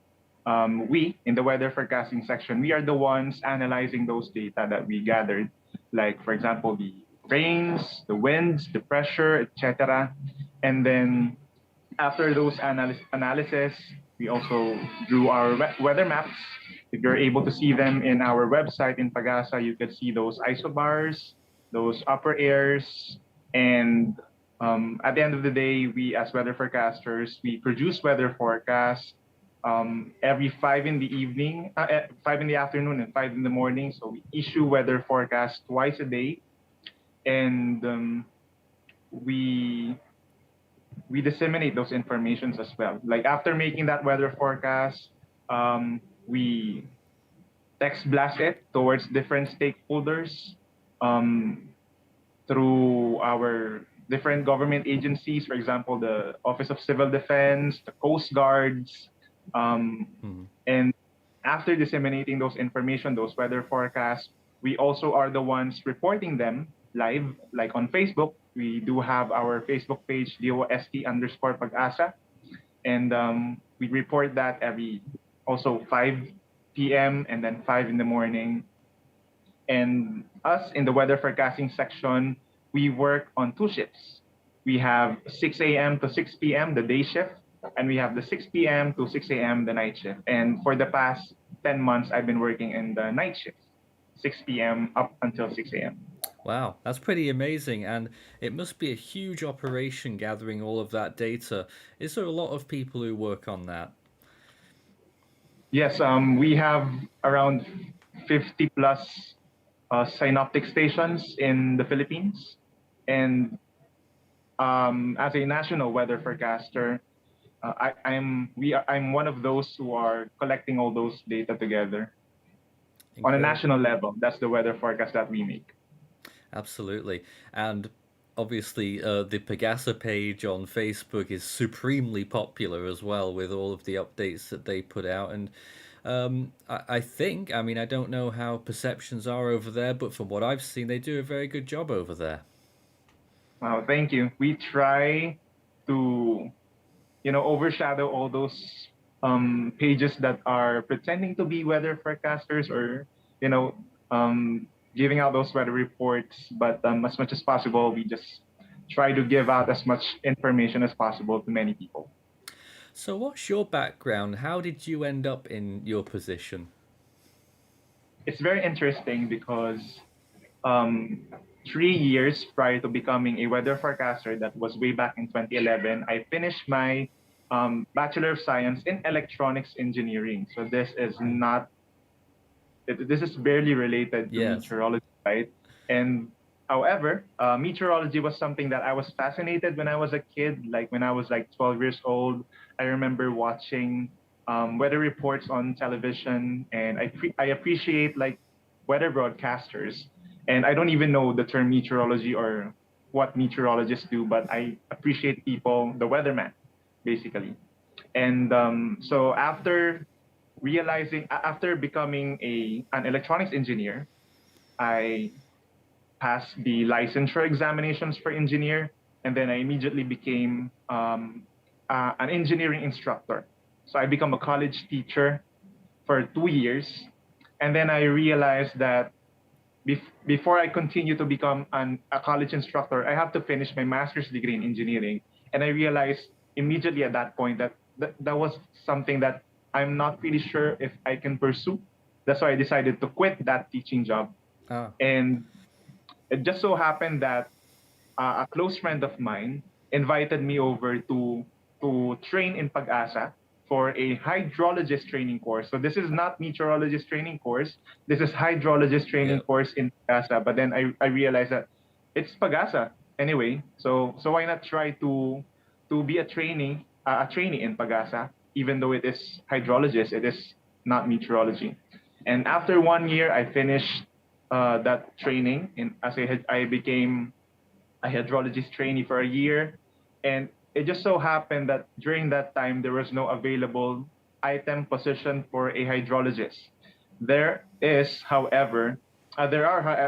we, in the weather forecasting section, we are the ones analyzing those data that we gathered, like, for example, the rains, the winds, the pressure, etc. And then after those analysis, we also drew our weather maps If you're able to see them in our website in Pagasa, you could see those isobars, those upper airs, and at the end of the day, we as weather forecasters, we produce weather forecasts every 5 in the evening, 5 in the afternoon and 5 in the morning. So we issue weather forecasts twice a day, and we disseminate those informations as well. Like after making that weather forecast, we text blast it towards different stakeholders through our different government agencies, for example, the Office of Civil Defense, the Coast Guards, and after disseminating those information, those weather forecasts, we also are the ones reporting them live, like on Facebook. We do have our Facebook page, DOST_Pag-asa, and we report that every also 5 p.m. and then 5 in the morning. And us in the weather forecasting section, we work on 2 shifts. We have 6 a.m. to 6 p.m., the day shift, and we have the 6 p.m. to 6 a.m., the night shift. And for the past 10 months, I've been working in the night shift, 6 p.m. up until 6 a.m. Wow, that's pretty amazing, and it must be a huge operation gathering all of that data. Is there a lot of people who work on that? Yes, we have around 50 plus synoptic stations in the Philippines, and as a national weather forecaster, I'm one of those who are collecting all those data together. Incredible. On a national level. That's the weather forecast that we make. Absolutely, and obviously the Pagasa page on Facebook is supremely popular as well, with all of the updates that they put out. And I think, I mean, I don't know how perceptions are over there, but from what I've seen, they do a very good job over there. Wow, thank you. We try to, overshadow all those pages that are pretending to be weather forecasters or, giving out those weather reports. But as much as possible, we just try to give out as much information as possible to many people. So what's your background? How did you end up in your position? It's very interesting because 3 years prior to becoming a weather forecaster, that was way back in 2011, I finished my Bachelor of Science in Electronics Engineering. So this is barely related to meteorology, right? And however, meteorology was something that I was fascinated when I was a kid. Like when I was like 12 years old, I remember watching weather reports on television, and I appreciate like weather broadcasters. And I don't even know the term meteorology or what meteorologists do, but I appreciate people, the weatherman, basically. And so after becoming an electronics engineer, I passed the licensure examinations for engineer, and then I immediately became an engineering instructor. So I become a college teacher for 2 years, and then I realized that before I continue to become a college instructor, I have to finish my master's degree in engineering. And I realized immediately at that point that was something that I'm not really sure if I can pursue. That's why I decided to quit that teaching job. And it just so happened that a close friend of mine invited me over to train in Pag-asa for a hydrologist training course. So this is not meteorologist training course. This is hydrologist training course in Pag-asa. But then I realized that it's Pag-asa anyway. So why not try to be a trainee in Pag-asa, even though it is hydrologist, it is not meteorology. And after 1 year, I finished that training, I became a hydrologist trainee for a year. And it just so happened that during that time, there was no available item position for a hydrologist. There are,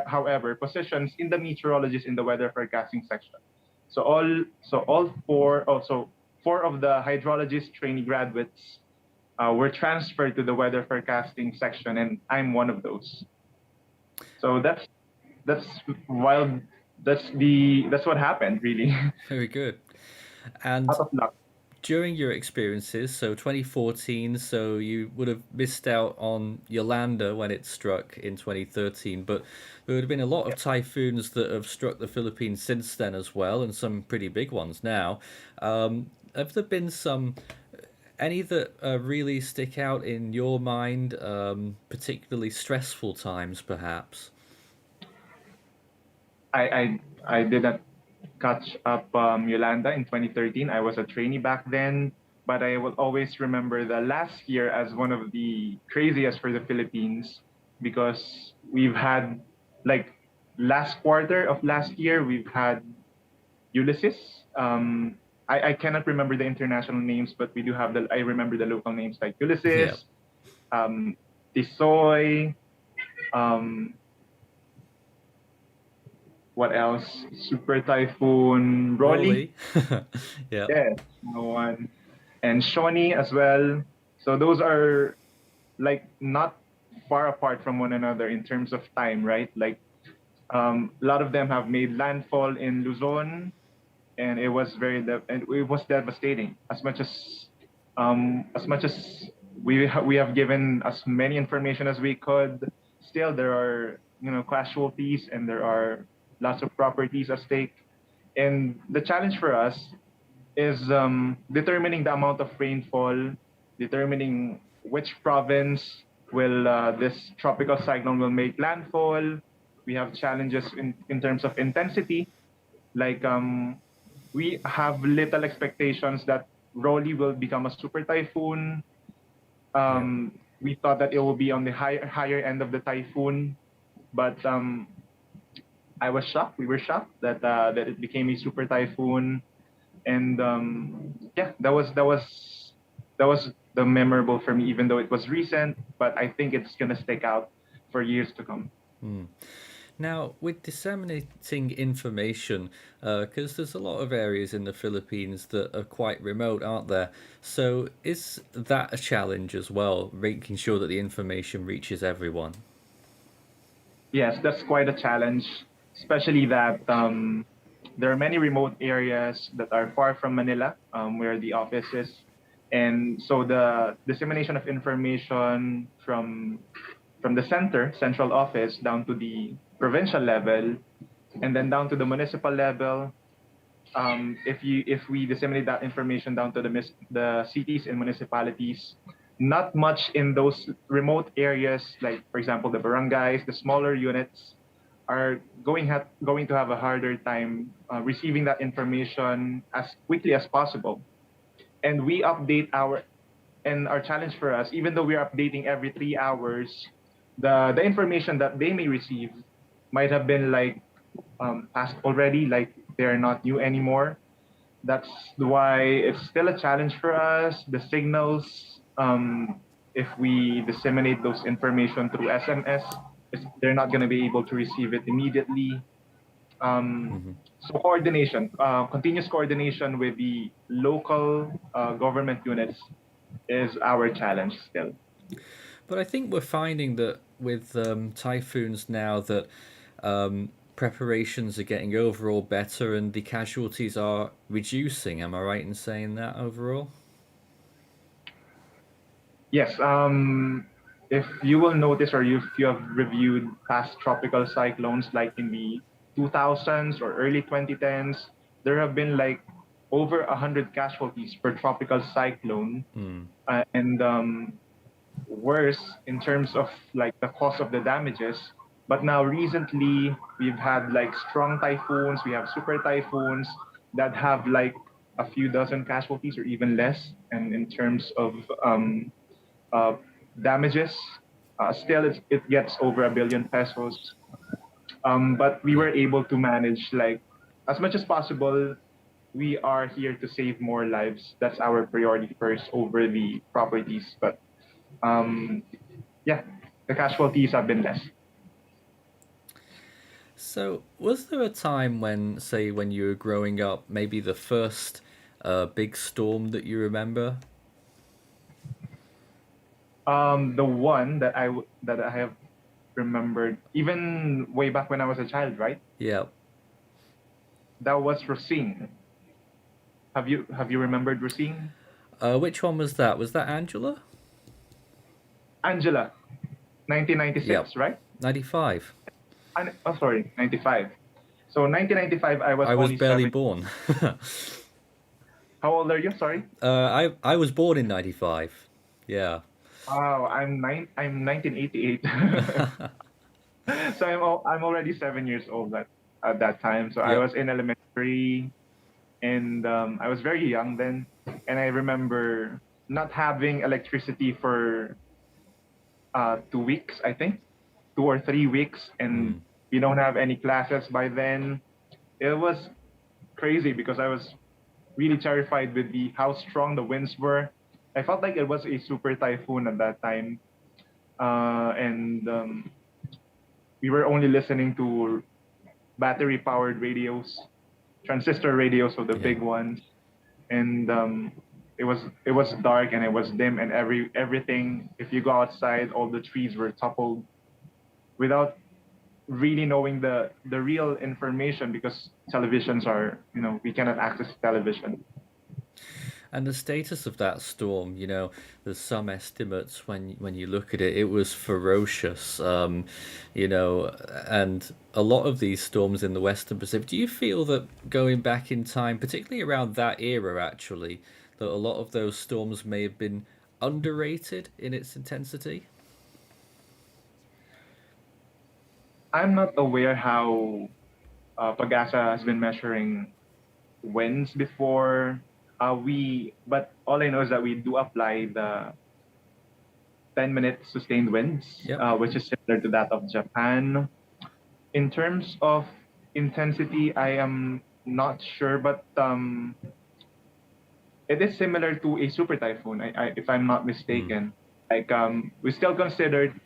however, positions in the meteorologist in the weather forecasting section. So all four of the hydrologist trainee graduates were transferred to the weather forecasting section, and I'm one of those. So that's wild. That's what happened, really. Very good. And out of luck. during your experiences, so 2014, so you would have missed out on Yolanda when it struck in 2013, but there would have been a lot of typhoons that have struck the Philippines since then as well, and some pretty big ones now. Have there been any that really stick out in your mind, particularly stressful times, perhaps? I didn't catch up Yolanda in 2013. I was a trainee back then, but I will always remember the last year as one of the craziest for the Philippines because we've had like last quarter of last year we've had Ulysses. I cannot remember the international names, but we do have I remember the local names like Ulysses, Tisoy, what else? Super Typhoon Rolly. Yeah. Yes, no one. And Shawnee as well. So those are like not far apart from one another in terms of time, right? Like a lot of them have made landfall in Luzon, and it was and it was devastating. As much as we have given as many information as we could, still there are casualties and there are lots of properties at stake. And the challenge for us is determining the amount of rainfall, determining which province will this tropical cyclone will make landfall. We have challenges in terms of intensity, like we have little expectations that Rolly will become a super typhoon. We thought that it will be on the higher end of the typhoon, but I was shocked. We were shocked that that it became a super typhoon, and yeah, that was the memorable for me, even though it was recent. But I think it's gonna stick out for years to come. Now, with disseminating information, because there's a lot of areas in the Philippines that are quite remote, aren't there? So is that a challenge as well, making sure that the information reaches everyone? Yes, that's quite a challenge, especially that there are many remote areas that are far from Manila, where the office is. And so the dissemination of information from the central office down to the provincial level, and then down to the municipal level. If we disseminate that information down to the cities and municipalities, not much in those remote areas, like for example the barangays, the smaller units, are going to have a harder time receiving that information as quickly as possible. And we update our challenge for us, even though we are updating every 3 hours, the information that they may receive might have been like past already, like they're not new anymore. That's why it's still a challenge for us. The signals, if we disseminate those information through SMS, they're not going to be able to receive it immediately. So coordination, continuous coordination with the local government units is our challenge still. But I think we're finding that with typhoons now that preparations are getting overall better and the casualties are reducing. Am I right in saying that overall? Yes. If you will notice, or if you have reviewed past tropical cyclones like in the 2000s or early 2010s, there have been like over 100 casualties per tropical cyclone. And worse in terms of like the cost of the damages. But now recently we've had like strong typhoons, we have super typhoons that have like a few dozen casualties or even less. And in terms of damages, still it gets over 1 billion pesos. But we were able to manage, like, as much as possible. We are here to save more lives. That's our priority first over the properties. But yeah, the casualties have been less. So, was there a time when, say, when you were growing up, maybe the first big storm that you remember? The one that I have remembered, even way back when I was a child, right? Yeah. That was Rosine. Have you remembered Racine? Which one was that? Was that Angela? Angela, 1996, Yep. right? 95. Oh, sorry, 95. So 1995, I was was only barely 7. born. How old are you? Sorry. I was born in 95. Yeah. Wow, I'm 1988. So I'm already 7 years old at that time. So I Yep. was in elementary, and I was very young then. And I remember not having electricity for 2 weeks, I think, 2 or 3 weeks, and we don't have any classes by then. It was crazy because I was really terrified with how strong the winds were. I felt like it was a super typhoon at that time, and we were only listening to battery-powered radios, transistor radios, so the big ones, and it was dark and it was dim, and everything. If you go outside, all the trees were toppled, without really knowing the real information, because televisions are, we cannot access television. And the status of that storm, there's some estimates when you look at it, it was ferocious, and a lot of these storms in the Western Pacific. Do you feel that going back in time, particularly around that era, actually, that a lot of those storms may have been underrated in its intensity? I'm not aware how Pagasa has been measuring winds before. But all I know is that we do apply the 10-minute sustained winds, which is similar to that of Japan. In terms of intensity, I am not sure, but it is similar to a super typhoon, if I'm not mistaken. Like we still considered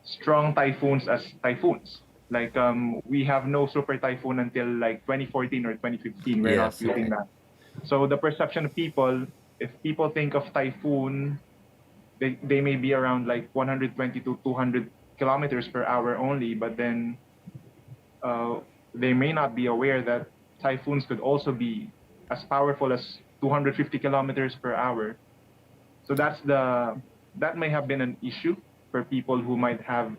strong typhoons as typhoons. Like we have no super typhoon until like 2014 or 2015. We're not using that. So the perception of people, if people think of typhoon, they may be around like 120 to 200 kilometers per hour only, but then they may not be aware that typhoons could also be as powerful as 250 kilometers per hour. So that may have been an issue for people who might have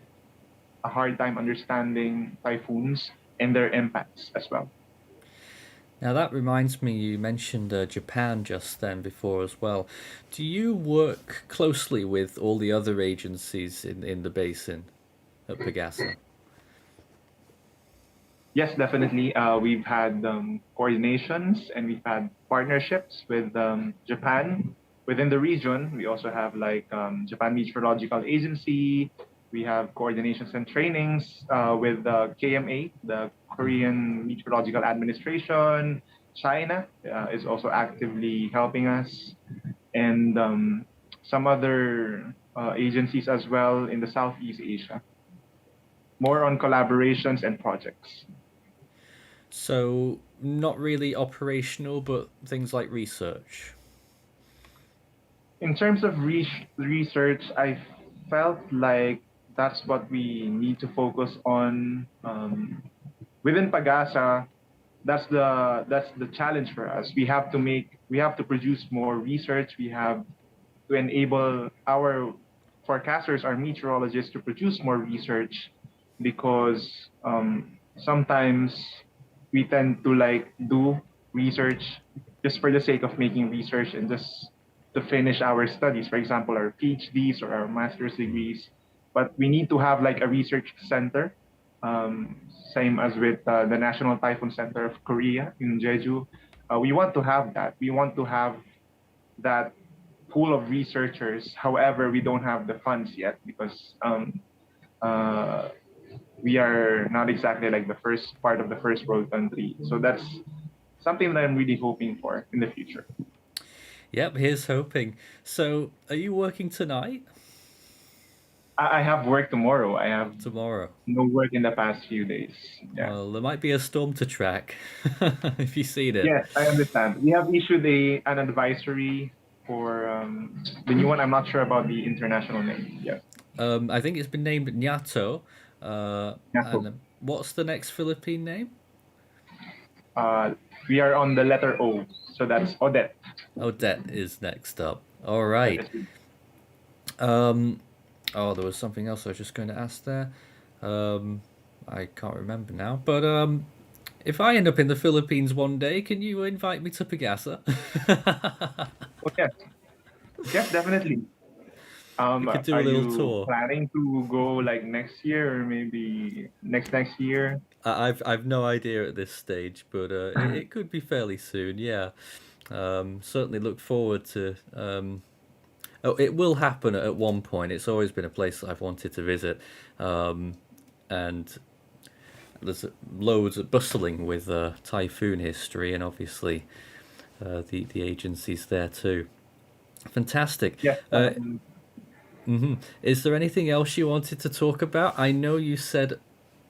a hard time understanding typhoons and their impacts as well. Now that reminds me, you mentioned Japan just then before as well. Do you work closely with all the other agencies in the basin at Pagasa? Yes, definitely. We've had coordinations and we've had partnerships with Japan within the region. We also have like Japan Meteorological Agency. We have coordinations and trainings with KMA, the Korean Meteorological Administration. China is also actively helping us, and some other agencies as well in the Southeast Asia. More on collaborations and projects. So not really operational, but things like research. In terms of research, I felt like that's what we need to focus on. Within Pagasa, that's the challenge for us. We have to produce more research. We have to enable our forecasters, our meteorologists, to produce more research, because sometimes we tend to like do research just for the sake of making research and just to finish our studies, for example, our PhDs or our master's degrees. But we need to have like a research center, same as with the National Typhoon Center of Korea in Jeju. We want to have that. We want to have that pool of researchers. However, we don't have the funds yet because we are not exactly like the first part of the first world country. So that's something that I'm really hoping for in the future. Yep, here's hoping. So, are you working tonight? I have work tomorrow. I have tomorrow. No work in the past few days. Yeah. Well, there might be a storm to track if you've seen it. Yes, I understand. We have issued an advisory for the new one. I'm not sure about the international name yet. I think it's been named Nyato. And what's the next Philippine name? we are on the letter O, so that's Odette. Odette is next up. All right. Oh, there was something else I was just going to ask there. I can't remember now. But if I end up in the Philippines one day, can you invite me to Pagasa? Oh, yes. Yes, definitely. We could do a are little you tour. planning to go like next year or maybe next year? I've no idea at this stage, but it could be fairly soon. Yeah, certainly look forward to. Oh, it will happen at one point. It's always been a place that I've wanted to visit, and there's loads of bustling with typhoon history, and obviously the agencies there too. Fantastic. Yeah. Is there anything else you wanted to talk about? I know you said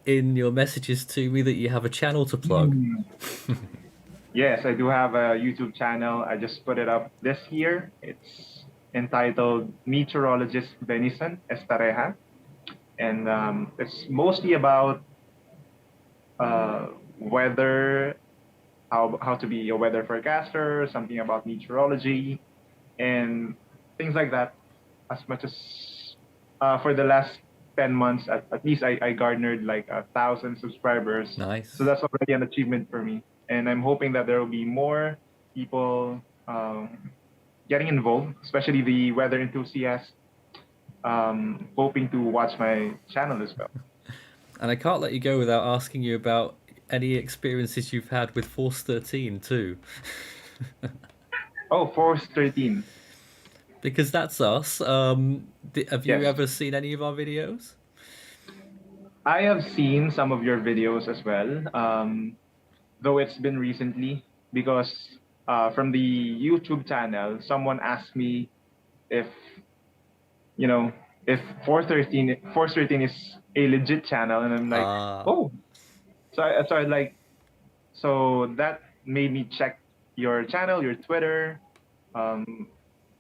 in your messages to me that you have a channel to plug. Yes, I do have a YouTube channel. I just put it up this year. It's entitled Meteorologist Benison Estareja. And it's mostly about weather, how to be a weather forecaster, something about meteorology, and things like that. As much as for the last 10 months, at least I garnered like 1,000 subscribers. Nice. So that's already an achievement for me. And I'm hoping that there will be more people getting involved, especially the weather enthusiasts, hoping to watch my channel as well. And I can't let you go without asking you about any experiences you've had with Force 13 too. Oh, Force 13. Because that's us. Have you ever seen any of our videos? I have seen some of your videos as well, though it's been recently because from the YouTube channel, someone asked me if, if 413 is a legit channel, and I'm like, oh, so that made me check your channel, your Twitter,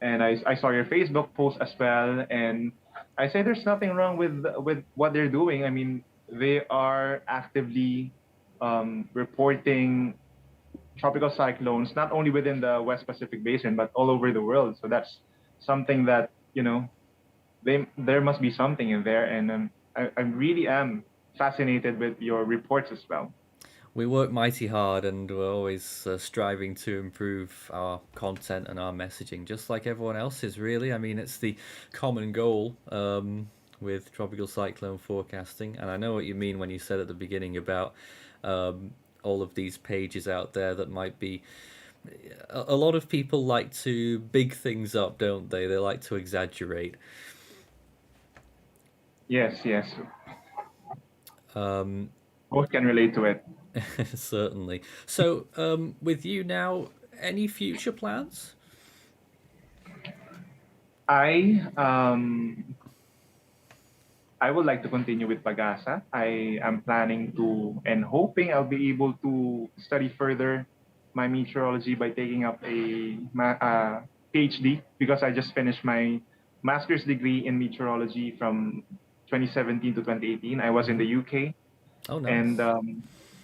and I saw your Facebook post as well, and I say there's nothing wrong with what they're doing. I mean, they are actively reporting tropical cyclones, not only within the West Pacific Basin, but all over the world. So that's something that, there must be something in there, and I really am fascinated with your reports as well. We work mighty hard, and we're always striving to improve our content and our messaging, just like everyone else is, really. I mean, it's the common goal with tropical cyclone forecasting. And I know what you mean when you said at the beginning about all of these pages out there that might be... A lot of people like to big things up, don't they? They like to exaggerate. Yes. Both can relate to it. Certainly. So, with you now, any future plans? I would like to continue with Pagasa. I am planning to and hoping I'll be able to study further my meteorology by taking up a PhD, because I just finished my master's degree in meteorology from 2017 to 2018. I was in the UK. Oh, nice. And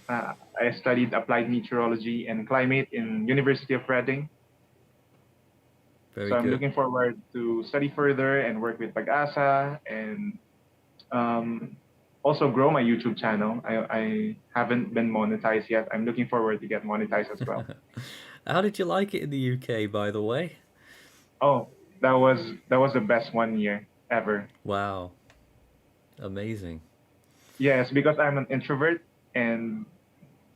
I studied applied meteorology and climate in University of Reading. Very I'm good. looking forward to study further and work with Pag-asa and also grow my YouTube channel. I haven't been monetized yet. I'm looking forward to get monetized as well. How did you like it in the UK, by the way? Oh, that was the best 1 year ever. Wow. Amazing. Yes, because I'm an introvert, and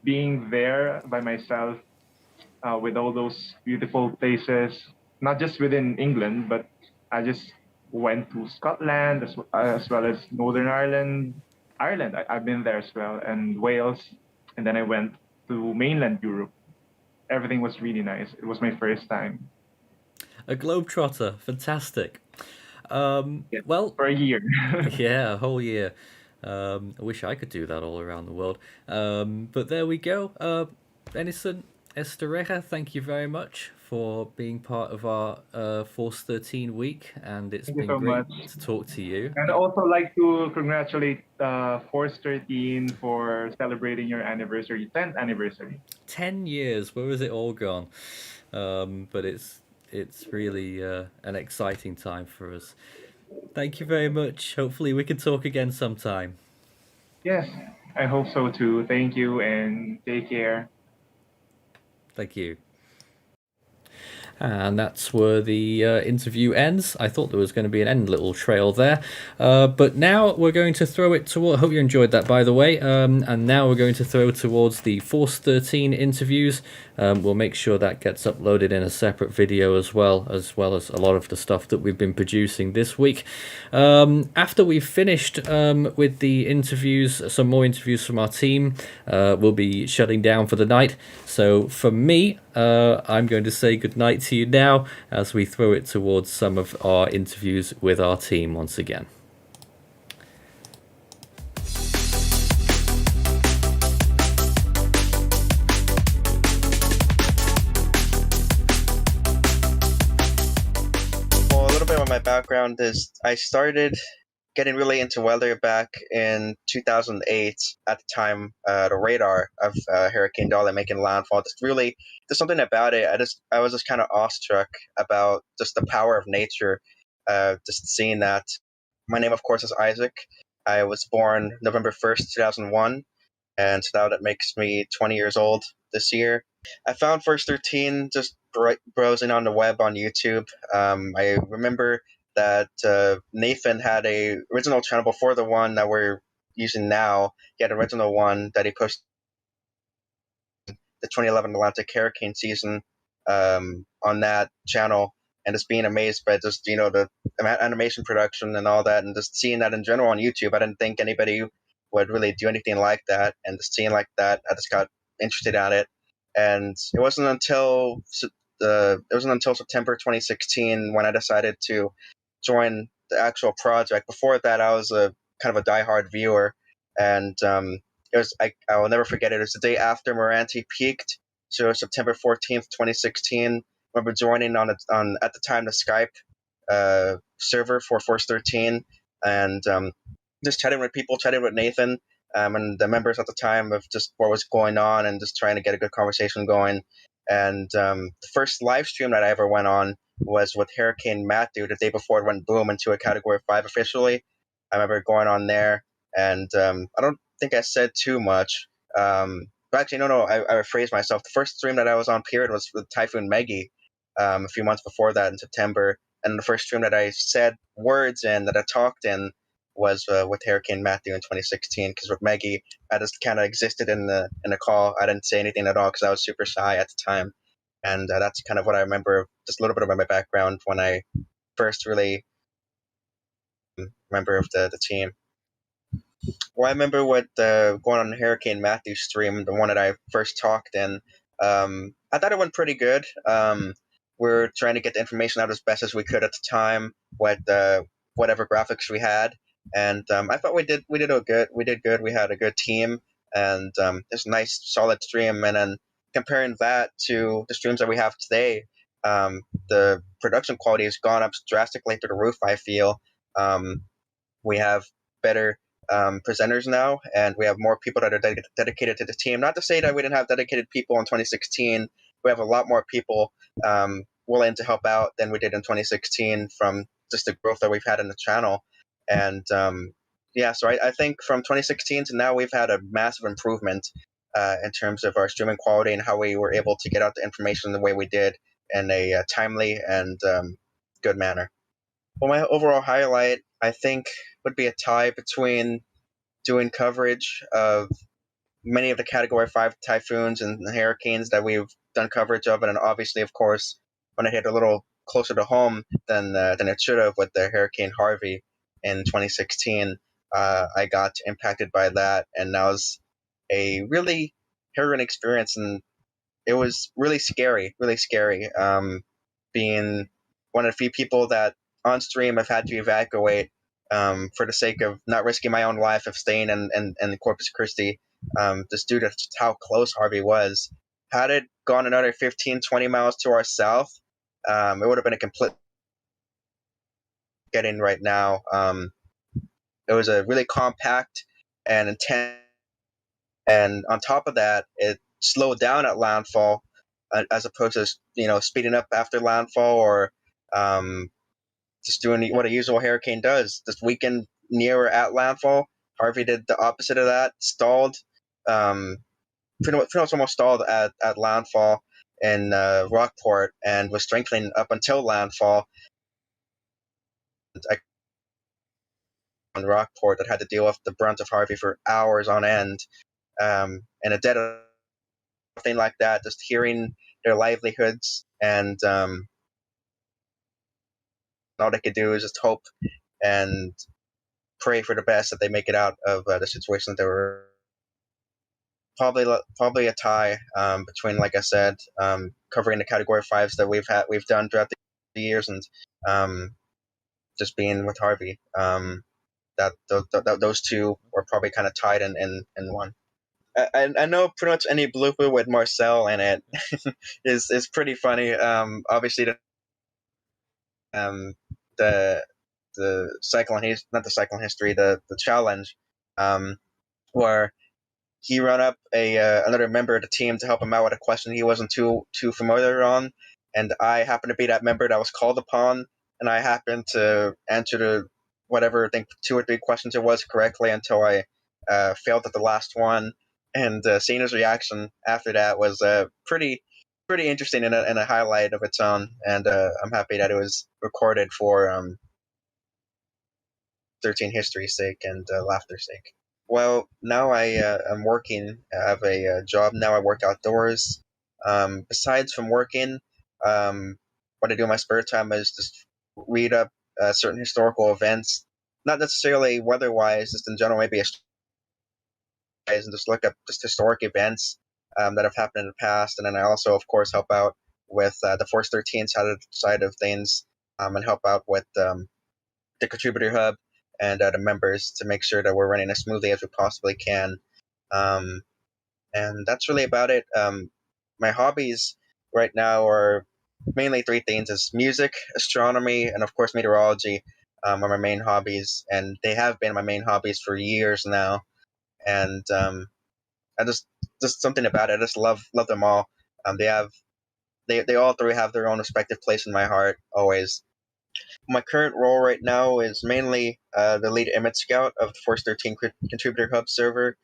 being there by myself with all those beautiful places, not just within England, but I just went to Scotland as well as Northern Ireland. I've been there as well, and Wales, and then I went to mainland Europe. Everything was really nice. It was my first time. A globetrotter, fantastic. Well, for a year. Yeah, a whole year. I wish I could do that all around the world. But there we go. Benison, Estereja, thank you very much for being part of our Force 13 week, and it's Thank you been so great much. to talk to you. And I'd also like to congratulate Force 13 for celebrating your anniversary, 10th anniversary. 10 years, where has it all gone? But it's really an exciting time for us. Thank you very much. Hopefully we can talk again sometime. Yes, I hope so too. Thank you and take care. Thank you. And that's where the interview ends. I thought there was going to be an end little trail there. But now we're going to throw it toward... I hope you enjoyed that, by the way. And now we're going to throw towards the Force 13 interviews. We'll make sure that gets uploaded in a separate video as well as a lot of the stuff that we've been producing this week. After we've finished with the interviews, some more interviews from our team, we'll be shutting down for the night. So for me, I'm going to say goodnight to you now as we throw it towards some of our interviews with our team once again. Well, a little bit of my background is I started getting really into weather back in 2008 at the time the radar of Hurricane Dolly making landfall. There's something about it. I was just kind of awestruck about just the power of nature, just seeing that. My name, of course, is Isaac. I was born November 1st, 2001, and so that makes me 20 years old this year. I found Force 13 just browsing on the web on YouTube. I remember that Nathan had a original channel before the one that we're using now. He had an original one that he posted the 2011 Atlantic hurricane season on that channel, and just being amazed by just the animation production and all that, and just seeing that in general on YouTube. I didn't think anybody would really do anything like that, and just seeing like that, I just got interested in it. And it wasn't until September 2016 when I decided to join the actual project. Before that, I was a kind of a diehard viewer, and it was I will never forget it. It was the day after Moranti peaked, so September 14th, 2016. I remember joining on at the time the Skype server for Force 13, and just chatting with people, chatting with Nathan and the members at the time of just what was going on, and just trying to get a good conversation going. And the first live stream that I ever went on was with Hurricane Matthew the day before it went boom into a Category 5 officially. I remember going on there, and I don't think I said too much. But actually, no, I rephrased myself. The first stream that I was on period was with Typhoon Maggie a few months before that in September. And the first stream that I said words in, that I talked in, was with Hurricane Matthew in 2016. Because with Maggie, I just kind of existed in the call. I didn't say anything at all because I was super shy at the time. And that's kind of what I remember, just a little bit about my background when I first really member of the team. Well, I remember what going on the Hurricane Matthew stream, the one that I first talked in. I thought it went pretty good. We're trying to get the information out as best as we could at the time with whatever graphics we had, and I thought we did good. We did good. We had a good team, and it's a nice solid stream. And then comparing that to the streams that we have today, the production quality has gone up drastically through the roof. I feel we have better presenters now, and we have more people that are dedicated to the team. Not to say that we didn't have dedicated people in 2016. We have a lot more people willing to help out than we did in 2016 from just the growth that we've had in the channel. And so I think from 2016 to now, we've had a massive improvement in terms of our streaming quality and how we were able to get out the information the way we did in a timely and good manner. Well, my overall highlight, I think, would be a tie between doing coverage of many of the Category 5 typhoons and hurricanes that we've done coverage of, and then obviously, of course, when it hit a little closer to home than it should have with the Hurricane Harvey in 2016, I got impacted by that, and that was a really harrowing experience, and it was really scary, being one of the few people that on stream have had to evacuate for the sake of not risking my own life of staying in Corpus Christi, just due to how close Harvey was. had it gone another 15, 20 miles to our south, it would have been a complete getting right now. It was a really compact and intense, and on top of that, it slowed down at landfall as opposed to speeding up after landfall or just doing what a usual hurricane does, just weaken near or at landfall. Harvey did the opposite of that, stalled, pretty much almost stalled at landfall in Rockport and was strengthening up until landfall. On Rockport that had to deal with the brunt of Harvey for hours on end, and a dead of thing like that, just hearing their livelihoods and all they could do is just hope and pray for the best that they make it out of the situation that they were. Probably a tie between, like I said, covering the Category 5s that we've done throughout the years and just being with Harvey. Those two were probably kind of tied in one. I know pretty much any blooper with Marcel in it is pretty funny. Obviously, the cyclone, not the cyclone history, the challenge, where he ran up another member of the team to help him out with a question he wasn't too familiar on, and I happened to be that member that was called upon, and I happened to answer the whatever I think 2 or 3 questions it was correctly until I failed at the last one, and seeing his reaction after that was pretty interesting and a highlight of its own, and I'm happy that it was recorded for 13 history's sake and laughter's sake. Well, now I am working. I have a job now. I work outdoors. Besides from working, what I do in my spare time is just read up certain historical events, not necessarily weather-wise, just in general, maybe and just look up just historic events that have happened in the past. And then I also, of course, help out with the Force 13 side of things and help out with the Contributor Hub and the members to make sure that we're running as smoothly as we possibly can. And that's really about it. My hobbies right now are mainly 3 things: is music, astronomy, and of course meteorology are my main hobbies, and they have been my main hobbies for years now. And I just something about it. I just love them all. They all 3 have their own respective place in my heart always. My current role right now is mainly the lead image scout of the Force 13 Contributor Hub server.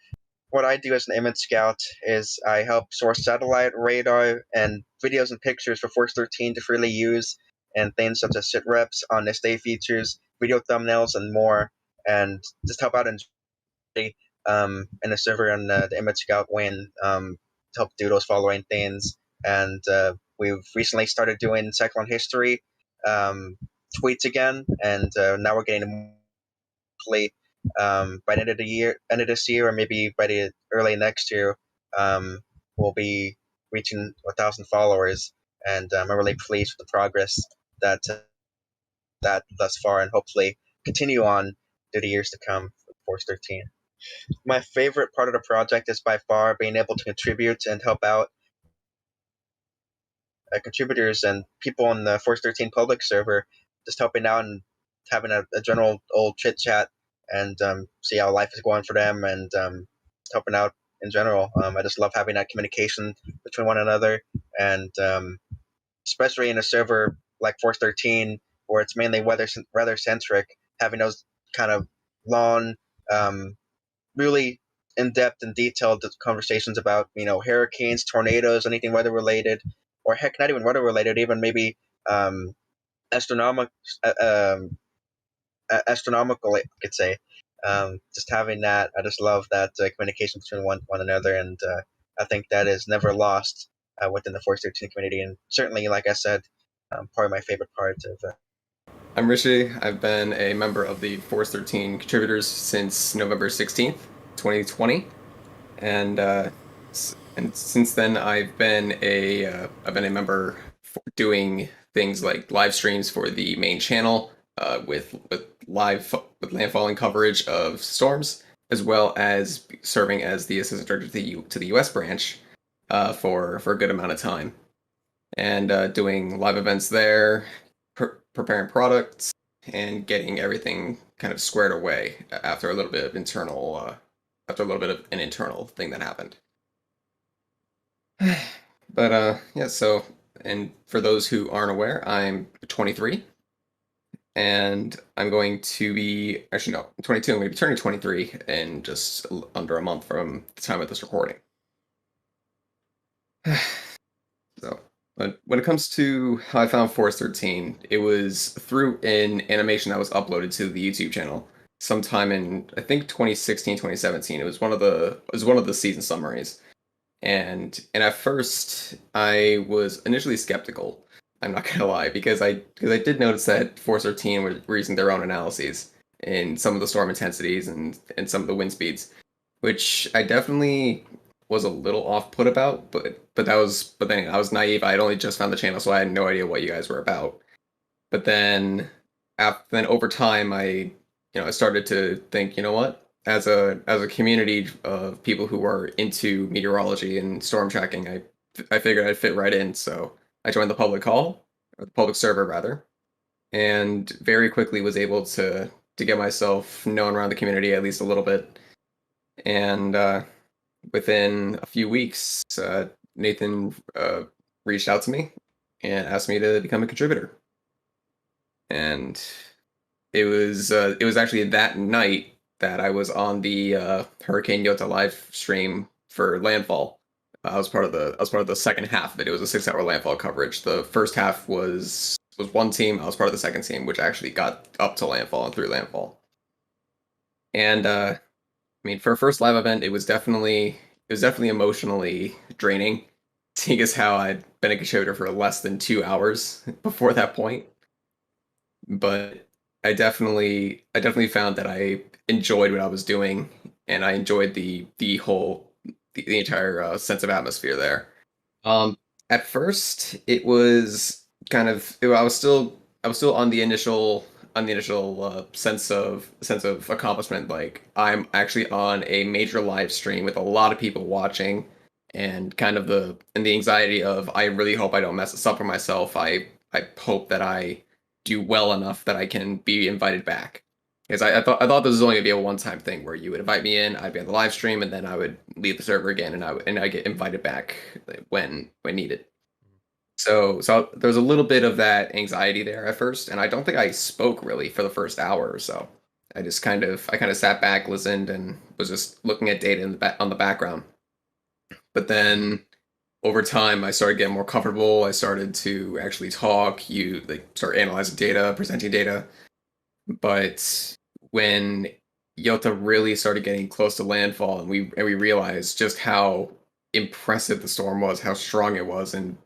What I do as an image scout is I help source satellite, radar, and videos and pictures for Force 13 to freely use, and things such as sit reps, on this day features, video thumbnails, and more, and just help out in the server and the image scout win to help do those following things. And we've recently started doing cyclone history tweets again, and now we're getting by the end of this year, or maybe by the early next year, we'll be reaching 1,000 followers, and I'm really pleased with the progress that thus far, and hopefully continue on through the years to come for Force 13. My favorite part of the project is by far being able to contribute and help out contributors and people on the Force 13 public server, just helping out and having a general old chit chat and see how life is going for them, and helping out in general. I just love having that communication between one another, and especially in a server like Force 13 where it's mainly weather centric, having those kind of long, really in-depth and detailed conversations about hurricanes, tornadoes, anything weather related, or heck, not even weather related, even maybe astronomical, I could say. Just having that, I just love that communication between one another, and I think that is never lost within the Force 13 community, and certainly, like I said, probably my favorite part of. I'm Richie. I've been a member of the Force 13 contributors since November 16th, 2020, and since then I've been a member for doing things like live streams for the main channel with landfalling coverage of storms, as well as serving as the assistant director to the U.S. branch. for a good amount of time, and doing live events there, preparing products, and getting everything kind of squared away after a little bit of an internal thing that happened. But yeah, so, and for those who aren't aware, I'm 23, and I'm going to be, actually no, I'm 22, I'm going to be turning 23 in just under a month from the time of this recording. So, but when it comes to how I found Force 13, it was through an animation that was uploaded to the YouTube channel sometime in, I think, 2016, 2017. It was one of the season summaries. And at first, I was initially skeptical. I'm not gonna lie, because I did notice that Force 13 were using their own analyses in some of the storm intensities and some of the wind speeds, which I definitely was a little off put about. But then I was naive. I had only just found the channel, so I had no idea what you guys were about. But then, over time, I started to think, you know what? As a community of people who are into meteorology and storm tracking, I figured I'd fit right in. So I joined the public call, or the public server rather, and very quickly was able to get myself known around the community at least a little bit. And within a few weeks, Nathan reached out to me and asked me to become a contributor. And it was actually that night that I was on the Hurricane Yota live stream for landfall. I was part of the second half of it. It was a 6-hour landfall coverage. The first half was one team. I was part of the second team, which actually got up to landfall and through landfall. And I mean, for a first live event, it was definitely emotionally draining, seeing as how I'd been a contributor for less than 2 hours before that point. But I definitely found that I enjoyed what I was doing, and I enjoyed the entire sense of atmosphere there. At first, it was kind of I was still on the initial sense of accomplishment. Like, I'm actually on a major live stream with a lot of people watching, and kind of the anxiety of, I really hope I don't mess this up for myself. I hope that I do well enough that I can be invited back. Because I thought this was only gonna be a one-time thing where you would invite me in, I'd be on the live stream, and then I would leave the server again, and I get invited back when needed. So there's a little bit of that anxiety there at first, and I don't think I spoke really for the first hour or so. I just kind of sat back, listened, and was just looking at data on the background. But then over time, I started getting more comfortable. I started to actually talk. Start analyzing data, presenting data. But when Yota really started getting close to landfall, and we realized just how impressive the storm was, how strong it was, and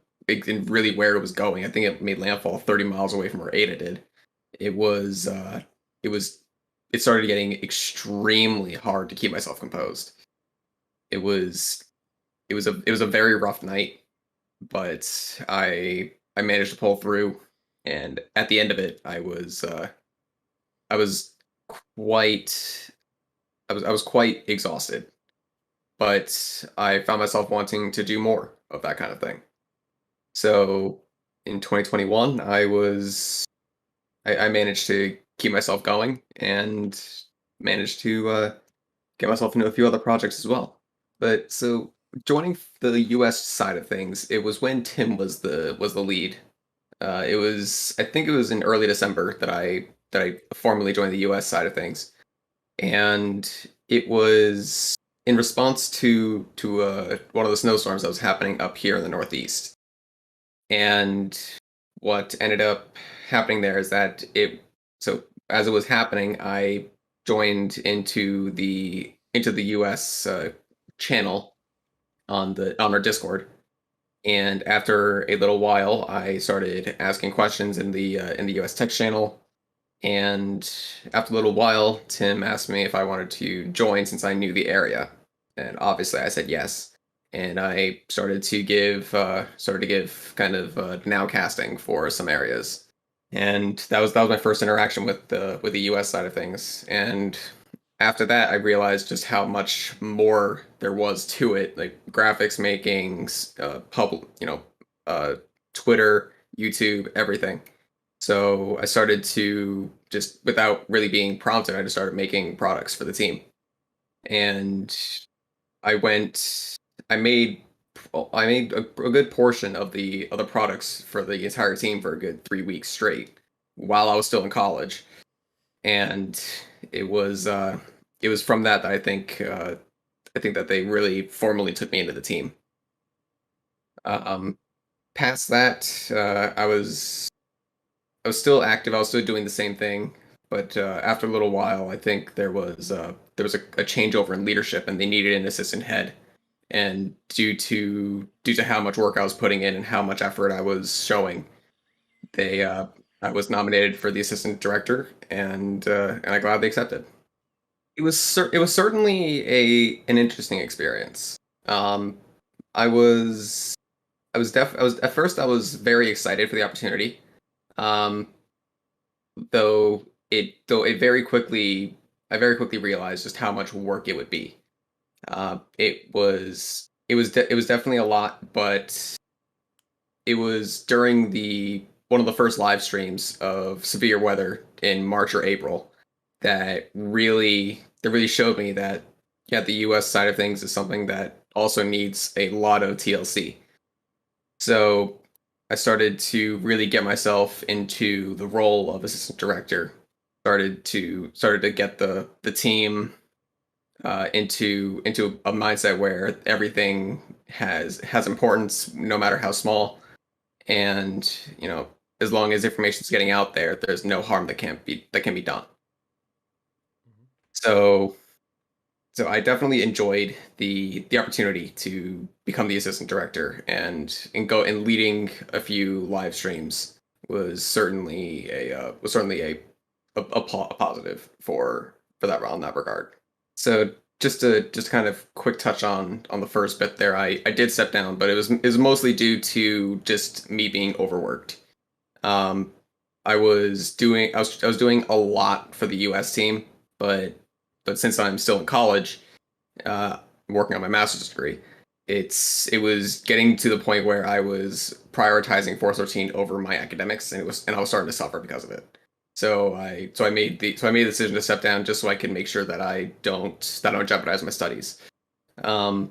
really where it was going. I think it made landfall 30 miles away from where Ada did. It started getting extremely hard to keep myself composed. It was a very rough night, but I managed to pull through, and at the end of it, I was quite exhausted, but I found myself wanting to do more of that kind of thing. So in 2021, I managed to keep myself going and managed to get myself into a few other projects as well. But so joining the U.S. side of things, it was when Tim was the lead. I think it was in early December that I formally joined the U.S. side of things, and it was in response to one of the snowstorms that was happening up here in the Northeast. And what ended up happening there is that as it was happening, I joined into the U.S. Channel on our Discord, and after a little while, I started asking questions in the U.S. text channel. And after a little while, Tim asked me if I wanted to join since I knew the area, and obviously I said yes. And I started to give kind of nowcasting for some areas, and that was my first interaction with the U.S. side of things. And after that, I realized just how much more there was to it, like graphics making, Twitter, YouTube, everything. So I started to just, without really being prompted, I just started making products for the team. And I went, I made, I made a good portion of the other products for the entire team for a good 3 weeks straight while I was still in college. And it was from that I think that they really formally took me into the team. Past that, I was still active. I was still doing the same thing, but after a little while, I think there was a changeover in leadership, and they needed an assistant head. And due to how much work I was putting in and how much effort I was showing, I was nominated for the assistant director, and I gladly accepted. It was certainly an interesting experience. I was I was at first I was very excited for the opportunity. Um, though it very quickly I very quickly realized just how much work it would be. It was definitely a lot, but it was during the one of the first live streams of severe weather in March or April that really showed me that yeah, the US side of things is something that also needs a lot of TLC. So I started to really get myself into the role of assistant director. Started to get the team into a mindset where everything has importance, no matter how small, and as long as information's getting out there, there's no harm that can be done. So I definitely enjoyed the opportunity to become the assistant director and leading a few live streams was certainly a positive for that on that regard. So just kind of quick touch on the first bit there. I did step down, but it was mostly due to just me being overworked. I was doing a lot for the US team, but since I'm still in college, working on my master's degree, it was getting to the point where I was prioritizing Force 13 over my academics, and I was starting to suffer because of it. So I made the decision to step down just so I can make sure that I don't jeopardize my studies. So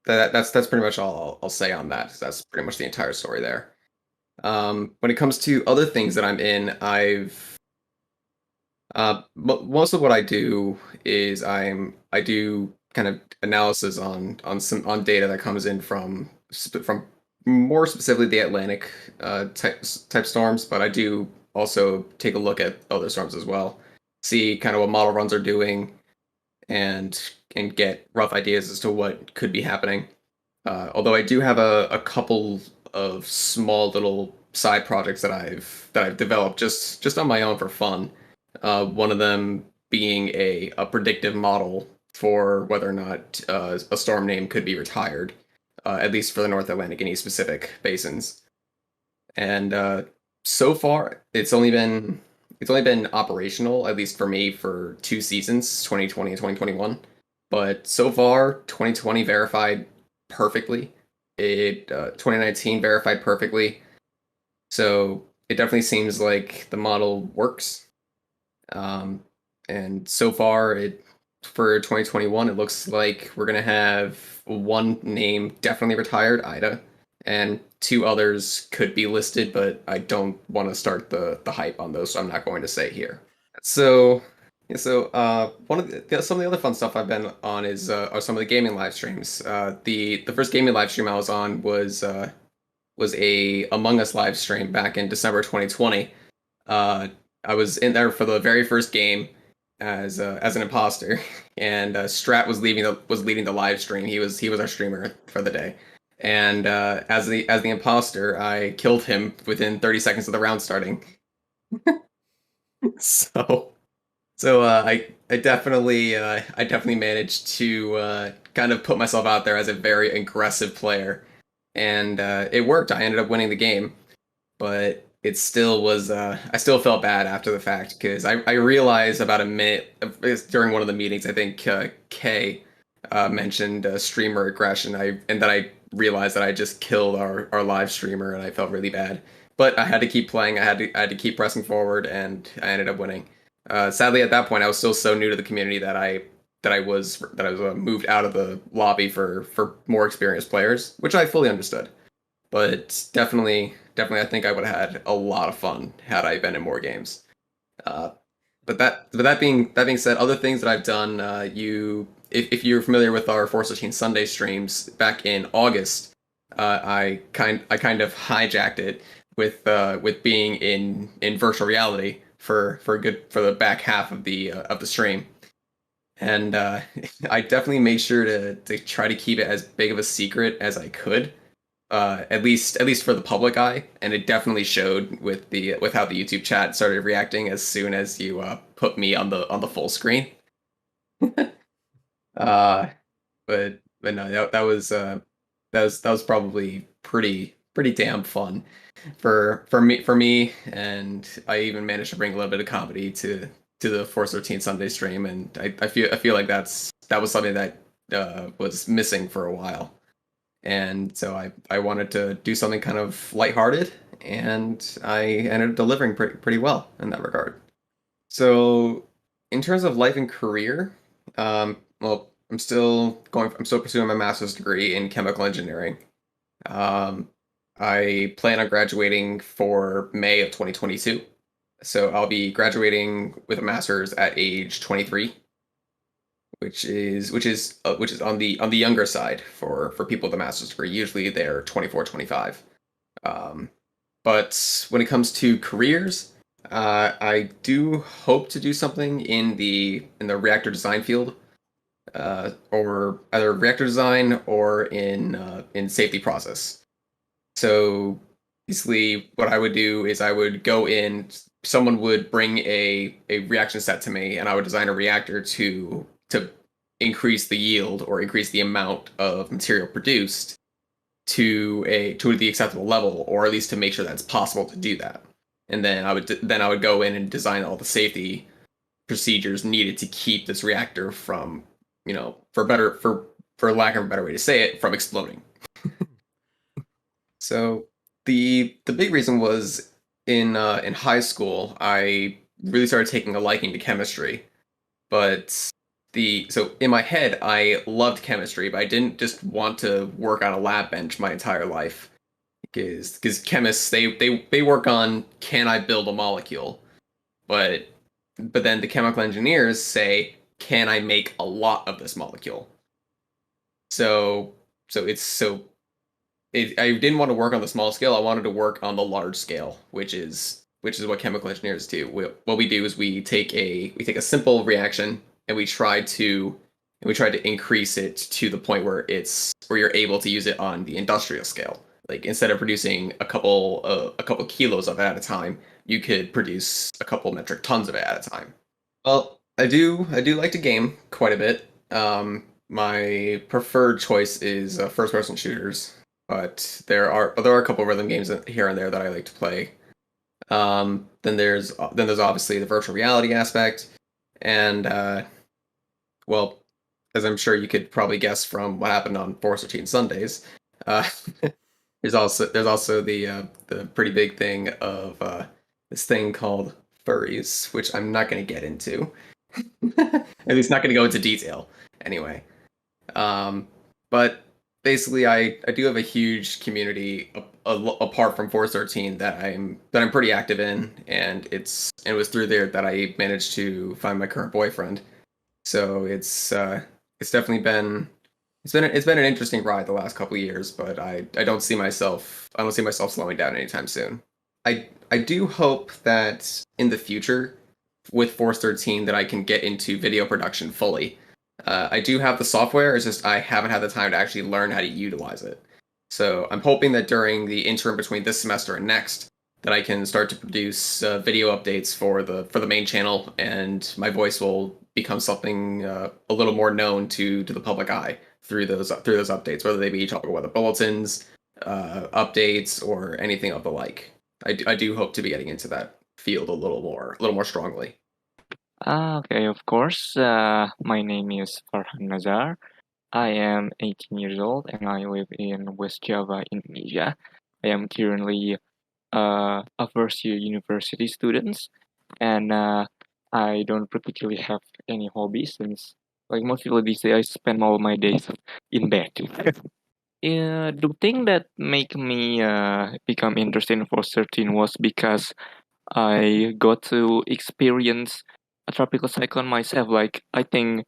that's pretty much all I'll say on that. That's pretty much the entire story there. When it comes to other things that I'm in, most of what I do is I do kind of analysis on data that comes in from more specifically the Atlantic type storms, but I do also take a look at other storms as well, see kind of what model runs are doing, and get rough ideas as to what could be happening. Although I do have a couple of small little side projects that I've developed just on my own for fun. One of them being a predictive model for whether or not a storm name could be retired, at least for the North Atlantic and East Pacific basins. And so far, it's only been operational, at least for me, for 2 seasons, 2020 and 2021. But so far, 2020 verified perfectly. 2019 verified perfectly. So it definitely seems like the model works. And so far, for 2021, it looks like we're gonna have one name definitely retired, Ida, and 2 others could be listed, but I don't want to start the hype on those, so I'm not going to say here. So one of some of the other fun stuff I've been on are some of the gaming live streams. The first gaming live stream I was on was a Among Us live stream back in December 2020. I was in there for the very first game as an imposter, and Strat was leading the live stream. He was our streamer for the day, and as the imposter, I killed him within 30 seconds of the round starting. I definitely managed to kind of put myself out there as a very aggressive player, and it worked. I ended up winning the game, but it still was. I still felt bad after the fact because I realized about a minute during one of the meetings. I think Kay mentioned streamer aggression. And then I realized that I just killed our live streamer, and I felt really bad. But I had to keep playing. I had to keep pressing forward, and I ended up winning. Sadly, at that point, I was still so new to the community that I was moved out of the lobby for more experienced players, which I fully understood. But definitely, I think I would have had a lot of fun had I been in more games. But that being said, other things that I've done, if you're familiar with our Force 13 Sunday streams back in August, I kind of hijacked it with being in virtual reality for the back half of the stream. And I definitely made sure to try to keep it as big of a secret as I could, at least for the public eye. And it definitely showed with how the YouTube chat started reacting as soon as you put me on the full screen. But no, that was probably pretty damn fun for me, and I even managed to bring a little bit of comedy to the Force 13 Sunday stream, and I feel like that was something that was missing for a while, and so I wanted to do something kind of lighthearted, and I ended up delivering pretty well in that regard. So, in terms of life and career, well, I'm still pursuing my master's degree in chemical engineering. I plan on graduating for May of 2022. So I'll be graduating with a master's at age 23, which is on the younger side for people with a master's degree. Usually they're 24, 25. But when it comes to careers, I do hope to do something in the reactor design field, or either reactor design or in safety process. So basically, what I would do is I would go in. Someone would bring a reaction set to me, and I would design a reactor to increase the yield or increase the amount of material produced to the acceptable level, or at least to make sure that it's possible to do that. And then I would go in and design all the safety procedures needed to keep this reactor from, for lack of a better way to say it, from exploding. So the big reason was in high school I really started taking a liking to chemistry, but so in my head I loved chemistry, but I didn't just want to work on a lab bench my entire life, because chemists they work on, can I build a molecule, but then the chemical engineers say, can I make a lot of this molecule? I didn't want to work on the small scale. I wanted to work on the large scale, which is what chemical engineers do. What we do is we take a simple reaction and we try to increase it to the point where you're able to use it on the industrial scale. Like, instead of producing a couple kilos of it at a time, you could produce a couple metric tons of it at a time. Well, I do like to game quite a bit. My preferred choice is first-person shooters, but there are a couple of rhythm games here and there that I like to play. Then there's obviously the virtual reality aspect, and well, as I'm sure you could probably guess from what happened on Force 13 Sundays, there's also the pretty big thing of this thing called furries, which I'm not going to get into. At least not going to go into detail. Anyway, but basically, I do have a huge community apart from Force 13 that I'm pretty active in, and it was through there that I managed to find my current boyfriend. So it's definitely been an interesting ride the last couple of years, but I don't see myself slowing down anytime soon. I do hope that in the future with Force 13 that I can get into video production fully. I do have the software, it's just I haven't had the time to actually learn how to utilize it. So I'm hoping that during the interim between this semester and next, that I can start to produce video updates for the main channel, and my voice will become something a little more known to the public eye through those updates, whether they be topical weather bulletins, updates, or anything of the like. I do hope to be getting into that field a little more strongly. Okay, of course. My name is Farhan Nazar. I am 18 years old and I live in West Java, Indonesia. I am currently a first year university student, and I don't particularly have any hobbies since, like most people these days, I spend all my days in bed. Yeah, the thing that make me become interested in Force 13 was because I got to experience a tropical cyclone myself. Like I think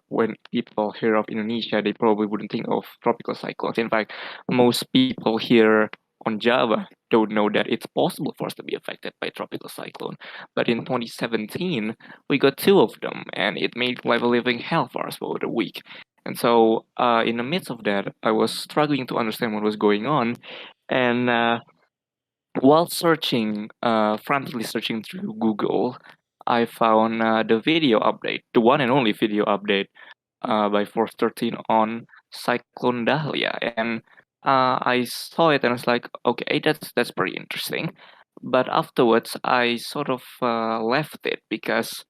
when people hear of Indonesia, they probably wouldn't think of tropical cyclones. In fact, most people here on Java don't know that it's possible for us to be affected by tropical cyclone. But in 2017, we got two of them, and it made life a living hell for us for a week. And so, in the midst of that, I was struggling to understand what was going on, and while searching, frantically searching through Google, I found the video update, the one and only video update by Force 13 on Cyclone Dahlia, and I saw it and I was like, okay, that's pretty interesting. But afterwards, I sort of left it because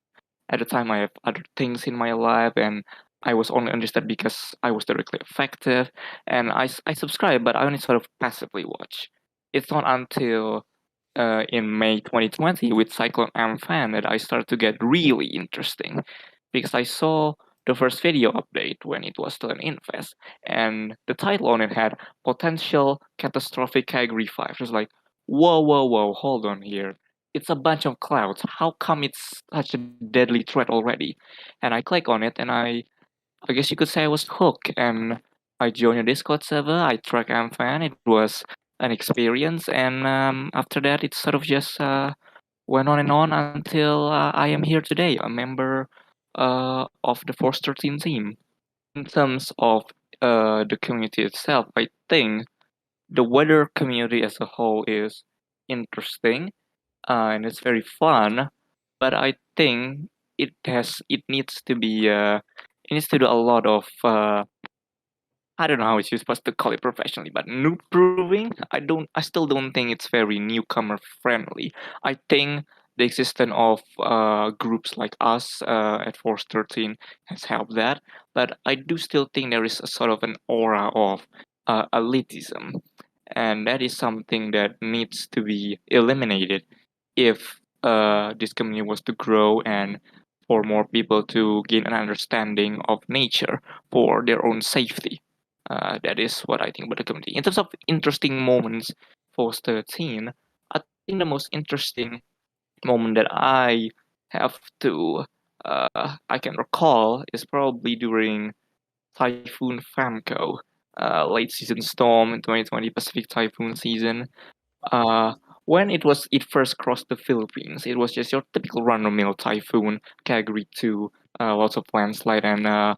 at the time I have other things in my life, and I was only interested because I was directly affected, and I subscribe, but I only sort of passively watch. It's not until in May 2020 with Cyclone Amphan that I started to get really interesting because I saw the first video update when it was still an infest, and the title on it had potential catastrophic category 5. It was like, whoa, hold on here. It's a bunch of clouds. How come it's such a deadly threat already? And I click on it, and I guess you could say I was hooked. And I joined a Discord server. I track Amphan. It was an experience, and after that, it sort of just went on and on until I am here today, a member of the Force 13 team. In terms of the community itself, I think the weather community as a whole is interesting and it's very fun, but I think it needs to be it needs to do a lot of I don't know how it's supposed to call it professionally, but noob proving. I still don't think it's very newcomer friendly. I think the existence of groups like us at Force 13 has helped that, but I do still think there is a sort of an aura of elitism, and that is something that needs to be eliminated if this community was to grow and for more people to gain an understanding of nature for their own safety. That is what I think about the community. In terms of interesting moments for 13, I think the most interesting moment that have to I can recall is probably during Typhoon Famco, late season storm in 2020 Pacific typhoon season. Uh, when it first crossed the Philippines, it was just your typical run-of-the-mill typhoon, category 2, lots of landslide and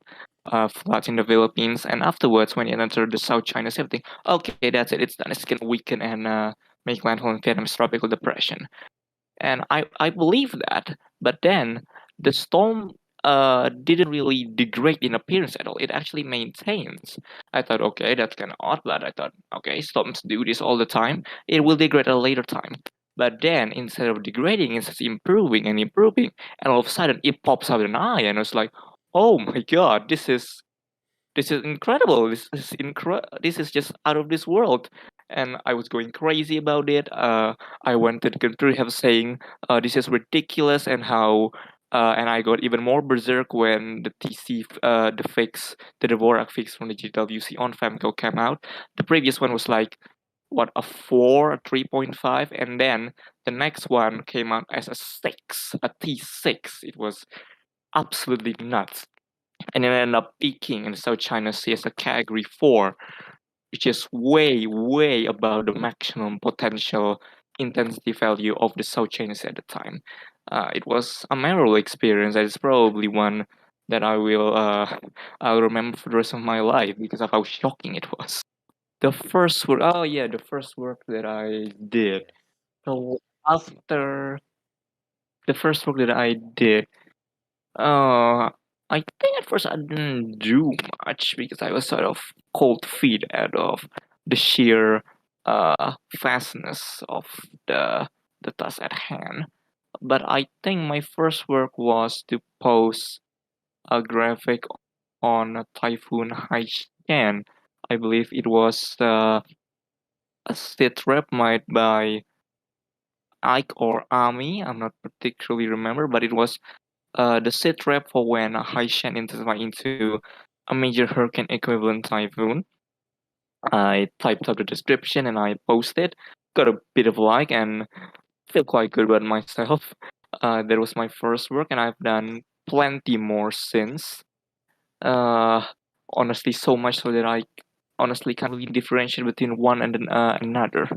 floods in the Philippines. And afterwards, when it entered the South China Sea, I think, okay, that's it, it's done. It's gonna weaken and make landfall in Vietnam's tropical depression. And I believe that, but then the storm didn't really degrade in appearance at all. It actually maintains. I thought, okay, that's kind of odd, but I thought, okay, storms do this all the time. It will degrade at a later time. But then instead of degrading, it's improving and improving, and all of a sudden it pops out an eye, and I was like, oh my god, this is incredible. This is just out of this world. And I was going crazy about it. I went to the computer have saying this is ridiculous and how and I got even more berserk when the the fix, the Dvorak fix from the GWC on Famco came out. The previous one was like what a 4, a 3.5, and then the next one came out as a 6, a T6. It was absolutely nuts, and it ended up peaking in South China Sea as a category 4, which is way above the maximum potential intensity value of the South China Sea at the time. It was a memorable experience. It's probably one that I'll remember for the rest of my life because of how shocking it was. The first work, oh yeah, the first work that I did. So after the first work that I did, uh, I think at first I didn't do much because I was sort of cold feet out of the sheer fastness of the task at hand. But I think my first work was to post a graphic on a Typhoon Haishan. I believe it was a sit rep made by Ike or Ami. I'm not particularly remember, but it was the sit rep for when Haishan intensified into a major hurricane equivalent typhoon. I typed up the description and I posted, got a bit of like, and feel quite good about myself. That was my first work, and I've done plenty more since. Uh, Honestly, so much so that I honestly can't really differentiate between one and another.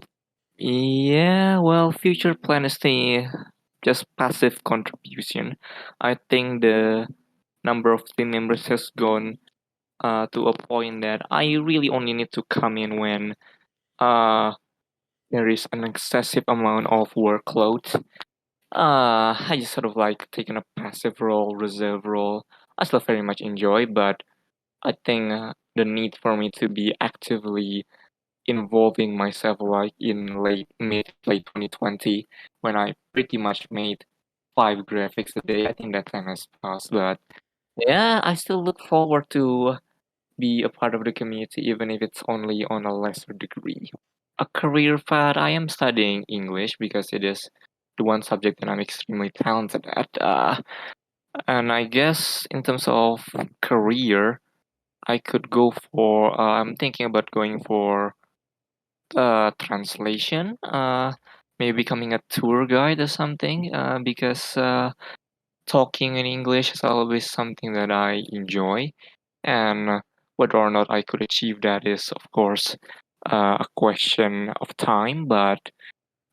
Yeah, well, future plan is the just passive contribution. I think the number of team members has gone to a point that I really only need to come in when there is an excessive amount of workload. I just sort of like taking a passive role, reserve role. I still very much enjoy, but I think the need for me to be actively involving myself, like in late 2020, when I pretty much made 5 graphics a day. I think that time has passed, but yeah, I still look forward to be a part of the community, even if it's only on a lesser degree. A career path, I am studying English because it is the one subject that I'm extremely talented at. And I guess in terms of career, I could go for. I'm thinking about going for translation. Maybe becoming a tour guide or something. Because talking in English is always something that I enjoy, and whether or not I could achieve that is, of course, a question of time. But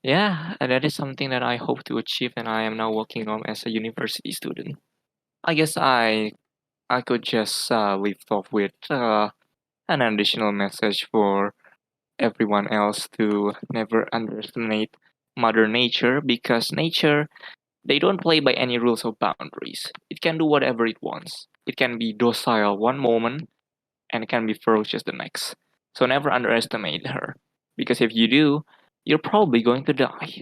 yeah, that is something that I hope to achieve, and I am now working on as a university student. I guess I could just leave off with an additional message for everyone else to never underestimate Mother Nature, because nature, they don't play by any rules or boundaries. It can do whatever it wants. It can be docile one moment and it can be ferocious the next. So never underestimate her, because if you do, you're probably going to die.